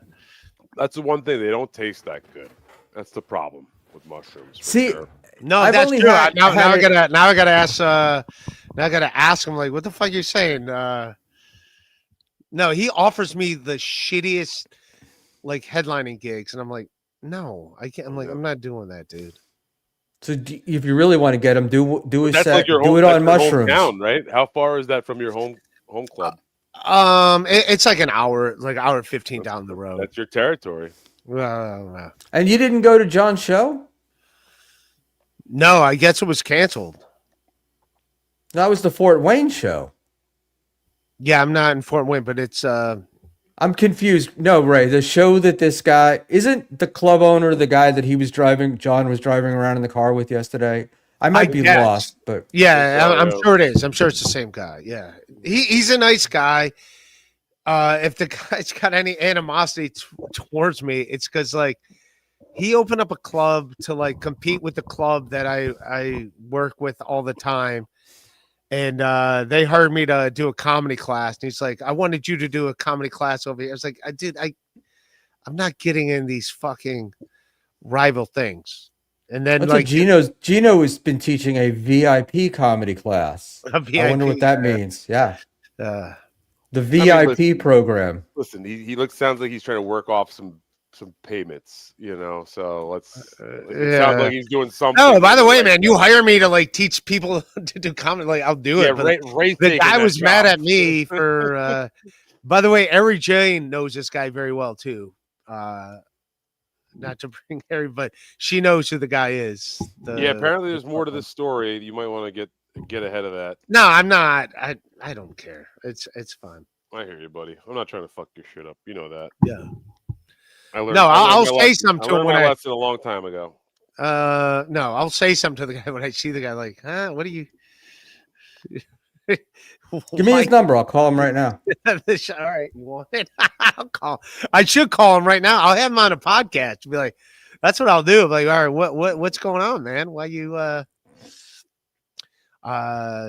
That's the one thing. They don't taste that good. That's the problem with mushrooms. for See, sure. No, I've that's only true. had- now I it- gotta ask now I gotta ask him like, what the fuck you saying? No, he offers me the shittiest like headlining gigs, and I'm like, no, I can't. I'm like, I'm not doing that, dude. So if you really want to get him, do a That's set, like your do home, it that's on your mushrooms. hometown, right? How far is that from your home club? It's like an hour, like hour 15 down the road. That's your territory. And you didn't go to John's show? No, I guess it was canceled. That was the Fort Wayne show. Yeah, I'm not in Fort Wayne, but it's I'm confused. No, Ray, the show that this guy isn't the club owner, the guy that John was driving around in the car with yesterday. I might be guess. lost, but yeah, I'm so. sure it is. I'm sure it's the same guy. Yeah, he's a nice guy. If the guy's got any animosity towards me, it's because like he opened up a club to like compete with the club that I work with all the time. And they hired me to do a comedy class. And he's like, I wanted you to do a comedy class over here. I was like, I'm not getting in these fucking rival things. And then that's like what Gino has been teaching a VIP comedy class. a VIP, I wonder what that means. Yeah. uh, The VIP listen, program. Listen, he sounds like he's trying to work off some payments, you know. So it sounds like he's doing something. Oh, by the way, man, you hire me to like teach people to do comedy. Like I'll do Yeah, it. But Ray's the taking guy that was mad job. at me for by the way, Harry Jane knows this guy very well too. Not to bring Harry, but she knows who the guy is. Yeah, apparently there's more to this story. You might want to get ahead of that. No, I'm not. I don't care. It's fine. I hear you, buddy. I'm not trying to fuck your shit up. You know that. Yeah. I learned, No, I learned I'll my say lesson. something I to him learned when my I lesson a long time ago. no, I'll say something to the guy when I see the guy like, huh? What are you Give me his number. I'll call him right now. All right, you want it? I'll call. I should call him right now. I'll have him on a podcast. Be like, that's what I'll do. Like, all right, what's going on, man? Why you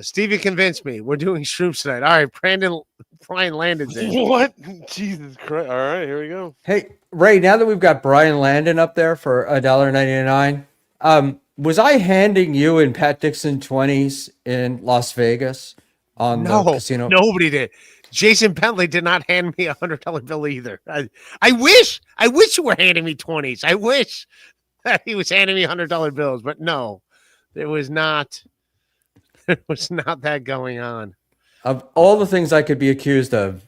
Stevie convinced me. We're doing shrooms tonight. All right, Brian Landon's in. What? Jesus Christ! All right, here we go. Hey, Ray, now that we've got Brian Landon up there for $1.99, was I handing you and Pat Dixon 20s in Las Vegas on the No, casino? nobody did. Jason Bentley did not hand me $100 bill either. I wish you were handing me 20s. I wish that he was handing me $100 bills, but no, there was not. There was not that going on. Of all the things I could be accused of,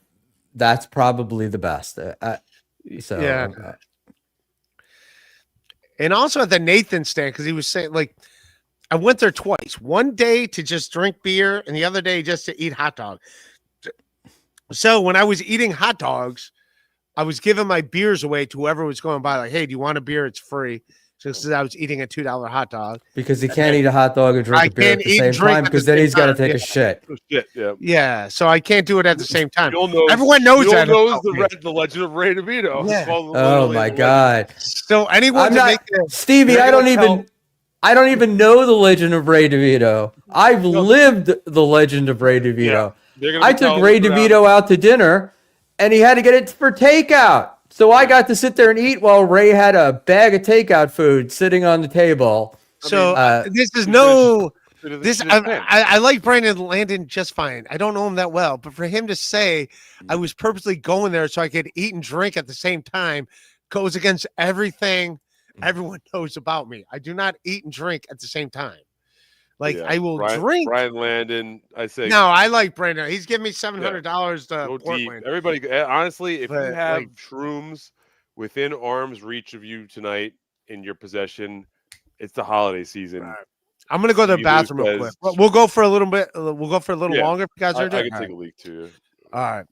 that's probably the best. Yeah. And also at the Nathan stand, because he was saying, like, I went there twice. One day to just drink beer, and the other day just to eat hot dog. So when I was eating hot dogs, I was giving my beers away to whoever was going by. Like, hey, do you want a beer? It's free. Just as I was eating a $2 hot dog. Because he can't eat a hot dog and drink a beer at the same time, because then he's got to take a shit. Yeah, so I can't do it at the same time. Knows, Everyone knows that. The legend of Ray DeVito. Yeah. Oh my God! So anyone Stevie, I don't even know the legend of Ray DeVito. I've lived the legend of Ray DeVito. Yeah, I took Ray DeVito out to dinner, and he had to get it for takeout. So I got to sit there and eat while Ray had a bag of takeout food sitting on the table. So this is no. This I like Brandon Landon just fine. I don't know him that well, but for him to say I was purposely going there so I could eat and drink at the same time goes against everything everyone knows about me. I do not eat and drink at the same time. Like I will drink. Brian Landon, I say. No, I like Brandon. He's giving me $700 to Go deep. Portland. Everybody, honestly, if you have shrooms within arm's reach of you tonight in your possession, it's the holiday season. Right. I'm gonna go to the bathroom real quick. We'll go for a little bit. We'll go for a little longer if you guys are doing. I can take a leak too. All right.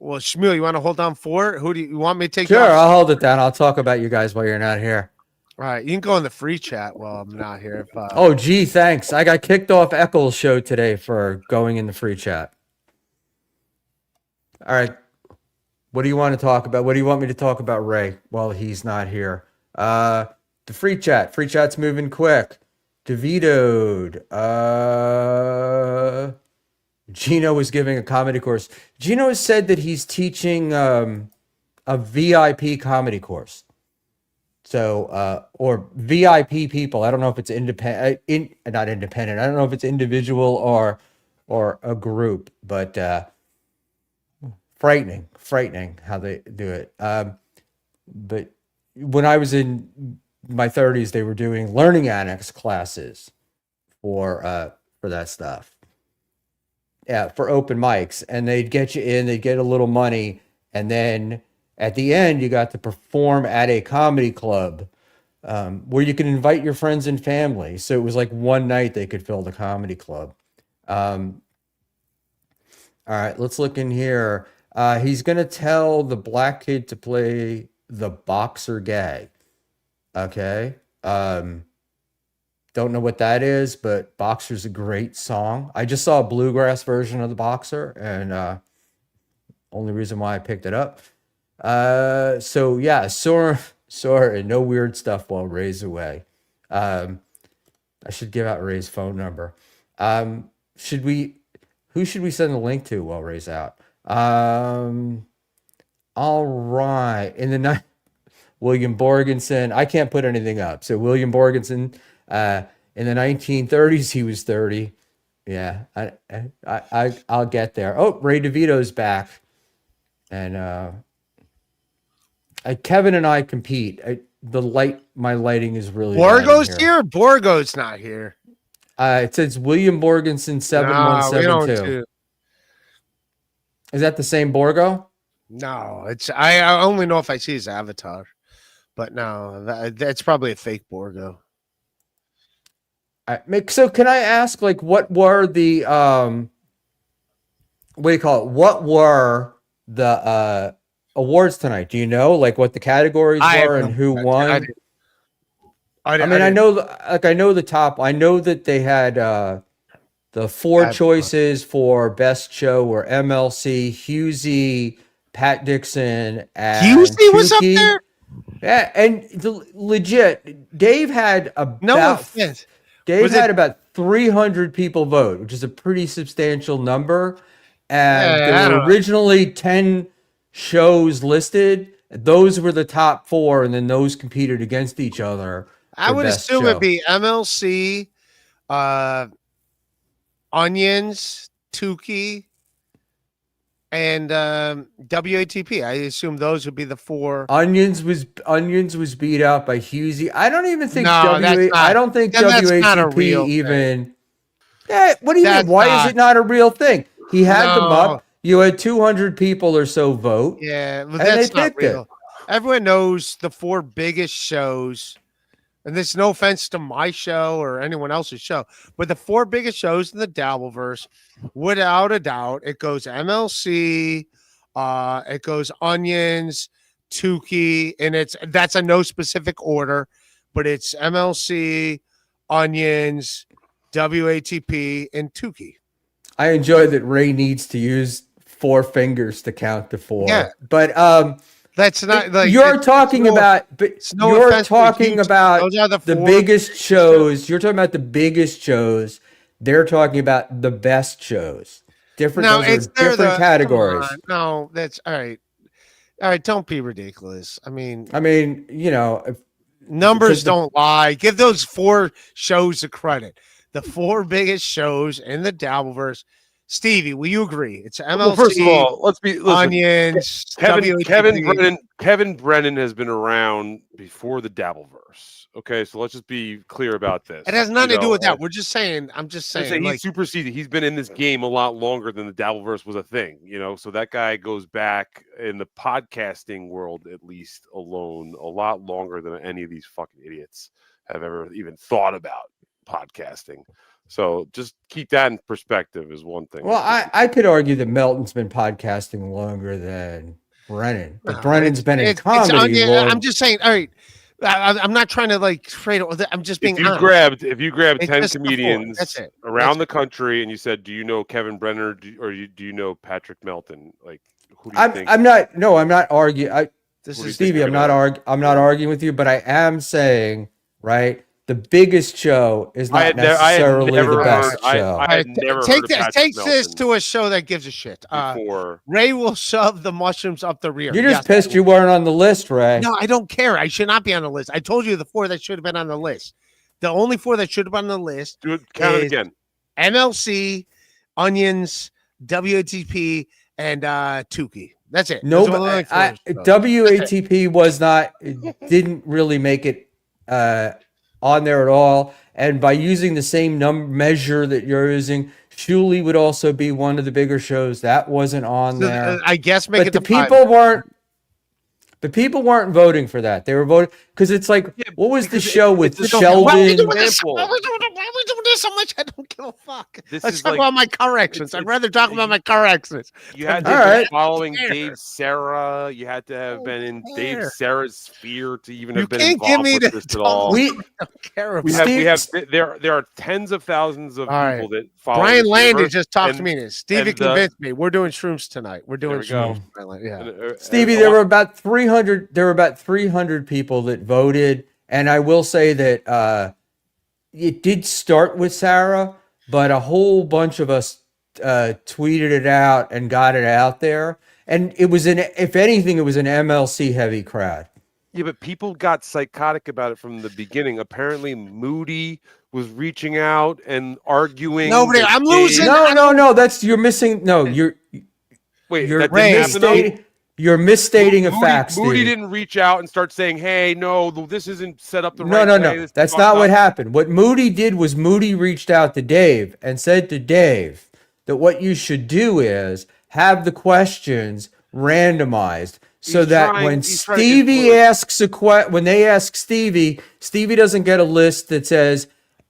Well, Schmuel, you want to hold down 4? Who do you want me to take? Sure, I'll hold it down. I'll talk about you guys while you're not here. All right, you can go in the free chat while I'm not here. Oh, gee, thanks. I got kicked off Eccles' show today for going in the free chat. All right. What do you want to talk about? What do you want me to talk about, Ray, while he's not here? The free chat. Free chat's moving quick. DeVito'd. Gino was giving a comedy course. Gino has said that he's teaching a VIP comedy course. So, or VIP people. I don't know if it's independent, not independent. I don't know if it's individual or a group, but frightening how they do it. But when I was in my 30s, they were doing learning annex classes for that stuff. Yeah, for open mics, and they'd get you in, they'd get a little money, and then at the end, you got to perform at a comedy club where you can invite your friends and family. So it was like one night they could fill the comedy club. All right, let's look in here. He's going to tell the black kid to play the boxer gag. Okay. Don't know what that is, but Boxer's a great song. I just saw a bluegrass version of the Boxer, and only reason why I picked it up. So yeah, sore and no weird stuff while Ray's away. I should give out Ray's phone number. Who should we send the link to while Ray's out? All right. William Borgenson. I can't put anything up. So William Borgenson, in the 1930s, he was 30. Yeah, I'll get there. Oh, Ray DeVito's back. And Kevin and I compete. My lighting is really Borgo's here. Borgo's not here. It says William Borgenson 7172. Is that the same Borgo? No, it's I only know if I see his avatar, but no, that's probably a fake Borgo. So can I ask, like, what were the what do you call it? What were the awards tonight? Do you know, like, what the categories were and who won? I know the top. I know that they had the 4 choices for best show were MLC, Husey, Pat Dixon, and Husey was up there. Yeah, and legit, Dave had about about 300 people vote, which is a pretty substantial number. And there were originally 10 shows listed. Those were the top 4, and then those competed against each other. I would assume it'd be MLC, Onions, Tukey, and WATP. I assume those would be the four. Onions was beat out by Husey. I don't even think No, that's not- I don't think then that's not a WATP real thing. even. Yeah, what do you mean? That's Why is not- it not a real thing? He had them No. up. You had 200 people or so vote. Yeah, but And that's they not picked it. real. Everyone knows the four biggest shows, and this is no offense to my show or anyone else's show, but the four biggest shows in the Dabverse, without a doubt, it goes MLC, it goes Onions, Tukey, and that's a no specific order, but it's MLC, Onions, WATP, and Tukey. I enjoy that Ray needs to use 4 fingers to count to 4. Yeah. But That's not like you're talking about, but no you're offense to talking huge- about those are the the four biggest shows. You're talking about the biggest shows. They're talking about the best shows. Different, No, those are they're different come categories. on. No, that's all right. All right, don't be ridiculous. I mean, You know, numbers because the- don't lie. Give those four shows the credit. The four biggest shows in the Dabverse. Stevie, will you agree? It's MLC, Well, first of all, listen, Onions, WATP. Kevin Brennan has been around before the Dabbleverse. Okay, so let's just be clear about this. It has nothing to do with that. like, We're just saying. I'm just saying. he's Like, superseded. He's been in this game a lot longer than the Dabbleverse was a thing. So that guy goes back in the podcasting world, at least alone, a lot longer than any of these fucking idiots have ever even thought about podcasting. So just keep that in perspective is one thing. well, I could argue that Melton's been podcasting longer than Brennan, but Brennan's been in comedy. I'm just saying. All right, I'm not trying to like trade. I'm just being if you honest. grabbed It's 10 just the four. comedians That's it. around That's the country and you said, do you know Kevin Brenner or do you know Patrick Melton? Like, who do you think? I'm not arguing. This What do you is think Stevie, you're I'm gonna- not arguing with you, but I am saying, right, the biggest show is not necessarily the best show. I had never take heard of this. Patrick Take this Melton to a show that gives a shit. before. Ray will shove the mushrooms up the rear. You're just Yes. pissed you weren't on the list, Ray. No, I don't care. I should not be on the list. I told you the four that should have been on the list. The only four that should have been on the list: Do it, count it is- again. MLC, Onions, WATP, and Tukey. That's it. No, Those are the only four shows. WATP was not, didn't really make it on there at all. And by using the same measure that you're using, Schmuel would also be one of the bigger shows. That wasn't on So, there. I guess make But it the to five. people weren't voting for that. They were voting because it's like, what was the because show with it's a- Sheldon? Why are we doing this? Example. Why are we doing this so much? I don't give a fuck. This Let's is talk like- about my car accidents. I'd rather talk about my car accidents. You had to All be right. following Fair. Dave Serra. You had to have been in Dave Fair. Serra's sphere to even You have been can't give involved me with the this at all. We I don't care about We it. have there are tens of thousands of All right. people that follow Brian this Landy universe, just talked to and- me. And Stevie and, convinced me. We're doing shrooms tonight. We're doing we go. shrooms. Yeah. Stevie, and there were about 300. There were about 300 people that voted, and I will say that it did start with Sarah, but a whole bunch of us tweeted it out and got it out there. And it was if anything, it was an MLC heavy crowd. Yeah, but people got psychotic about it from the beginning. Apparently, Moody was reaching out and arguing. Nobody- that I'm losing. No. That's you're missing. No, you're Wait, you're that didn't happen, though? misstating. You're misstating a Moody, fact, Moody Stevie. didn't reach out and start saying, "Hey, no, this isn't set up the No, right no, way. no. This is That's fucked not what up." happened. What Moody did was Moody reached out to Dave and said to Dave that what you should do is have the questions randomized so He's that trying- when he's trying to Stevie influence- asks when they ask Stevie, Stevie doesn't get a list that says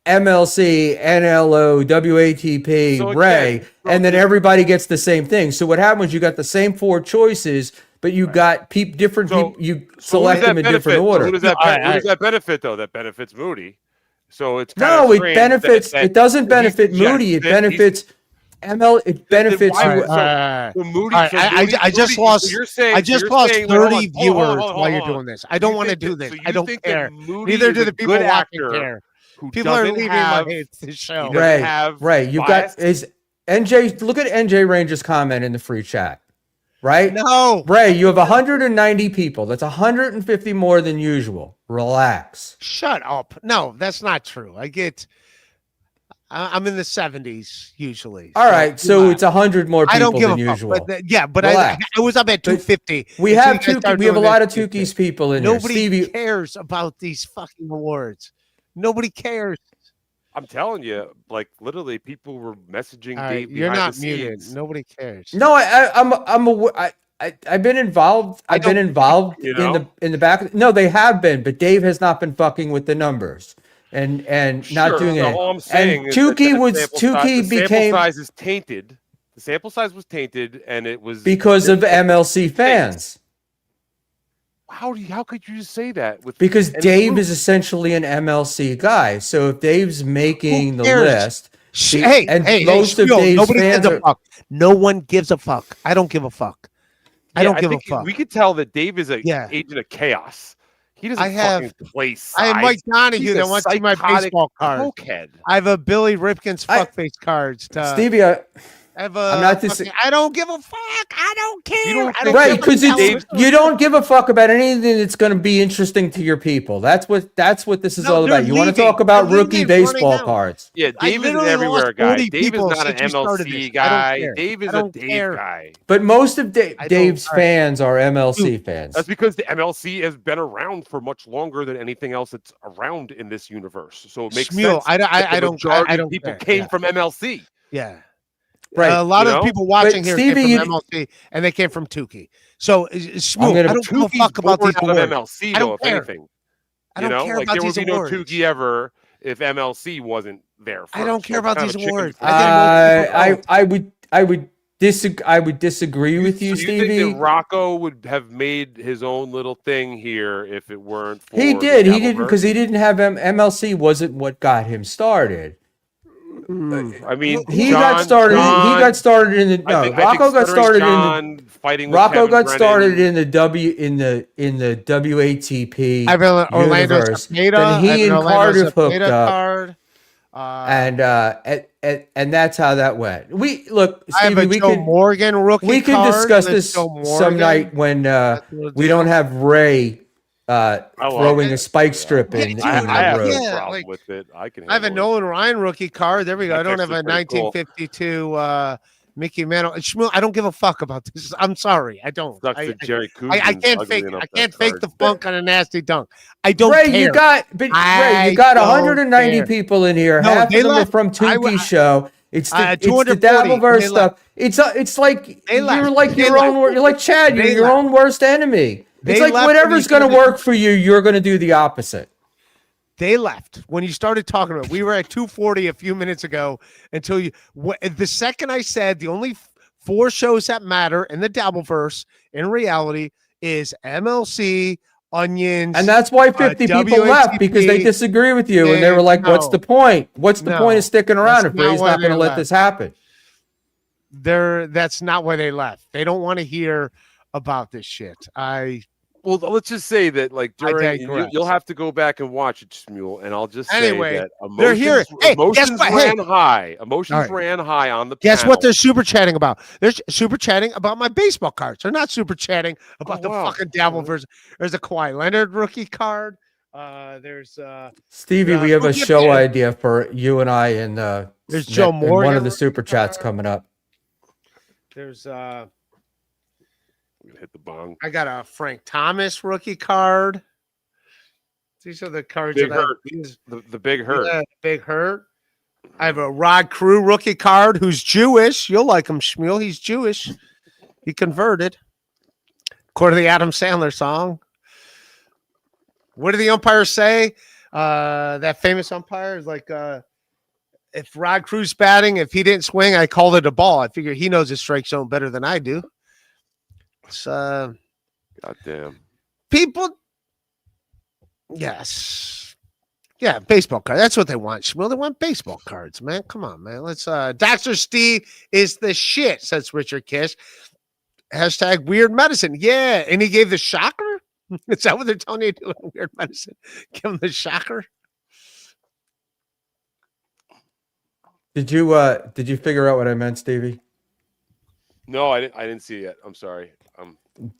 MLC, NLO, WATP, So again, Ray, so and then this- everybody gets the same thing. So what happened was you got the same 4 choices, but you got different So- people. You So who does select that them in different benefit? So order. who does that, All right, who does that benefit though? That benefits Moody. So it's kinda No, it strange benefits. that It doesn't he benefit suggests Moody. It that he's- benefits ML. It benefits why you. would- So Moody, All right, so I Moody- just Moody- lost- so you're saying, I so just you're lost saying- 30 hold on, viewers hold on, while you're hold on. doing this. I don't You want to think do that- this. so you I don't think that care. Moody Neither is do a the people good watching actor care. who People are doesn't leaving have- my hate this show. doesn't Ray, have Ray, you've bias? got is NJ. Look at NJ Ranger's comment in the free chat. Right, No, Ray, you have 190 people. That's 150 more than usual. Relax. shut up. No, that's not true. I'm in the 70s usually. All right, so relax. it's 100 more I don't people give than a fuck. usual. But Relax. I was up at 250. We until have you guys Tukey. started We have a doing lot of this shit. Tukey's people in here. Nobody Stevie, cares about these fucking awards. Nobody cares. I'm telling you, like literally, people were messaging All Dave right, you're behind not the muted. scenes. Nobody cares. no, I've been involved. I've been involved You in know? the back. No, they have been, but Dave has not been fucking with the numbers and not Sure, doing so it. all I'm saying And is that the Tukey became sample size is tainted. The sample size was tainted, and it was because of MLC fans. How could you just say that? Because any Dave proof? is essentially an MLC guy. So if Dave's making the cares? list, Hey, most of Schmuel, Dave's nobody fans gives a are. fuck. No one gives a fuck. I don't give a fuck. I don't give a think fuck. We could tell that Dave is an Yeah. agent of chaos. He doesn't I have- fucking play sides. I have Mike Donahue He's a that wants to see my psychotic baseball card. cokehead. I have a Billy Ripken's fuckface cards. Stevie, I have a I'm not I don't give a fuck. I don't care. You don't I don't think- right, care because about it's you don't give a fuck about anything that's going to be interesting to your people. That's what this is No, all they're about. You want to leaving. talk about They're rookie leaving, running baseball out. cards. Yeah, I Dave is an literally everywhere lost guy. 40 Dave is people not an since you started MLC this. I don't guy. care. Dave is I a don't Dave care. guy. But most of I don't- Dave's all right. fans are MLC fans. That's because the MLC has been around for much longer than anything else that's around in this universe. So it makes Schmuel, sense. I that the majority of don't people care. came Yeah. from MLC. Yeah. Right, A lot you of the know? people watching But here Stevie, came you- from MLC and they came from Tukey. So, I'm Schmuel, gonna- I don't give a Tukey's fuck about born these out of awards. MLC, I don't though, if care. anything. I You don't know, care like about there would these be no awards. Tukey ever if MLC wasn't there. First. I don't care So about it's these kind of a chicken awards. before I think I would disagree with you, so Stevie. think that Rocco would have made his own little thing here if it weren't for He the did Dabverse? because he didn't have MLC wasn't what got him started. I mean, He John, got started. He got started in the I think Rocco got Stuttering started John fighting with Rocco Kevin got Brennan. started in the WATP I have an Orlando universe. Cepeda. Then I have he an and Orlando Cardiff hooked Cepeda up, card. and that's how that went. We look, I have Stevie. a We Joe can Morgan rookie we can card. discuss That's this Joe Morgan. some night when That's what we it don't is. have Ray throwing it. a spike strip Yeah, in dude, I have the road. no yeah, problem like, with it. I can. I have a handle it. Nolan Ryan rookie card. There we go. I That's don't have a actually pretty cool. 1952 Mickey Mantle. Schmuel, I don't give a fuck about this. I'm sorry. I don't. Sucks I, that I, Jerry I Coogan's can't ugly fake it. enough I that can't fake card. the funk on a nasty dunk. I don't Ray, care. you got Ray, you got I don't 190 care. people in here. No, Half they of them left. are from Tukey's show. It's the 240, Dabbleverse they left. stuff. It's like They left. you're like They your left. own. You're like Chad. You're They your left. own worst enemy. They It's like left when whatever's you going to started- work for you, you're going to do the opposite. They left when you started talking about it. We were at 240 a few minutes ago until you. The second I said the only 4 shows that matter in the Dabbleverse in reality is MLC, Onions, And that's why 50 people left because they WATP, disagree with you, and they were like, "What's no. the point? What's the No, point of sticking around that's if Ray's not why not going to they let left. this happen?" That's not why they left. They don't want to hear about this shit. Well, let's just say that, like, during digress. you'll have to go back and watch it, Schmuel, and I'll just Anyway, say that they're here. Hey, guess emotions what? Hey. ran high. Emotions All right. ran high on the Guess panel. what they're super chatting about? They're super chatting about my baseball cards. They're not super chatting about the wow. fucking Dabbleverse. There's a Kawhi Leonard rookie card. There's Stevie, we have a who show gives- idea for you and I, and There's Joe and one Morgan of the rookie super chats card. coming up. There's We hit the bong. I got a Frank Thomas rookie card. These are the cards Big that Hurt. these The big hurt. Yeah, Big Hurt. I have a Rod Crew rookie card who's Jewish. You'll like him, Schmuel. He's Jewish. He converted. According to the Adam Sandler song. What did the umpires say? That famous umpire is like, if Rod Crew's batting, if he didn't swing, I called it a ball. I figure he knows his strike zone better than I do. It's Goddamn. people. Yes. Yeah, baseball card. That's what they want. Schmuel, they want baseball cards, man. Come on, man. Let's Dr. Steve is the shit, says Richard Kish. Hashtag weird medicine. Yeah. And he gave the shocker? Is that what they're telling you to do in weird medicine? Give him the shocker. Did you figure out what I meant, Stevie? No, I didn't see it yet. I'm sorry.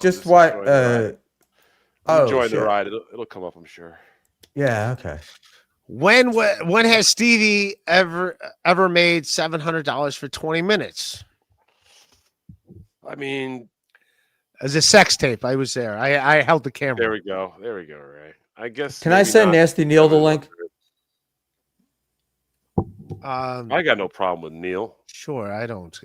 Just just what? enjoying the ride. Oh, Enjoying shit. the ride. It'll come up, I'm sure. Yeah. Okay. When has Stevie ever made $700 for 20 minutes? I mean, As a sex tape, I was there. I held the camera. there we go. There we go, Ray. I guess. Can I maybe send not Nasty Neal the link? 700. I got no problem with Neal. Sure, I don't.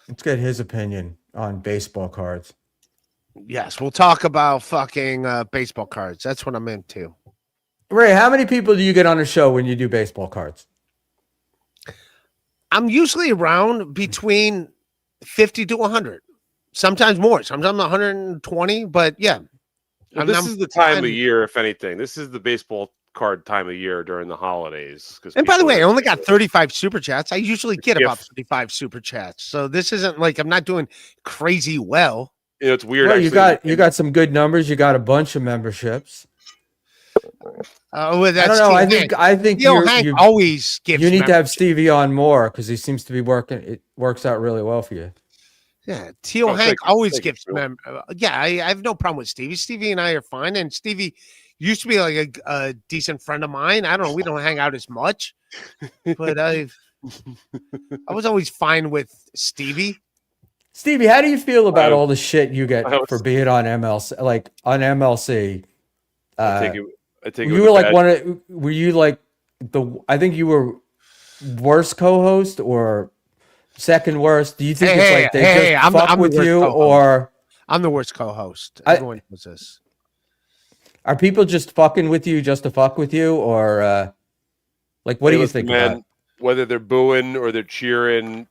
Let's get his opinion on baseball cards. Yes, we'll talk about fucking baseball cards. That's what I'm into. Ray, how many people do you get on a show when you do baseball cards? I'm usually around between 50 to 100. Sometimes more. Sometimes 120. But yeah. Well, this is the time of year, if anything. This is the baseball card time of year during the holidays. And by the way, I only got 35 super chats. I usually get about 35 super chats. So this isn't like I'm not doing crazy well. You know, it's weird. Well, actually. you got some good numbers. You got a bunch of memberships. Well, I don't know. I think Tio Hank always gives. You need to have Stevie on more because he seems to be working. It works out really well for you. Yeah, Tio Hank always gives them. Yeah, I have no problem with Stevie. Stevie and I are fine, and Stevie used to be like a decent friend of mine. I don't know. We don't hang out as much, but I was always fine with Stevie. Stevie, how do you feel about all the shit you get for being on MLC? Like on MLC, I think you were like one of. Were you like the? I think you were worst co-host or second worst. Do you think it's like they just fuck with you, or I'm the worst co-host? Everyone knows this. Are people just fucking with you just to fuck with you, or like what do you think, man? Whether they're booing or they're cheering,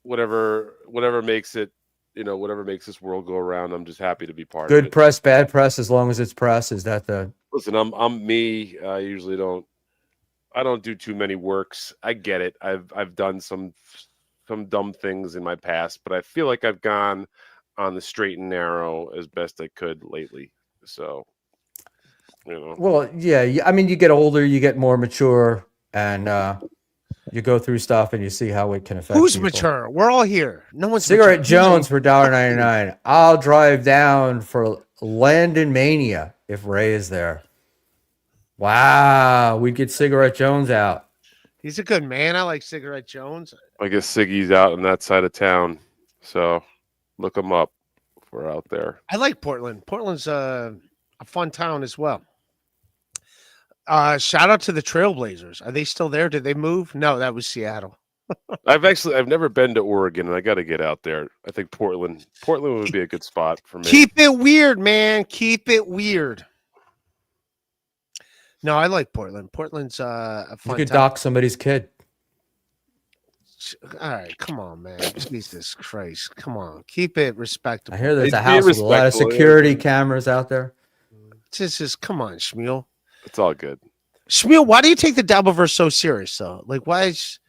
whatever makes it, whatever makes this world go around, I'm just happy to be part of it. Good press, bad press, as long as it's press. Is that the? Listen, I'm me. I usually don't do too many works. I get it. I've done some dumb things in my past, but I feel like I've gone on the straight and narrow as best I could lately. So, Well, yeah. I mean, you get older, you get more mature, and you go through stuff and you see how it can affect. Who's people. mature? We're all here. No one's Cigarette mature. Jones for $1.99. I'll drive down for Landon Mania if Ray is there. Wow, we'd get Cigarette Jones out. He's a good man. I like Cigarette Jones. I guess Siggy's out on that side of town, so look him up if we're out there. I like Portland. Portland's a fun town as well. Shout out to the Trailblazers. Are they still there? Did they move? No, that was Seattle. I've never been to Oregon, and I got to get out there. I think Portland would be a good spot for me. Keep it weird, man. Keep it weird. No, I like Portland. Portland's a fun. You could dock somebody's kid. All right, come on, man. Jesus Christ, come on. Keep it respectable. I hear there's a house with a lot of security cameras out there. Just come on, Schmuel. It's all good. Schmuel, why do you take the Dabverse so serious though? Like, why is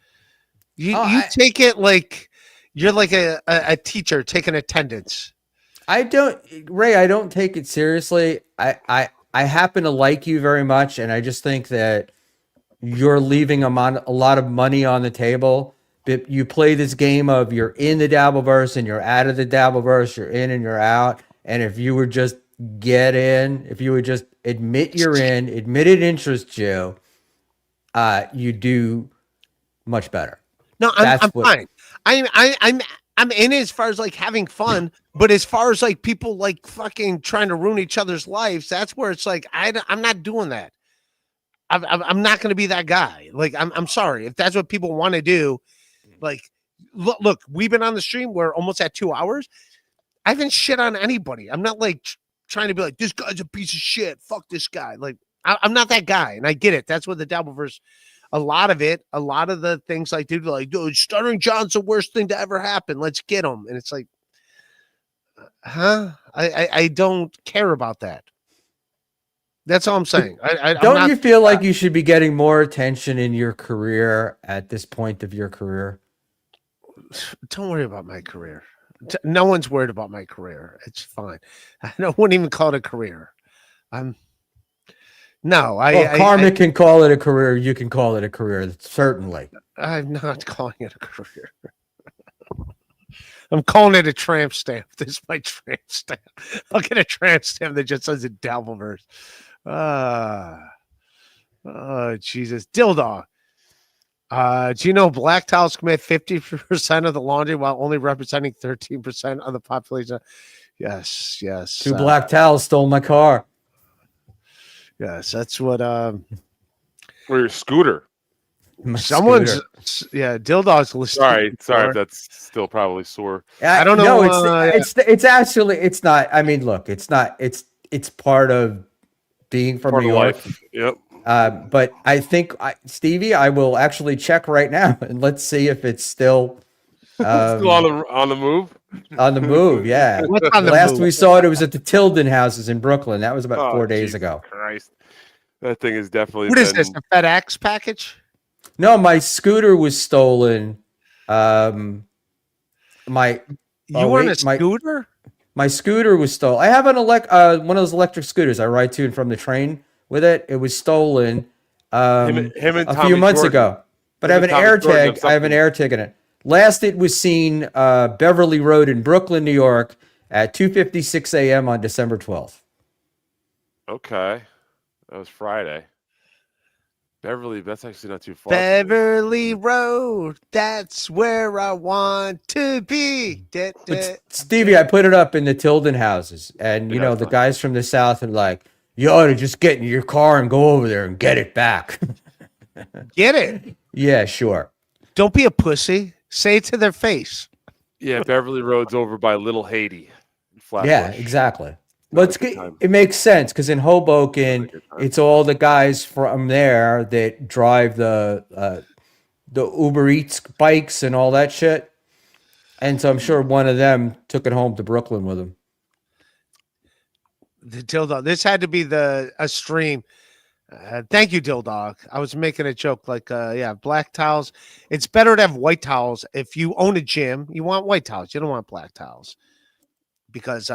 you take it like you're like a teacher taking attendance? I don't take it seriously. I happen to like you very much, and I just think that you're leaving a lot of money on the table. But you play this game of you're in the Dabverse and you're out of the Dabverse, you're in and you're out. And if you would just get in, if you would just admit you're in, admit it interests you, you do much better. No, I'm fine. I'm in as far as like having fun, but as far as like people like fucking trying to ruin each other's lives, that's where it's like I'm not doing that. I'm not going to be that guy. Like I'm sorry if that's what people want to do. Like look, we've been on the stream. We're almost at 2 hours. I haven't shit on anybody. I'm not like trying to be like this guy's a piece of shit. Fuck this guy. Like I'm not that guy, and I get it. That's what the Dabverse. A lot of the things I do, like, dude, Stuttering John's the worst thing to ever happen. Let's get him. And it's like, huh? I don't care about that. That's all I'm saying. Don't you feel like you should be getting more attention in your career at this point of your career? Don't worry about my career. No one's worried about my career. It's fine. I wouldn't even call it a career. Karma can call it a career. You can call it a career, certainly. I'm not calling it a career. I'm calling it a tramp stamp. This is my tramp stamp. I'll get a tramp stamp that just says a Dabverse. Oh, Jesus. Dildo. Gino, black towels commit 50% of the laundry while only representing 13% of the population. Yes, yes. Two black towels stole my car. Yes, that's what Or your scooter. My someone's scooter. yeah, Dildog's listening. Sorry if that's still probably sore. I don't No, know, it's actually it's not. I mean, look, it's not. It's part of being from Part New of York. life. Yep. But I think Stevie, I will actually check right now and let's see if it's still Still on the move. on the move. Yeah. What's on the Last move? we saw it was at the Tilden houses in Brooklyn. That was about Oh, 4 days Jesus ago. Christ. That thing is definitely. What is this? A FedEx package? No, my scooter was stolen. My You were on a scooter? My scooter was stolen. I have an one of those electric scooters I ride to and from the train with it. It was stolen Him and a Tommy few months Jordan. ago. But I Him have an and Tommy Jordan air tag. I have an air tag in it. Last it was seen Beverly Road in Brooklyn, New York at 2:56 a.m. on December 12th. Okay. That was Friday. Beverly, that's actually not too far. Beverly Road, that's where I want to be. But Stevie, I put it up in the Tilden houses, and you Yeah, know that's the fine. guys from the South are like, "You ought to just get in your car and go over there and get it back." Get it. Yeah, sure. Don't be a pussy. Say it to their face. Yeah, Beverly Road's over by Little Haiti. Yeah, Flatbush. exactly. That Well, was a good time. it makes sense because in Hoboken, Good time. it's all the guys from there that drive the Uber Eats bikes and all that shit. And so I'm sure one of them took it home to Brooklyn with him. The Dildog. This had to be a stream. Thank you, Dildog. I was making a joke like, yeah, black towels. It's better to have white towels. If you own a gym, you want white towels. You don't want black towels because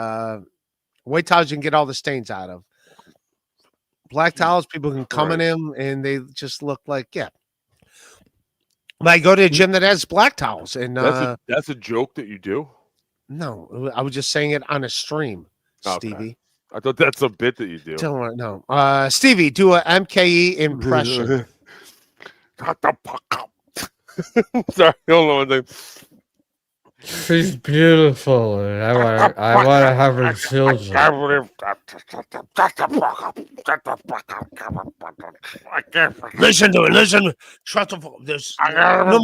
white towels you can get all the stains out of. Black towels, people can come in them and they just look like, yeah. But I go to a gym that has black towels and That's a joke that you do? no, I was just saying it on a stream, Okay. Stevie. I thought that's a bit that you do. Don't want no. Stevie, do a MKE impression. Shut the fuck up. Sorry, hold on one thing. She's beautiful, and I want to have her children. Listen to it. Listen. Shut the fuck up. This. No,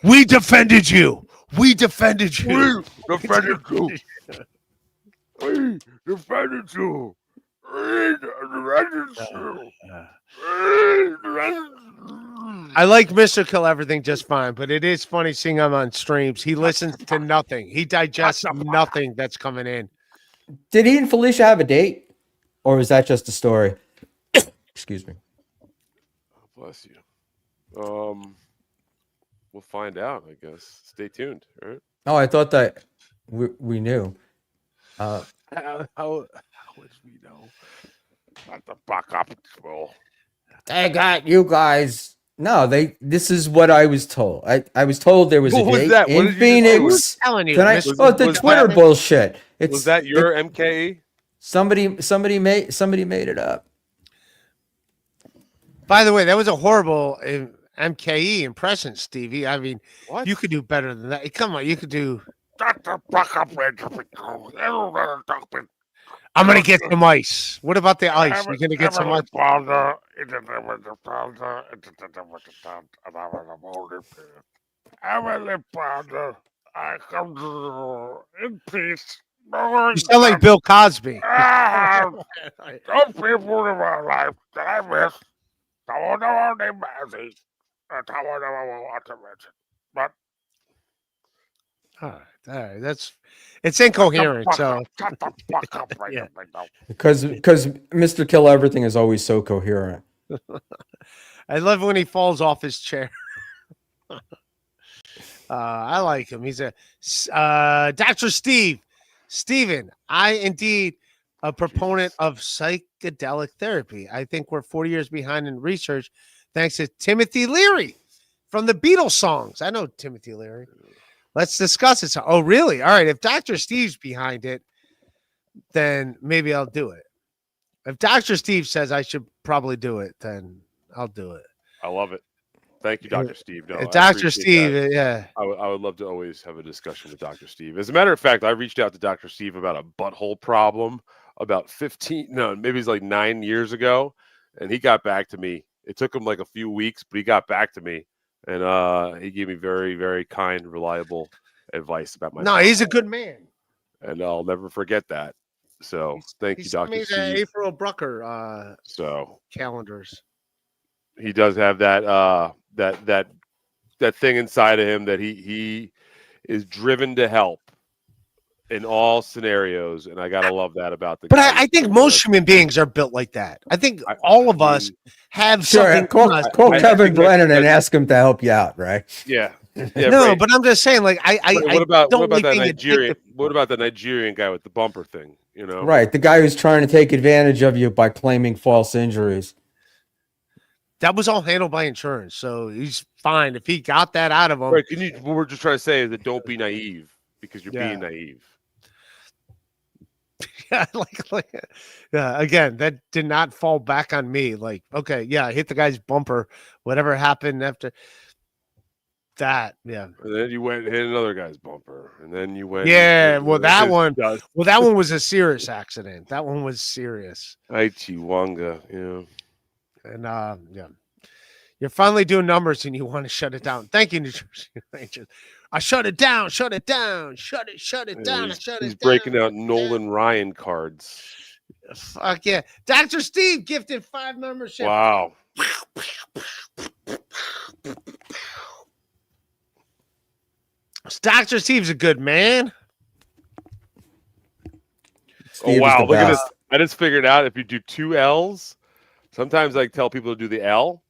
we defended you. We defended you. Defended you. We defended you. I like Mr. Kill Everything just fine, but it is funny seeing him on streams. He listens to nothing. He digests nothing that's coming in. Did he and Felicia have a date, or is that just a story? Excuse me. Bless you. We'll find out, I guess. Stay tuned, all right? Oh, I thought that we knew. How would we know? Shut the fuck up, Schmuel. They got you guys. No, this is what I was told. I was told there was What a was date that? What in did you just Who's Phoenix. telling you? Tonight. Mr. Oh, the was Twitter that- bullshit. Was that your MKE? Somebody made it up. By the way, that was a horrible MKE impression, Stevie. I mean, What? you could do better than that. Come on, you could do. Shut the fuck up, I'm gonna get some ice. What about the ice? You're gonna get some ice. I come to in peace. You sound like Bill Cosby. Those people in my life that I miss. I won't know how they massive. I won't know what to mention. But All right, that's it's incoherent. So shut the fuck up right Yeah. now. Because Mr. Kill Everything is always so coherent. I love when he falls off his chair. I like him. He's a Dr. Steven. I indeed a proponent of psychedelic therapy. I think we're 40 years behind in research, thanks to Timothy Leary from the Beatles songs. I know Timothy Leary. Let's discuss it. Oh, really? All right. If Dr. Steve's behind it, then maybe I'll do it. If Dr. Steve says I should probably do it, then I'll do it. I love it. Thank you, Dr. Steve. No, I Dr. appreciate Steve, that. yeah. I would love to always have a discussion with Dr. Steve. As a matter of fact, I reached out to Dr. Steve about a butthole problem about 9 years ago, and he got back to me. It took him like a few weeks, but he got back to me, and he gave me very, very kind, reliable advice about my. No, he's a good man. And I'll never forget that. So thank you, Dr. Steve. April Brucker So calendars. he does have that that thing inside of him that he is driven to help in all scenarios, and I gotta love that about the. But I think most human beings are built like that. I think all of us have something. Call Kevin Brennan and ask him to help you out, right? Yeah. No, right. But I'm just saying, like, what about that Nigerian? What about the Nigerian guy with the bumper thing? You know, right? The guy who's trying to take advantage of you by claiming false injuries. That was all handled by insurance, so he's fine if he got that out of him. Right? What we're just trying to say is that don't be naive because you're being naive. Yeah, again, that did not fall back on me. Like, okay, yeah, I hit the guy's bumper. Whatever happened after that, yeah. And then you went and hit another guy's bumper, and then you went. Yeah, that one was a serious accident. That one was serious. Chihuahua, yeah. And yeah, you're finally doing numbers, and you want to shut it down. Thank you, New Jersey Rangers. I shut it down, shut it down, shut it down, He's breaking out Nolan Ryan cards. Fuck yeah. Dr. Steve gifted 5 memberships. Wow. Dr. Steve's a good man. Oh, wow. Look at this. I just figured out if you do 2 L's, sometimes I tell people to do the L.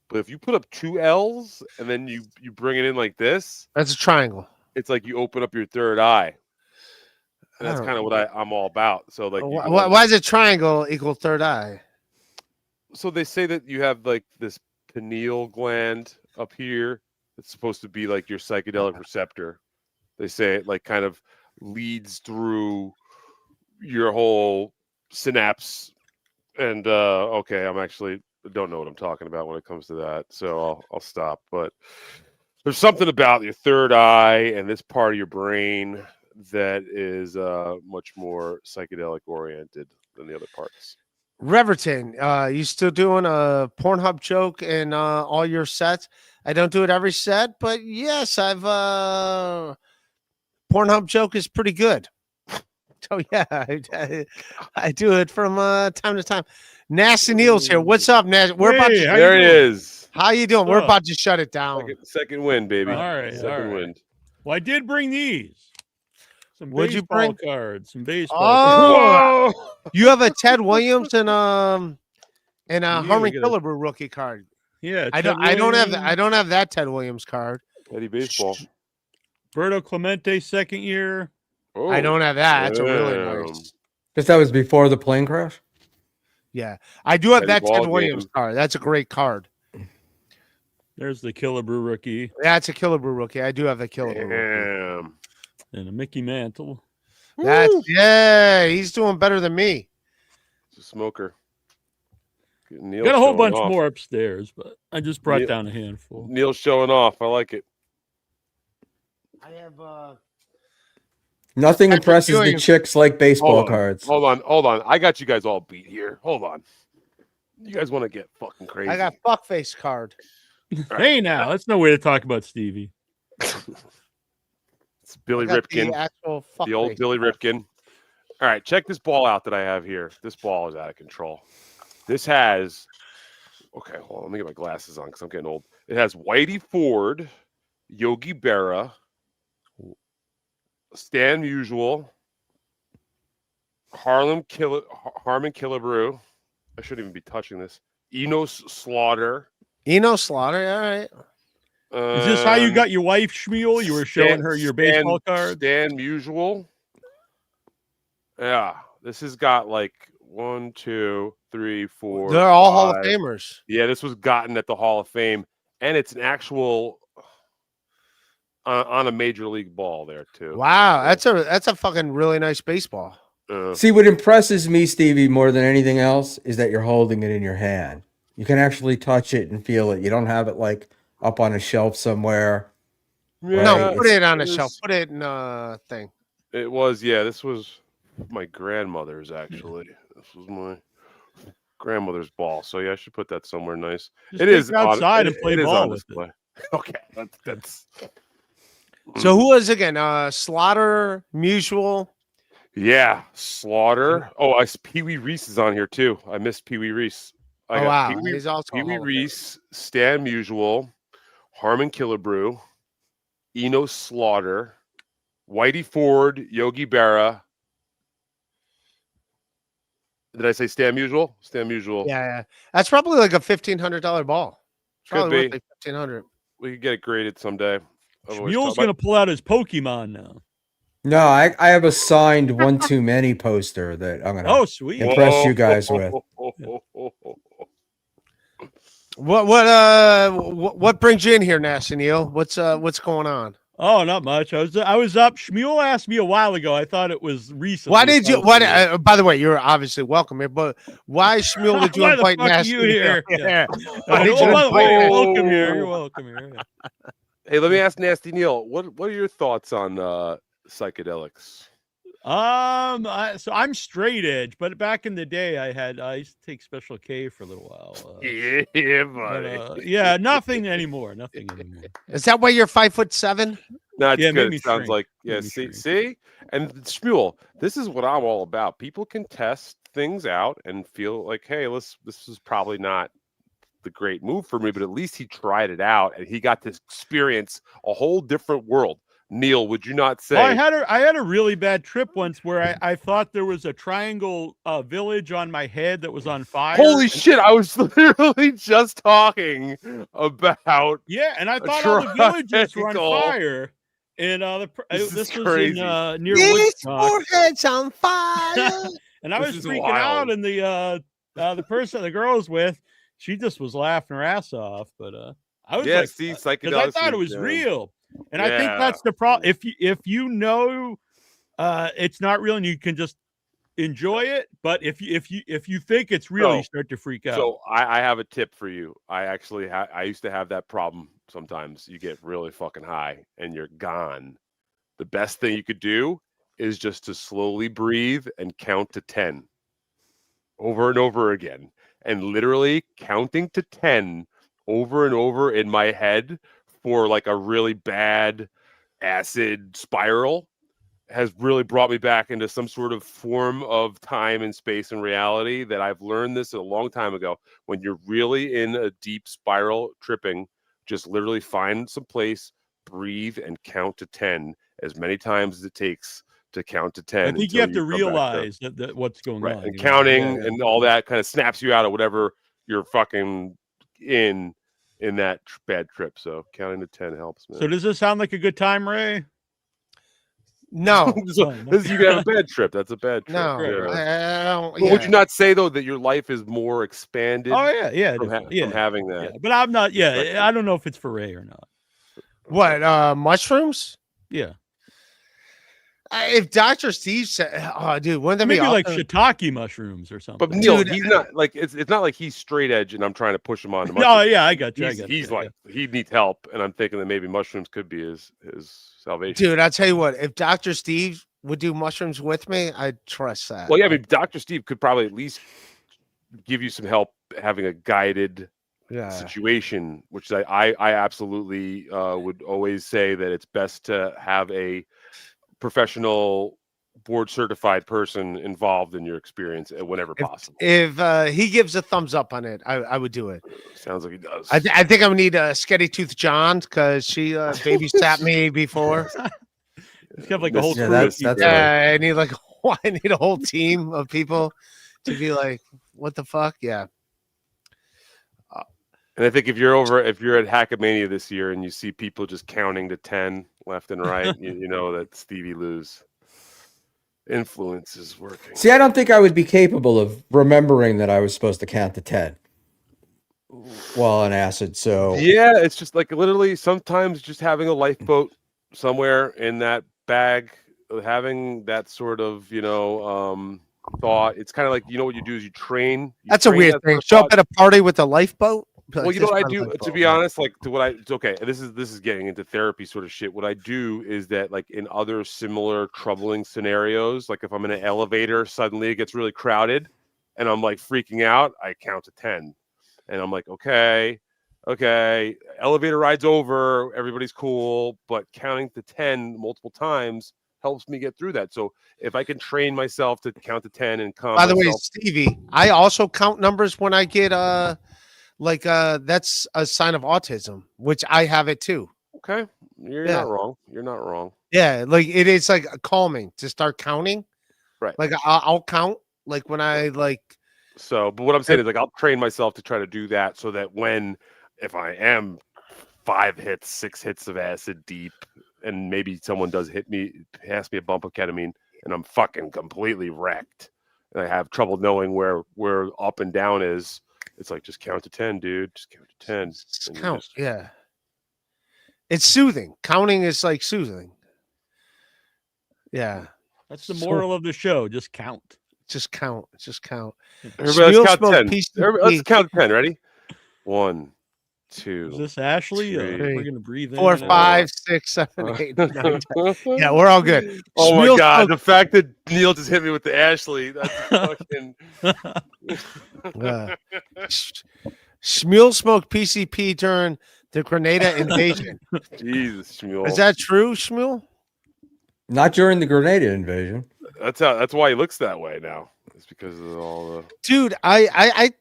But if you put up 2 L's and then you bring it in like this, that's a triangle. It's like you open up your third eye. And that's kind of what I'm all about. So like, why is a triangle equal third eye? So they say that you have like this pineal gland up here. It's supposed to be like your psychedelic receptor. They say it like kind of leads through your whole synapse. And okay, I'm actually don't know what I'm talking about when it comes to that, so I'll stop. But there's something about your third eye and this part of your brain that is much more psychedelic oriented than the other parts. Reverton, you still doing a Pornhub joke in all your sets? I don't do it every set, but yes, I've Pornhub joke is pretty good. So yeah, I do it from time to time. Nasty Neal's here. What's up, Nasty? We're about to. There he is. How you doing? We're about to shut it down. Second win, baby. All right. Second win. Well, I did bring these. Some What'd you bring? Cards. Some baseball cards. Oh, you have a Ted Williams and a Harmon Killebrew rookie card. Yeah, I don't have that Ted Williams card. Eddie Baseball. Berto Clemente, second year. Oh, I don't have that. That's a really nice. Because that was before the plane crash? Yeah. I do have Eddie that Ted Ball Williams game. card. That's a great card. There's the Killebrew rookie. Yeah, it's a Killebrew rookie. I do have the Killebrew rookie. Damn. And a Mickey Mantle. Yeah, he's doing better than me. It's a smoker. Neal Got a whole showing bunch off. more upstairs, but I just brought down a handful. Neal's showing off. I like it. I have Nothing impresses the chicks like baseball Hold on. cards. Hold on. I got you guys all beat here. Hold on. You guys want to get fucking crazy? I got fuckface card. Hey, now that's no way to talk about Stevie. It's Billy Ripken, the old Billy Ripken. All right, check this ball out that I have here. This ball is out of control. This has, okay, hold on. Let me get my glasses on because I'm getting old. It has Whitey Ford, Yogi Berra, Stan Musial, Harmon Killebrew. I shouldn't even be touching this. Enos Slaughter. Enos Slaughter, all right. Is this how you got your wife, Schmuel? You were showing her your baseball card? Stan Musial. Yeah, this has got like 1, 2, 3, 4. They're all 5. Hall of Famers. Yeah, this was gotten at the Hall of Fame, and it's an actual on a major league ball there too. Wow, that's a fucking really nice baseball. See, what impresses me, Stevie, more than anything else is that you're holding it in your hand. You can actually touch it and feel it. You don't have it like up on a shelf somewhere. Yeah, No, put it on a it shelf. was- Put it in a thing. It was, yeah. This was my grandmother's actually. This was my grandmother's ball. So yeah, I should put that somewhere nice. Just It take is it outside on, and play it is ball on with it. display. Okay, that's. So who was again? Slaughter, Mutual. Yeah, Slaughter. Oh, Pee Wee Reese is on here too. I missed Pee Wee Reese. I Oh got wow, he's also a Pee Wee Hall of Famer. Reese, Stan Musial, Harmon Killebrew, Eno Slaughter, Whitey Ford, Yogi Berra. Did I say Stan Musial? Stan Musial. Yeah. That's probably like a $1,500 ball. Could Probably be. worth like 1,500. We could get it graded someday. I've always Schmuel's thought- gonna pull out his Pokemon now. No, I have a signed One Too Many poster that I'm gonna Oh, sweet. impress you guys with. What brings you in here, Nasty Neal? What's going on? Oh, not much. I was up. Schmuel asked me a while ago. I thought it was recently. Why did you? posted. What? By the way, you're obviously welcome here, but why, Schmuel, did you Why the invite fuck are Nasty you here? Neal? Yeah. Why did you By the way, invite you're him? welcome here. You're welcome here. Hey, let me ask Nasty Neal. What are your thoughts on psychedelics? So I'm straight edge, but back in the day, I used to take Special K for a little while. Yeah, But, yeah, nothing anymore. Nothing anymore. Is that why you're 5'7"? No, it's Yeah, it made good. me It sounds shrink. like yeah. Made me See, shrink. see, and Schmuel, this is what I'm all about. People can test things out and feel like, hey, this is probably not the great move for me, but at least he tried it out and he got to experience a whole different world. Neal, would you not say? Well, I had a really bad trip once where I thought there was a triangle village on my head that was on fire. Holy shit! I was literally just talking about. Yeah, and I thought all the villages were on triangle. fire. And This this is was crazy. in near This Woodstock. forehead's on fire. And I This was is freaking wild. out, and the person the girl was with, she just was laughing her ass off. But I was Yeah, like, see, because I psychedelics. thought it was real, and I think Yeah. that's the problem. If you know it's not real and you can just enjoy it, but if you think it's real, So- you start to freak out. So I have a tip for you. I actually I used to have that problem. Sometimes you get really fucking high and you're gone. The best thing you could do is just to slowly breathe and count to 10 over and over again. And literally counting to 10 over and over in my head for like a really bad acid spiral has really brought me back into some sort of form of time and space and reality that I've learned this a long time ago. When you're really in a deep spiral tripping, just literally find some place, breathe, and count to 10 as many times as it takes to count to 10. I think until you have to come back realize that what's going right. on. And you know? counting Yeah. and all that kind of snaps you out of whatever you're fucking in that bad trip. So counting to 10 helps, man. So does this sound like a good time, Ray? No, So, this, you can have a bad trip. That's a bad trip. no, Yeah. I don't. But would Yeah. you not say though that your life is more expanded Oh yeah, from, yeah, from having yeah. that? But I'm not. Yeah, Right. I don't know if it's for Ray or not. What? Mushrooms? Yeah, If Dr. Steve said, "Oh, dude, wouldn't that be maybe like awesome?" shiitake mushrooms or something. But Neal, Dude, he's not like it's not like he's straight edge and I'm trying to push him on the Oh mushrooms. yeah, I got you. He's like he needs help, and I'm thinking that maybe mushrooms could be his salvation. Dude, I'll tell you what. If Dr. Steve would do mushrooms with me, I'd trust that. Well, yeah, I mean, Dr. Steve could probably at least give you some help having a guided yeah. situation, which I absolutely would always say that it's best to have a professional board certified person involved in your experience whenever possible. If he gives a thumbs up on it, I would do it. Sounds like he does. I think I'm gonna need a Sketty Tooth John because she babysat me before. It's got like a whole Yeah, crew of that's people. Yeah, I need I need a whole team of people to be like, what the fuck? Yeah. And I think if you're at Hackamania this year and you see people just counting to 10 left and right, you know that Stevie Lou's influence is working. See, I don't think I would be capable of remembering that I was supposed to count to 10 while on acid. So Yeah, it's just like literally sometimes just having a lifeboat somewhere in that bag having that sort of thought. It's kind of like what you do is you train. That's a weird that thing. sort of Show up thought. at a party with a lifeboat. Well, you know what I do, to be honest, like it's okay. This is getting into therapy sort of shit. What I do is that, like, in other similar troubling scenarios, like if I'm in an elevator, suddenly it gets really crowded and I'm like freaking out, I count to 10 and I'm like, okay, elevator ride's over, everybody's cool, but counting to 10 multiple times helps me get through that. So if I can train myself to count to 10 and calm By the way, myself. Stevie, I also count numbers when I get that's a sign of autism, which I have it too. Okay, you're not wrong. You're not wrong. Yeah, like it is like calming to start counting. Right. Like I'll count like when I like. So, but what I'm saying is, like, I'll train myself to try to do that so that if I am 6 hits of acid deep, and maybe someone does pass me a bump of ketamine, and I'm fucking completely wrecked, and I have trouble knowing where up and down is. It's like, just count to 10, dude. Just count to 10. Just count. Yeah. It's soothing. Counting is like soothing. Yeah. That's the moral of the show. Just count. Just count. Just count. Everybody, let's count 10. Let's count 10. Ready? 1, 2. Is this Ashley? 3, we're gonna breathe in. 4, 5, 6, 7, 8, 9, 10. Yeah, we're all good. Oh my Schmuel god, smoked- the fact that Neal just hit me with the Ashley, that's fucking Schmuel smoked PCP during the Grenada invasion. Jesus, Schmuel. Is that true, Schmuel? Not during the Grenada invasion. That's why he looks that way now. It's because of all the Dude, I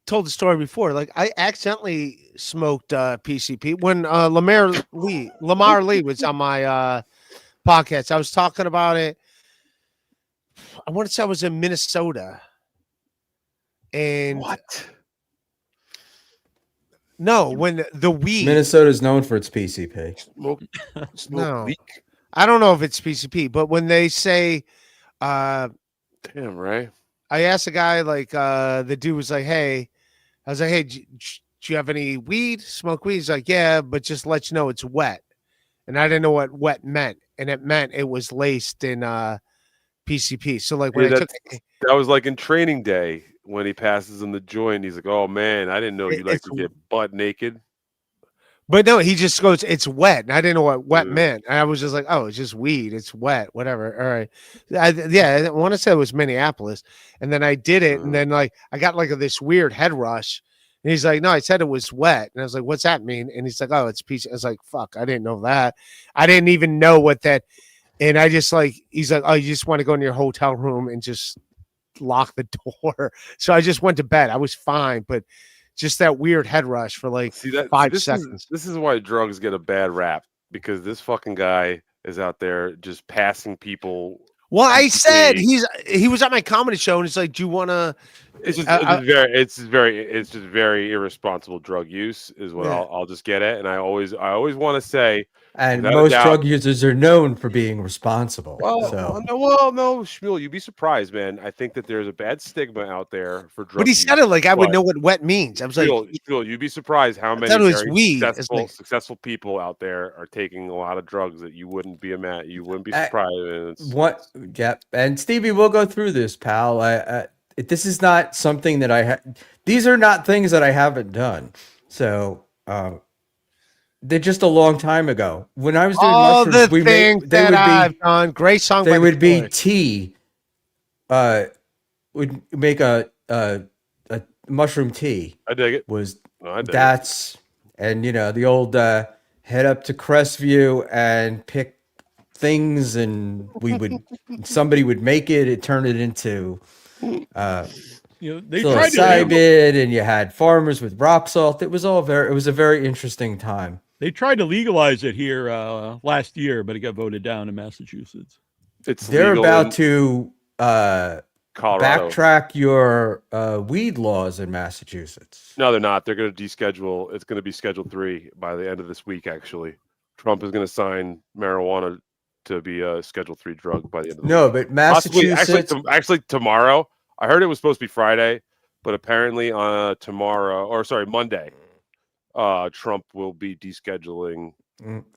told the story before. Like, I accidentally smoked PCP when Lamar Lee was on my podcast. I was talking about it. I want to say I was in Minnesota. And what? No, when the weed. Minnesota is known for its PCP. Smoke No. leak. I don't know if it's PCP, but when they say, Damn, right? I asked a guy, like, the dude was like, hey, I was like, hey, do you have any weed? Smoke weed? He's like, yeah, but just to let you know it's wet. And I didn't know what wet meant. And it meant it was laced in PCP. So, like, when I took it, that was like in Training Day when he passes him the joint. He's like, oh man, I didn't know you like to get butt naked. But no, he just goes, it's wet. And I didn't know what wet meant. And I was just like, oh, it's just weed. It's wet, whatever. All right. I want to say it was Minneapolis. And then I did it. And then, like, I got like this weird head rush. And he's like, no, I said it was wet. And I was like, what's that mean? And he's like, oh, it's peace. I was like, fuck, I didn't know that. I didn't even know what that. And I just like, he's like, oh, you just want to go in your hotel room and just lock the door. So I just went to bed. I was fine. But just that weird head rush for like 5 seconds. This is why drugs get a bad rap, because this fucking guy is out there just passing people. Well, I said he was at my comedy show and he's like, do you want to? It's just very irresponsible drug use is what I'll just get at. And I always want to say, and most drug users are known for being responsible. No, Schmuel, you'd be surprised, man. I think that there's a bad stigma out there for drugs. But he said it like I would know what wet means. I was like, Schmuel, you'd be surprised how many successful people out there are taking a lot of drugs that you wouldn't be surprised. And Stevie, we'll go through this, pal. This is not something that these are not things that I haven't done. So, they're just a long time ago. When I was doing mushrooms, great song. They would be tea. Would make a mushroom tea. I dig it. And the old head up to Crestview and pick things, and somebody would make it. It turned it into they tried psilocybin, and you had farmers with rock salt. It was a very interesting time. They tried to legalize it here last year, but it got voted down in Massachusetts. They're about to Colorado. Backtrack your weed laws in Massachusetts. No, they're not. They're going to deschedule. It's going to be Schedule 3 by the end of this week, actually. Trump is going to sign marijuana to be a Schedule 3 drug by the end of the week. But Massachusetts... Actually, tomorrow. I heard it was supposed to be Friday, but apparently Monday, Trump will be descheduling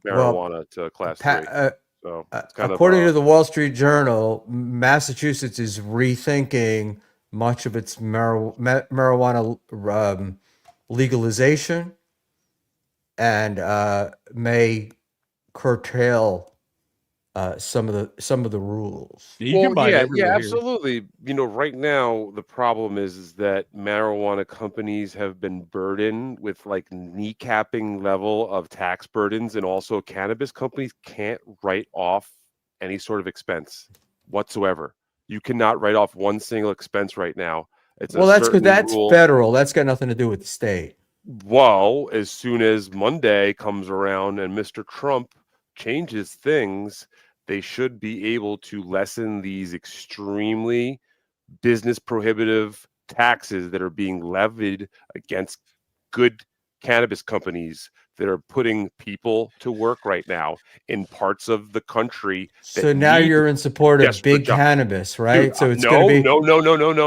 marijuana to Class 3. So it's kind according to of the Wall Street Journal, Massachusetts is rethinking much of its marijuana legalization and may curtail some of the rules. You can buy it yeah, everywhere here. absolutely. Right now the problem is that marijuana companies have been burdened with like kneecapping level of tax burdens, and also cannabis companies can't write off any sort of expense whatsoever. You cannot write off one single expense right now. It's Well, a that's because certain that's rule. federal. That's got nothing to do with the state. Well, as soon as Monday comes around and Mr. Trump changes things, they should be able to lessen these extremely business prohibitive taxes that are being levied against good cannabis companies that are putting people to work right now in parts of the country. So now you're in support of desperate big jobs. cannabis, right? Dude, so it's no, going to be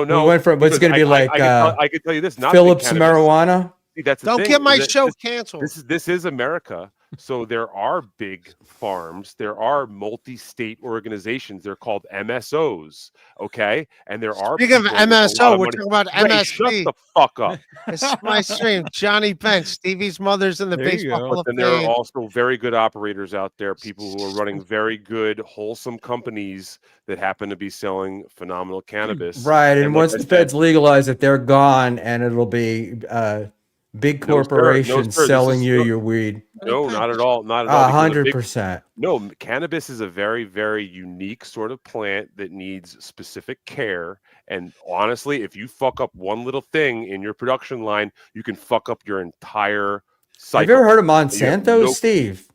no. We went from what's because going to be like I can tell you this, not big Phillips cannabis. marijuana. See, that's the Don't thing, get my is that show canceled. This is America. So there are big farms, there are multi-state organizations. They're called MSOs, okay? And there are Speaking of people with a lot MSO, of we're money. talking about Ray, shut MSP. the fuck up. This is my stream. Johnny Bench, Stevie's mother's in the There you baseball go. Hall of And there are Fame. also very good operators out there, people who are running very good, wholesome companies that happen to be selling phenomenal cannabis. Right, and like once I the said, feds legalize it, they're gone, and it'll be big No, sir. No, corporations sir. This selling is you no- your weed. no, not at all. Not at all. because a big- 100%. No, cannabis is a very, very unique sort of plant that needs specific care. And honestly, if you fuck up one little thing in your production line, you can fuck up your entire cycle. Have you ever heard of You have Monsanto, no- Steve?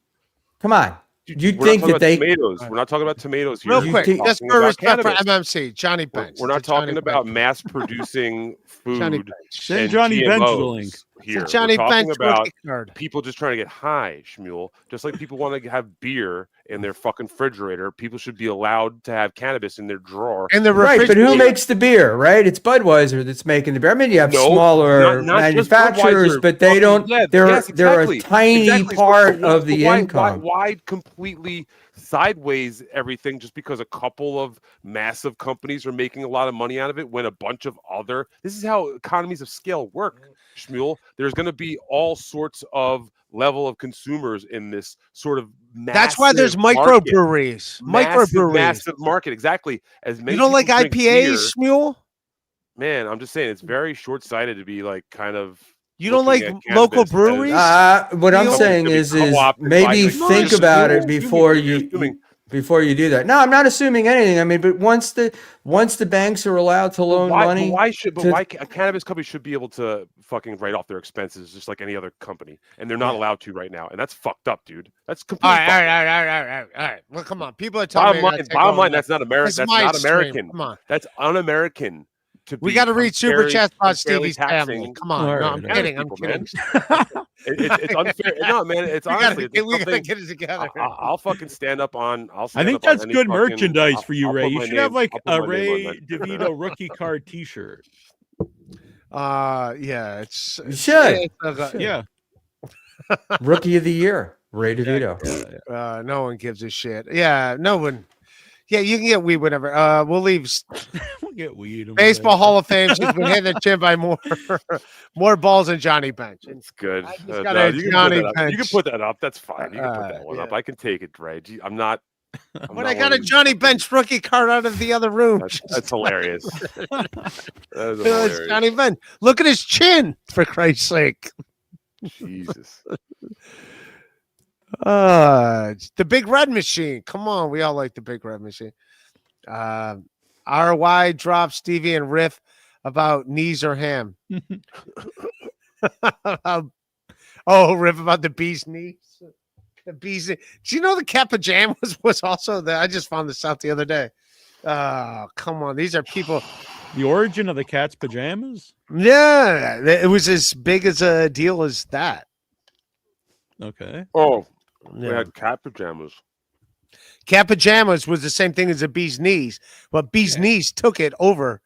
Come on. Dude, You'd we're not think talking that about they tomatoes. We're not talking about tomatoes here. Real You quick, think- just Talking for about respect for cannabis. MMC, Johnny Bench. We're not to Johnny talking about Bench. mass producing Johnny food Bench. Send and Johnny Bench the GMOs link. here. To Johnny We're talking Bench about rookie card. people just trying to get high, Schmuel. Just like people want to have beer in their fucking refrigerator, people should be allowed to have cannabis in their drawer. In the Right, but who refrigerator. makes the beer, right? It's Budweiser that's making the beer. I mean, you have No, smaller not just manufacturers, Budweiser. but they Fucking- don't. yeah, they're yes, they're a exactly. tiny Exactly. So part why- of the why- income. Why completely sideways everything just because a couple of massive companies are making a lot of money out of it when a bunch of other? This is how economies of scale work, Schmuel. There's going to be all sorts of level of consumers in this sort of massive That's why there's market. microbreweries. Massive, Microbreweries. massive market. Exactly. As many You don't like people drink IPAs, beer- Schmuel? Man, I'm just saying it's very short-sighted to be like kind of. You don't looking like at local cannabis breweries? What I'm You know, saying to be is co-opted maybe by, like, think just about it assuming- before you're you assuming- before you do that. No, I'm not assuming anything. I mean, but once the banks are allowed to loan money, why to- a cannabis company should be able to fucking write off their expenses just like any other company, and they're not allowed to right now, and that's fucked up, dude. That's All completely. right, fucked all up. right. All right. Well, come on. People are telling me. Bottom line, that's not American. It's That's my not stream. American. Come on. That's un-American. We got to read super chats about Stevie's family. taxing Come on. All No, right, I'm all kidding. I'm people, kidding. It's unfair. No, man, it's We honestly. gotta get it together. I'll fucking stand up on. I stand think up on that's any good fucking- merchandise for you, I'll Ray. put You my should name- have like I'll put a my name on Ray that. DeVito rookie card T-shirt. Yeah, it's You should. Yeah, Rookie of the Year, Ray DeVito. no one gives a shit. Yeah, no one. Yeah, you can get weed whenever. We'll leave we'll get weed. Baseball Hall of Fame. She's been hitting the chin by more balls than Johnny Bench. It's good. I just No, got a you can Johnny put that up. You can Bench. put that up. That's fine. You can put that one yeah. up. I can take it, Ray. I'm not. I'm But not I got one a of these Johnny fucking- Bench rookie card out of the other room. That's hilarious. That is It's hilarious. Johnny Bench. Look at his chin, for Christ's sake. Jesus. It's the Big Red Machine. Come on, we all like the Big Red Machine. RY drops Stevie and riff about knees or ham. Riff about the bee's knees. The bee's. Do you know the cat pajamas was also there? I just found this out the other day. Oh, come on. These are people. The origin of the cat's pajamas. Yeah, it was as big as a deal as that. Okay. Oh, we Yeah. had cat pajamas. Cat pajamas was the same thing as a bee's knees, but bee's knees took it over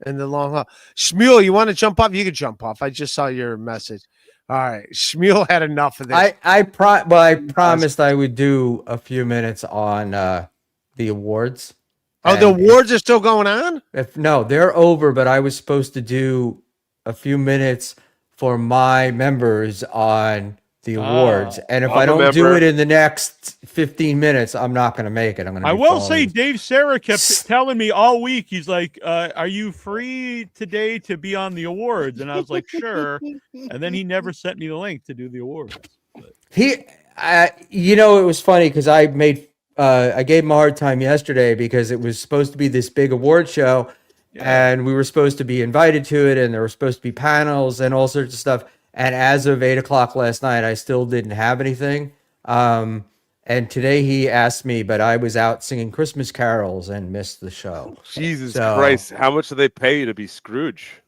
in the long haul. Schmuel, you want to jump off? You can jump off. I just saw your message. All right, Schmuel had enough of this. I promised I would do a few minutes on the awards. Oh, the And awards are still going on? If no, they're over, but I was supposed to do a few minutes for my members on the awards. And if I'm I a don't do member. it in the next 15 minutes, I'm not going to make it. I'm going to I will say Dave Sarah kept telling me all week, he's like, are you free today to be on the awards? And I was like, sure. And then he never sent me the link to do the awards. It was funny because I gave him a hard time yesterday because it was supposed to be this big award show and we were supposed to be invited to it and there were supposed to be panels and all sorts of stuff. And as of 8:00 last night, I still didn't have anything. And today he asked me, but I was out singing Christmas carols and missed the show. Jesus Christ. How much do they pay you to be Scrooge?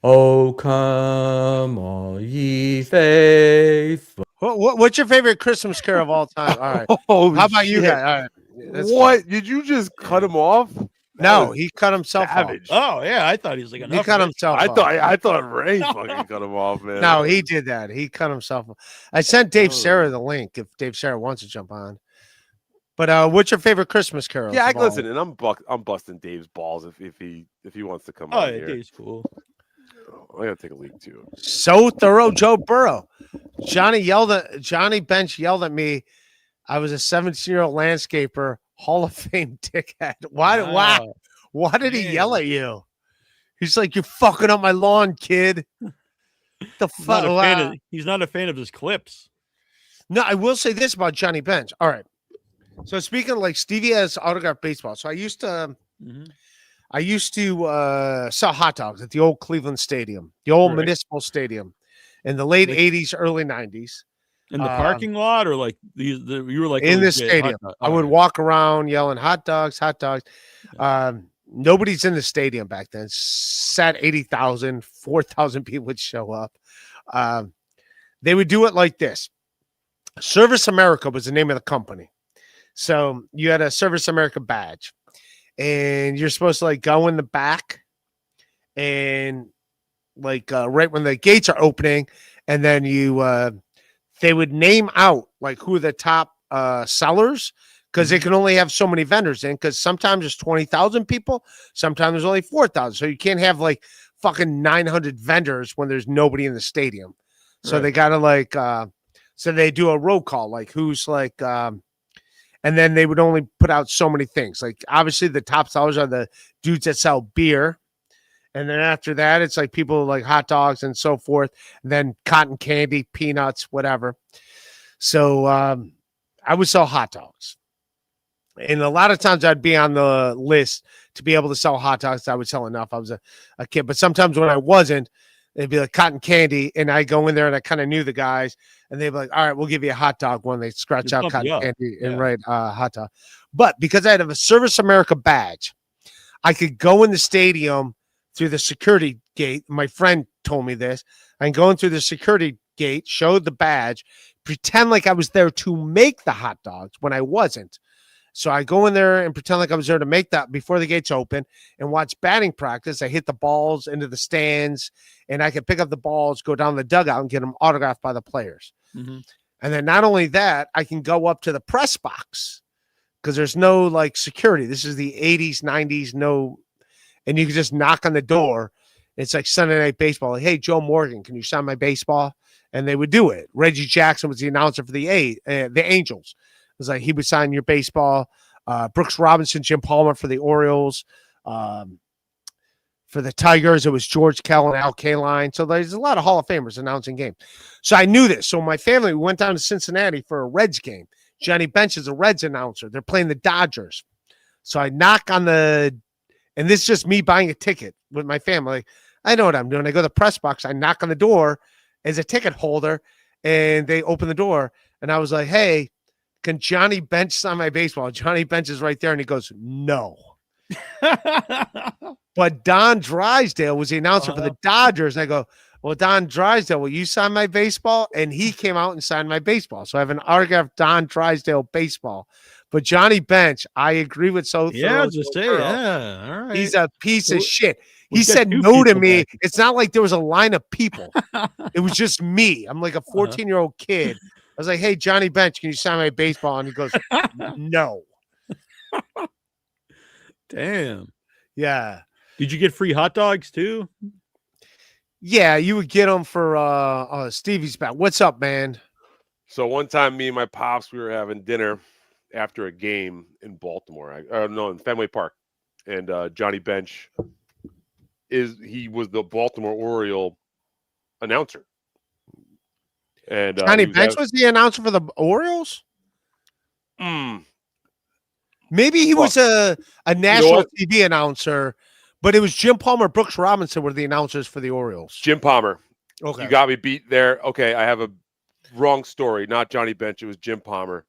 Oh, come all ye faithful. What's your favorite Christmas carol of all time? All right. Holy How about you shit. guys? All right. That's What? fine. Did you just cut him off? No, he cut himself Savage. Oh, yeah. I thought he was like, off. enough He cut of it. himself I off. thought Ray fucking cut him off, man. No, he did that. He cut himself off. I sent Dave Sarah the link if Dave Sarah wants to jump on. But what's your favorite Christmas carol? Yeah, listen, and I'm busting Dave's balls if he wants to come Oh, on yeah, here. Dave's cool. I gotta take a leak too. So thorough, Joe Burrow. Johnny Bench yelled at me. I was a 17-year-old landscaper, Hall of Fame dickhead. Why did he yell at you? He's like, you're fucking up my lawn, kid. The fuck? He's not a fan of his clips. No, I will say this about Johnny Bench. All right. So speaking of like Stevie has autographed baseball. So I used to sell hot dogs at the old Cleveland Stadium, the old municipal stadium in the late 80s, early 90s. In the parking lot, or like you were like in the stadium. I would walk around yelling hot dogs, hot dogs. Nobody's in the stadium back then. Sat 80,000, 4,000 people would show up. They would do it like this. Service America was the name of the company. So you had a Service America badge and you're supposed to like go in the back and like right when the gates are opening, and then they would name out like who the top sellers, because they can only have so many vendors in, because sometimes there's 20,000 people, sometimes there's only 4,000. So you can't have like fucking 900 vendors when there's nobody in the stadium. So they got to like, so they do a roll call, like who's like, and then they would only put out so many things. Like obviously the top sellers are the dudes that sell beer. And then after that, it's like people like hot dogs and so forth. And then cotton candy, peanuts, whatever. So I would sell hot dogs. And a lot of times I'd be on the list to be able to sell hot dogs. I would sell enough. I was a kid. But sometimes when I wasn't, it'd be like cotton candy. And I go in there and I kind of knew the guys. And they'd be like, all right, we'll give you a hot dog when they scratch out cotton candy and write hot dog. But because I had a Service America badge, I could go in the stadium through the security gate. My friend told me this. I'm going through the security gate, showed the badge, pretend like I was there to make the hot dogs when I wasn't. So I go in there and pretend like I was there to make that before the gates open and watch batting practice. I hit the balls into the stands, and I could pick up the balls, go down the dugout, and get them autographed by the players. And then not only that, I can go up to the press box because there's no like security. This is the 80s, 90s, no. And you can just knock on the door. It's like Sunday Night Baseball. Like, hey, Joe Morgan, can you sign my baseball? And they would do it. Reggie Jackson was the announcer for the Angels. It was like he would sign your baseball. Brooks Robinson, Jim Palmer for the Orioles. For the Tigers, it was George Kell and Al Kaline. So there's a lot of Hall of Famers announcing games. So I knew this. So my family went down to Cincinnati for a Reds game. Johnny Bench is a Reds announcer. They're playing the Dodgers. So I knock on and this is just me buying a ticket with my family. I know what I'm doing. I go to the press box. I knock on the door as a ticket holder, and they open the door. And I was like, hey, can Johnny Bench sign my baseball? Johnny Bench is right there. And he goes, no. But Don Drysdale was the announcer for the Dodgers. And I go, well, Don Drysdale, will you sign my baseball? And he came out and signed my baseball. So I have an autographed Don Drysdale baseball. But Johnny Bench, I agree with yeah, just say, yeah, all right. He's a piece of shit. He said no to me. It's not like there was a line of people. It was just me. I'm like a 14-year-old kid. I was like, hey, Johnny Bench, can you sign my baseball? And he goes, no. Damn. Yeah. Did you get free hot dogs too? Yeah, you would get them for Stevie's back. What's up, man? So one time, me and my pops, we were having dinner after a game in Baltimore. In Fenway Park, and Johnny Bench he was the Baltimore Oriole announcer. And Johnny Bench was the announcer for the Orioles? Maybe he was a national TV announcer, but it was Jim Palmer, Brooks Robinson were the announcers for the Orioles. Jim Palmer. Okay. You got me beat there. Okay, I have a wrong story. Not Johnny Bench. It was Jim Palmer.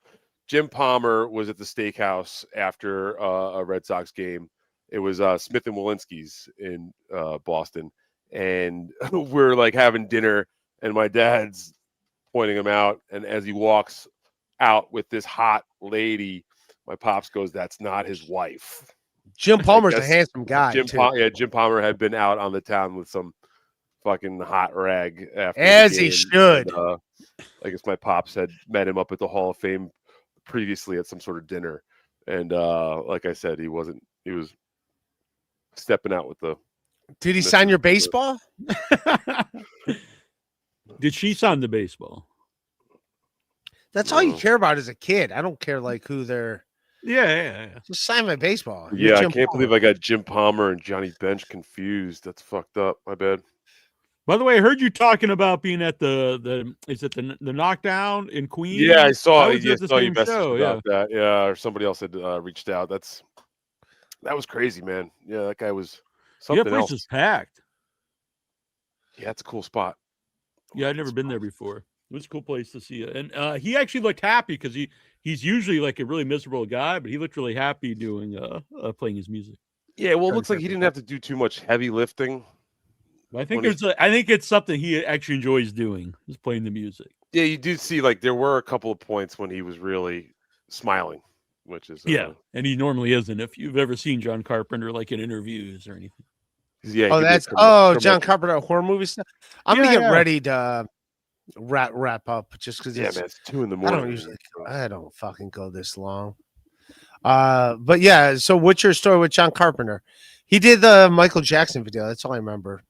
Jim Palmer was at the steakhouse after a Red Sox game. It was Smith and Walensky's in Boston. And we're like having dinner, and my dad's pointing him out. And as he walks out with this hot lady, my pops goes, "That's not his wife." Jim Palmer's a handsome guy. Jim Palmer had been out on the town with some fucking hot rag after as the game. He should. And, I guess my pops had met him up at the Hall of Fame previously at some sort of dinner, and like I said, he was stepping out with the. Did he sign your baseball? Did she sign the baseball? That's all you care about as a kid. I don't care like who they're. Yeah. Just sign my baseball. Yeah, I can't believe I got Jim Palmer and Johnny Bench confused. That's fucked up. My bad. By the way, I heard you talking about being at the knockdown in Queens. Yeah, I saw you messaged about that. Yeah, or somebody else had reached out. That was crazy, man. Yeah, that guy was something place else. is packed. Yeah, it's a cool spot. Yeah, I'd never been there before. It was a cool place to see it. And he actually looked happy because he's usually like a really miserable guy, but he looked really happy doing playing his music. Yeah, well, it looks like he didn't have to do too much heavy lifting. I think it's something he actually enjoys doing, is playing the music. Yeah, you do see like there were a couple of points when he was really smiling, which is and he normally isn't. If you've ever seen John Carpenter like in interviews or anything. Yeah. John Carpenter horror movie stuff. I'm gonna get ready to wrap up just because man, it's 2 a.m. I don't fucking go this long. But yeah, so what's your story with John Carpenter? He did the Michael Jackson video. That's all I remember.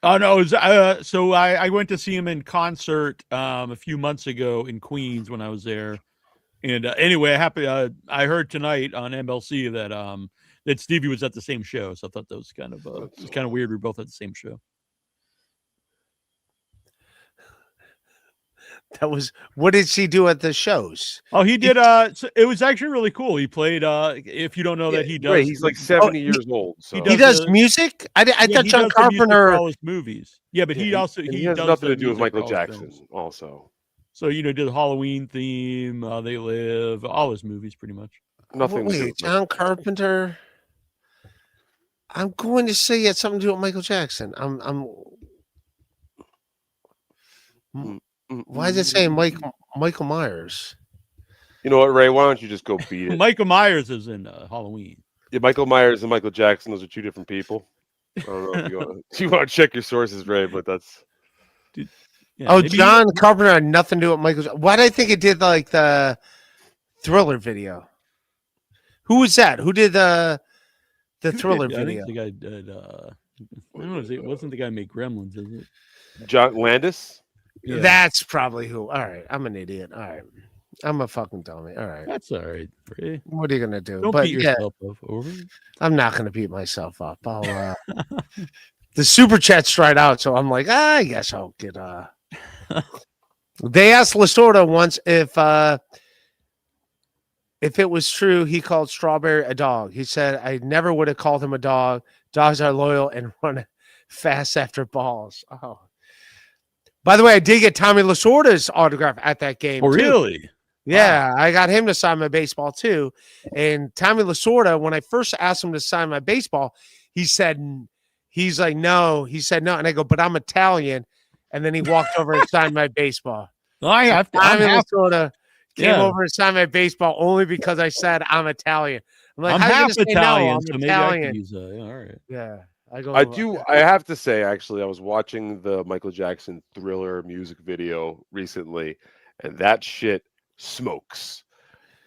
Oh no! It was, so I went to see him in concert a few months ago in Queens when I was there, and anyway, I heard tonight on MLC that Stevie was at the same show, so I thought that was kind of weird. We're both at the same show. That was what did she do at the shows? Oh, he did. So it was actually really cool. He played. If you don't know that he does, right, he's like 70 years old. So. He does music. I thought John Carpenter all his movies. Yeah, but he has nothing to do with Michael Jackson. Also, so did the Halloween theme. They Live. All his movies, pretty much. Nothing. Wait, John Carpenter. I'm going to say he had something to do with Michael Jackson. Why is it saying Michael Myers? You know what, Ray? Why don't you just go beat it? Michael Myers is in Halloween. Yeah, Michael Myers and Michael Jackson, those are 2 different people. I don't know if you want to check your sources, Ray, but that's. John Carpenter had nothing to do with Michael. Why did I think it did like the Thriller video? Who was that? Who did the Thriller video? I think the guy did. I don't know. It wasn't the guy who made Gremlins, is it? John Landis. Yeah. That's probably who. All right, I'm an idiot. All right, I'm a fucking dummy. All right, that's all right. Ray. What are you gonna do? Don't beat yourself up over. I'm not gonna beat myself up. I'll. The super chat's dried out, so I'm like, I guess I'll get. They asked Lasorda once if it was true he called Strawberry a dog. He said, I never would have called him a dog. Dogs are loyal and run fast after balls. Oh. By the way, I did get Tommy Lasorda's autograph at that game. Oh, really? Yeah, wow. I got him to sign my baseball too. And Tommy Lasorda, when I first asked him to sign my baseball, he's like, no. He said no. And I go, but I'm Italian. And then he walked over and signed my baseball. Tommy Lasorda came over and signed my baseball only because I said I'm Italian. I'm like, I'm half Italian, no? so Italian. maybe I can use all right. Yeah. I do. I have to say, actually, I was watching the Michael Jackson Thriller music video recently, and that shit smokes.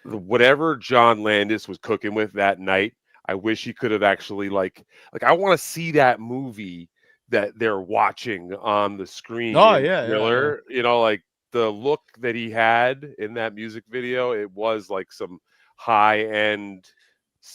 Whatever John Landis was cooking with that night, I wish he could have actually like I want to see that movie that they're watching on the screen Oh in yeah, Thriller. You know, like the look that he had in that music video, it was like some high end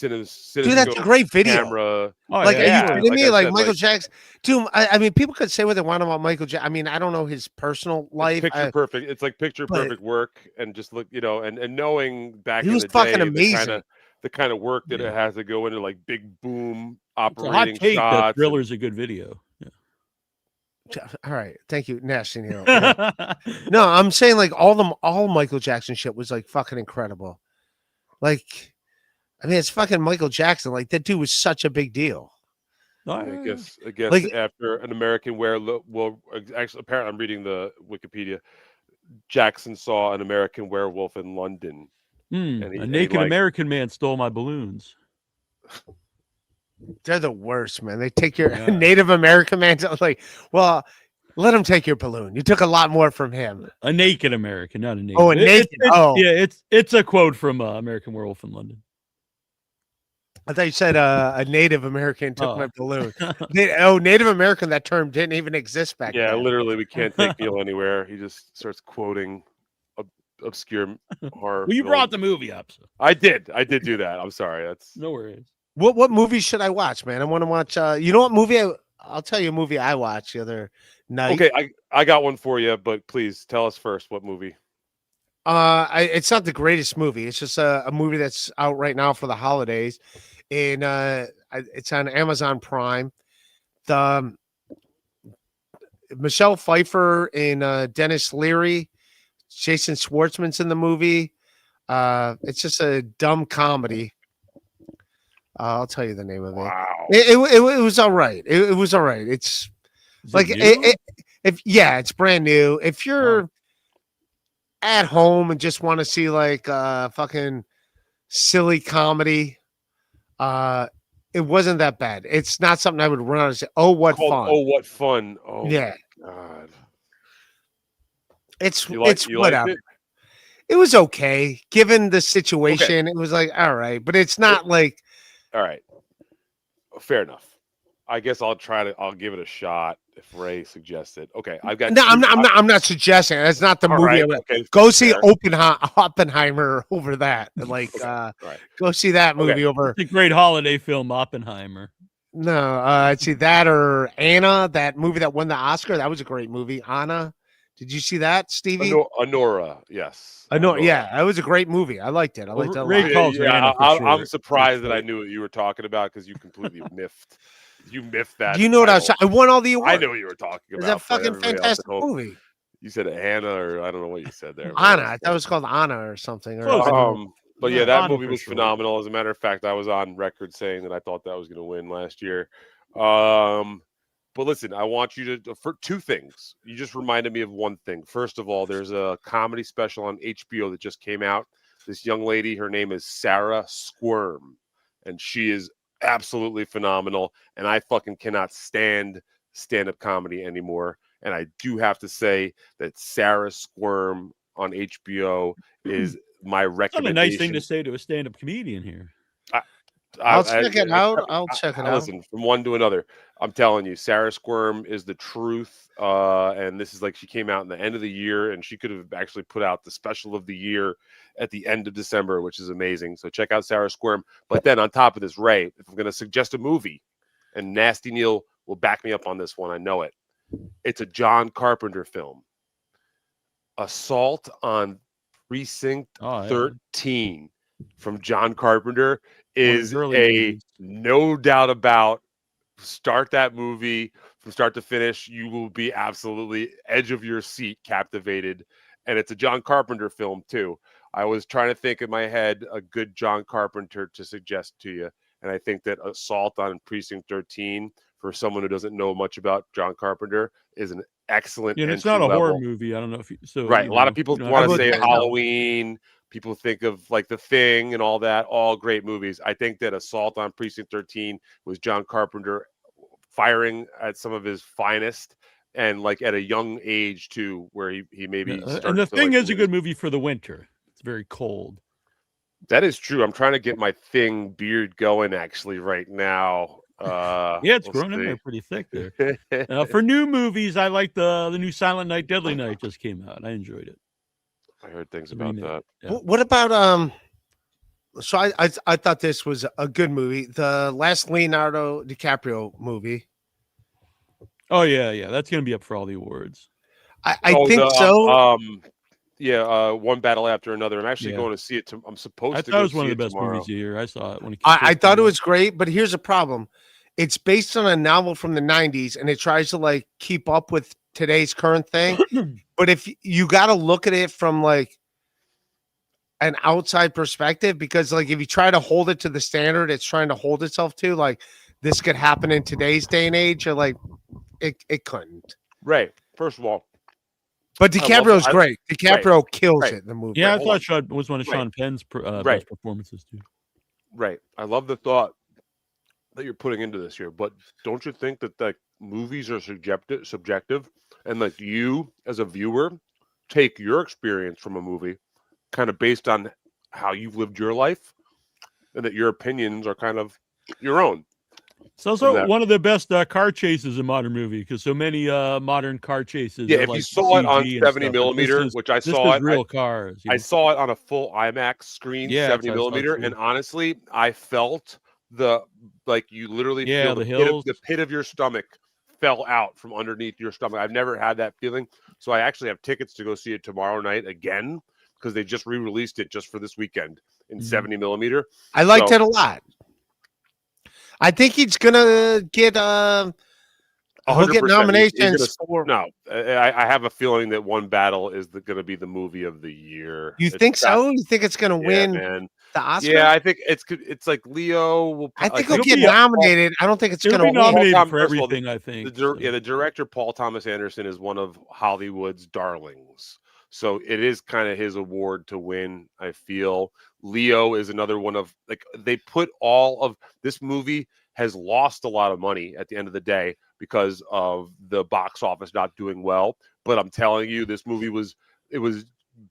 Dude, that's a cinescope great video. camera. Oh, Like, yeah, are you yeah, kidding like me? I Like said, Michael like, Jackson, dude. I mean, people could say what they want about Michael Jackson. I mean, I don't know his personal life. picture perfect. It's like picture but- perfect work, and just look, you know, and knowing back He in was the fucking day amazing. the kind of work that Yeah. it has to go into, like big boom It's a hot operating take that shots. Thriller's a good video. All right, thank you, Nasty Neal. Yeah. No, I'm saying like all Michael Jackson shit was like fucking incredible. Like, I mean, it's fucking Michael Jackson. Like that dude was such a big deal. I guess Like- after An American Werewolf, well, actually, apparently, I'm reading the Wikipedia. Jackson saw An American Werewolf in London. And he A naked liked- American man stole my balloons. They're the worst, man. They take your Yeah. Native American man to like, well, let him take your balloon. You took a lot more from him. A naked American, not a naked. Oh, a naked. Yeah, it's a quote from American Werewolf in London. I thought you said a Native American took Oh. my balloon. Native American. That term didn't even exist back Yeah, then. literally, we can't take Neal anywhere. He just starts quoting obscure horror. Well, you films. brought the movie up, so I did do that. I'm sorry. That's no worries. What movie should I watch, man? I want to watch. You know what movie? I'll tell you a movie I watched the other night. okay. I got one for you, but please tell us first what movie. It's not the greatest movie. It's just a movie that's out right now for the holidays, and it's on Amazon Prime. The Michelle Pfeiffer and Dennis Leary, Jason Schwartzman's in the movie. It's just a dumb comedy. I'll tell you the name of it. Wow. It was all right. It was all right. It's Is like it new? it's brand new. If you're at home and just want to see like fucking silly comedy, it wasn't that bad. It's not something I would run out and say, "Oh, what Called fun!" Oh, what fun! Oh, Yeah. my God. It's You liked whatever. it? It was okay given the situation. It was like all right, but it's not like All right. Fair enough. I guess I'll give it a shot if Ray suggests it. Okay, I've got. no. two- I'm not suggesting. That's not the All movie. right, okay, Go see fair. Oppenheimer over that. Like, All right. go see that movie over. It's a great holiday film, Oppenheimer. No, see that or Anna, that movie that won the Oscar. That was a great movie. Anna, did you see that, Stevie? Honora, yes. I know. Honora. Yeah, that was a great movie. I liked it. I liked it a Ray lot. calls her Anna for I'm short. surprised that I knew what you were talking about because you completely miffed. You miffed that. Do you know what I was? title. I won all the awards. I know what you were talking It was about. a for fucking everybody else at fantastic home. movie. You said Anna, or I don't know what you said there. Anna. I thought it was called Anna or something. Or, But Yeah, yeah, that Anna movie for was sure. phenomenal. As a matter of fact, I was on record saying that I thought that was going to win last year. But listen, I want you to for two things. You just reminded me of one thing. First of all, there's a comedy special on HBO that just came out. This young lady, her name is Sarah Squirm, and she is absolutely phenomenal. And I fucking cannot stand stand-up comedy anymore. And I do have to say that Sarah Squirm on HBO is my It's not a recommendation. nice thing to say to a stand-up comedian here. I'll check it out. I'll check it out. Listen, from one to another, I'm telling you, Sarah Squirm is the truth. And this is like she came out in the end of the year, and she could have actually put out the special of the year at the end of December, which is amazing. So check out Sarah Squirm. But then on top of this, Ray, if I'm going to suggest a movie, and Nasty Neal will back me up on this one, I know it. It's a John Carpenter film, Assault on Precinct Oh, yeah. 13 from John Carpenter of is his early a movies. no doubt about. Start that movie from start to finish. You will be absolutely edge of your seat, captivated. And it's a John Carpenter film too. I was trying to think in my head a good John Carpenter to suggest to you. And I think that Assault on Precinct 13, for someone who doesn't know much about John Carpenter, is an excellent. Yeah, and it's not a entry horror level. movie. I don't know if you, so. Right. you A lot know, of people you know, want I to would say say no. Halloween. People think of like The Thing and all that, all great movies. I think that Assault on Precinct 13 was John Carpenter firing at some of his finest, and like at a young age too, where he maybe and the thing is a good movie for the winter. It's very cold. That is true. I'm trying to get my Thing beard going actually right now. Yeah, it's growing in there pretty thick there. For new movies, I like the new Silent Night, Deadly Night just came out. I enjoyed it. I heard things about that. Yeah. What about So I thought this was a good movie. The last Leonardo DiCaprio movie. Oh yeah. That's gonna be up for all the awards. I think so. Yeah, One Battle After Another. I'm actually going to see it. I'm supposed to. I thought it was one of the best movies of the year. I saw it when it I thought it was great, but here's a problem. It's based on a novel from the 90s, and it tries to like keep up with today's current thing. But if you got to look at it from like an outside perspective, because like if you try to hold it to the standard it's trying to hold itself to, like this could happen in today's day and age, or like it couldn't. Right. First of all. But DiCaprio's great. DiCaprio kills it in the movie. Yeah, I thought Sean was one of Sean Penn's best performances too. Right. I love the thought that you're putting into this here, but don't you think that like movies are subjective, and like you as a viewer take your experience from a movie kind of based on how you've lived your life, and that your opinions are kind of your own? It's also one of the best car chases in modern movie, because so many modern car chases. Yeah, if you saw it on 70 millimeter, which I saw it, real cars. I saw it on a full IMAX screen, 70 millimeter, and honestly, I felt you literally feel the pit of your stomach fell out from underneath your stomach. I've never had that feeling, so I actually have tickets to go see it tomorrow night again, because they just re-released it just for this weekend in 70 millimeter. I liked it a lot. I think he's gonna get he'll get nominations for. No, I have a feeling that One Battle is going to be the movie of the year. You think so? You think it's gonna win the Oscar? Yeah, I think it's like Leo will. I think he'll get nominated. I don't think it's gonna be nominated win for everything. I think. The director Paul Thomas Anderson is one of Hollywood's darlings. So it is kind of his award to win, I feel. Leo is another one of, like, they put all of this movie has lost a lot of money at the end of the day because of the box office not doing well. But I'm telling you, this movie was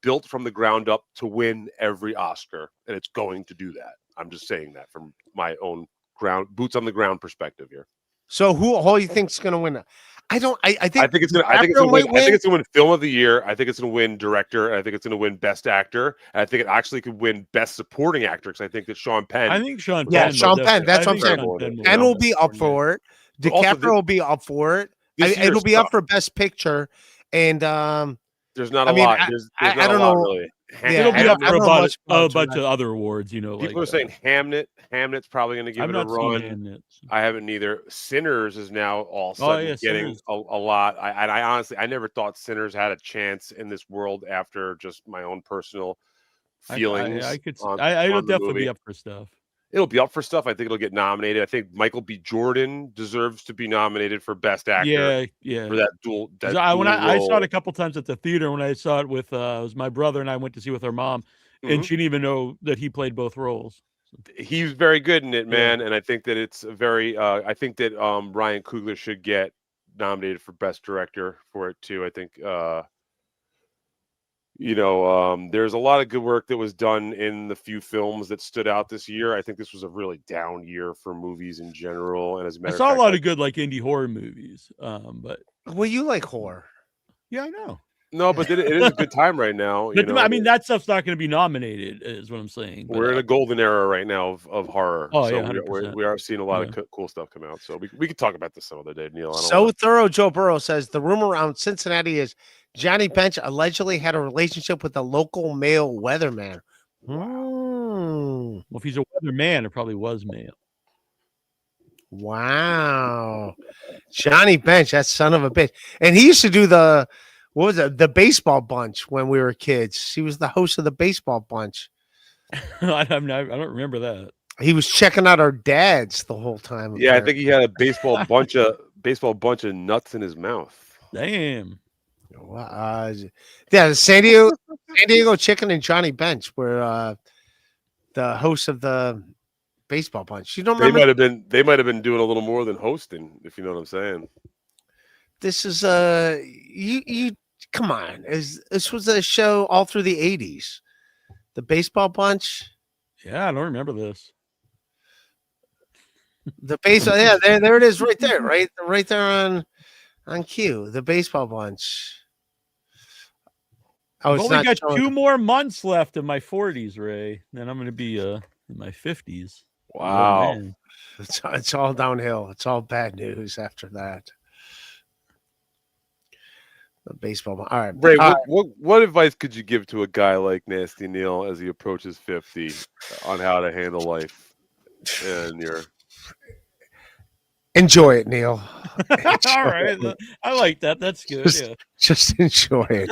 built from the ground up to win every Oscar, and it's going to do that. I'm just saying that from my own boots on the ground perspective here. So who do you think's going to win? I think it's going to win Film of the Year. I think it's going to win Director. I think it's going to win Best Actor. And I think it actually could win Best Supporting Actor, because I think that Sean Penn. I think Sean Penn. Yeah, Sean Penn. That's what I'm saying. Penn will be up for it. DiCaprio will be up for it. It'll be up for Best Picture. And there's not a lot. I don't know. Really. It'll be up for a bunch of other awards, People are saying Hamnet. Hamnet's probably going to give it a run. I haven't either. Sinners is now all of a sudden getting a lot. I honestly, I never thought Sinners had a chance in this world after just my own personal feelings. It'll definitely be up for stuff. It'll be up for stuff. I think it'll get nominated. I think Michael B. Jordan deserves to be nominated for Best Actor. Yeah. For that dual. I saw it a couple times at the theater. When I saw it with, it was my brother and I went to see with our mom, and she didn't even know that he played both roles. He's very good in it, man. And I think that it's very. I think that Ryan Coogler should get nominated for Best Director for it too. I think. There's a lot of good work that was done in the few films that stood out this year. I think this was a really down year for movies in general. And as a matter I saw a lot of good like indie horror movies. But you like horror? Yeah, I know. No, but it is a good time right now. But, I mean, that stuff's not going to be nominated, is what I'm saying. We're in a golden era right now of horror. Oh, so yeah, we are seeing a lot of cool stuff come out. So we could talk about this some other day, Neal. Thorough Joe Burrow says the rumor around Cincinnati is Johnny Bench allegedly had a relationship with a local male weatherman. Well, if he's a weatherman, it probably was male. Wow. Johnny Bench, that son of a bitch. And he used to do the the baseball bunch when we were kids. He was the host of the baseball bunch. I don't remember that. He was checking out our dads the whole time. Yeah, I think he had a baseball bunch of nuts in his mouth. Damn. Yeah, San Diego Chicken and Johnny Bench were the hosts of the baseball punch. You don't They remember? might have been doing a little more than hosting, if you know what I'm saying. This is you come on. This was a show all through the 80s. The baseball punch. Yeah, I don't remember this. The baseball, yeah, there it is right there, right there on cue. The baseball punch. Oh, I've it's only not got showing. 2 more months left in my 40s, Ray. Then I'm going to be in my 50s. Wow. Oh, man. It's all downhill. It's all bad news after that. The baseball punch. All right, Ray, all what advice could you give to a guy like Nasty Neal as he approaches 50 on how to handle life and your enjoy it, Neal. All right. I like that. That's good. Yeah. Just enjoy it.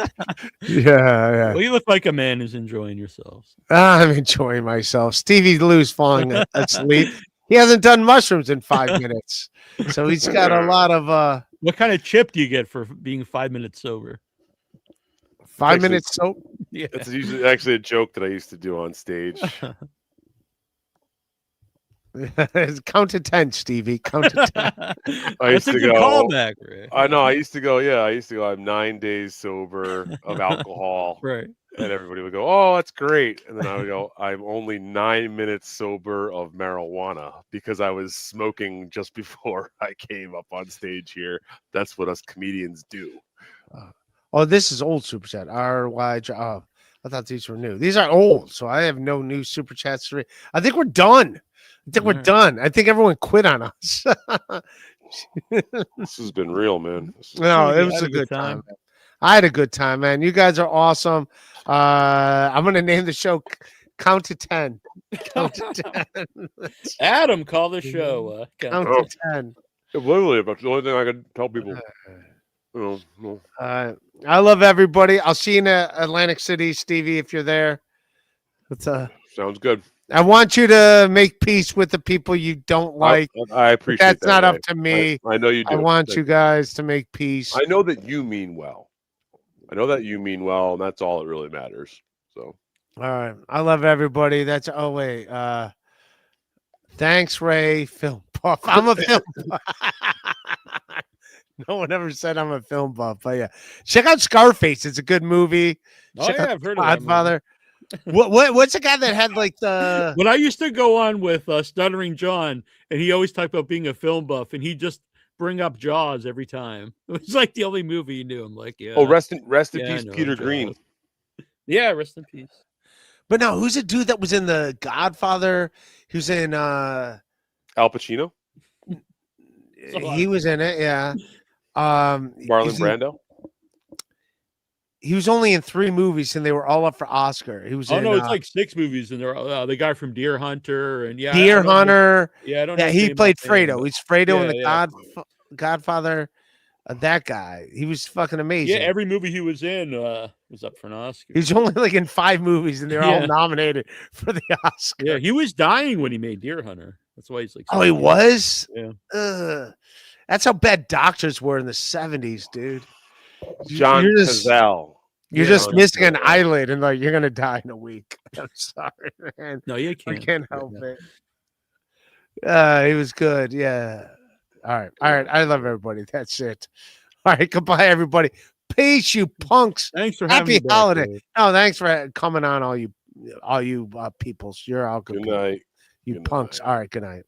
Yeah. Well, you look like a man who's enjoying yourselves. I'm enjoying myself. Stevie Lou's falling asleep. He hasn't done mushrooms in 5 minutes, so he's got a lot of. What kind of chip do you get for being 5 minutes sober? 5 minutes soap. Yeah. It's usually actually a joke that I used to do on stage. Count to 10, Stevie. Count to 10. I used That's a to good go. callback, Ray. I know. I used to go. Yeah, I used to go. I'm 9 days sober of alcohol, Right. and everybody would go, "Oh, that's great." And then I would go, "I'm only 9 minutes sober of marijuana because I was smoking just before I came up on stage here. That's what us comedians do." Oh, this is old super chat. RY. Oh, I thought these were new. These are old, so I have no new super chats to read. I think we're done. I think everyone quit on us. This has been real, man. No, it was a good time. Man. I had a good time, man. You guys are awesome. I'm gonna name the show Count to 10. Count to 10. Adam, call the show. Count to 10. Literally, that's the only thing I can tell people. No. I love everybody. I'll see you in Atlantic City, Stevie, if you're there. Sounds good. I want you to make peace with the people you don't like. I appreciate that's that. Not Ray. up to me. I know you do. I want you guys to make peace. I know that you mean well. And that's all that really matters. So, all right. I love everybody. Thanks, Ray. Film buff. I'm a film buff. No one ever said I'm a film buff, but yeah. Check out Scarface. It's a good movie. Check out I've heard of that QuadFather. What's the guy that had like the? When I used to go on with Stuttering John, and he always talked about being a film buff, and he just bring up Jaws every time. It was like the only movie he knew. I'm like, yeah. Oh, rest in peace, Peter Green. Yeah, rest in peace. But no, who's a dude that was in The Godfather? He was in Al Pacino. He was in it, yeah. Marlon Brando. He was only in 3 movies, and they were all up for Oscar. He was. No, it's like 6 movies, and they're the guy from Deer Hunter, and Deer Hunter. I don't know. Yeah, he played Fredo. He's Fredo in the Godfather. That guy, he was fucking amazing. Yeah, every movie he was in was up for an Oscar. He's only like in 5 movies, and they're all nominated for the Oscar. Yeah, he was dying when he made Deer Hunter. That's why he's like. Oh, he was. Yeah. That's how bad doctors were in the 70s, dude. John Cazale. You're just missing an eyelid, and like you're gonna die in a week. I'm sorry, man. No, you can't. I can't help it. He was good. Yeah. All right. I love everybody. That's it. All right. Goodbye, everybody. Peace, you punks. Thanks for having me. Happy holiday. No, thanks for coming on, all you peoples. You're all good. Good night. You punks. All right. Good night.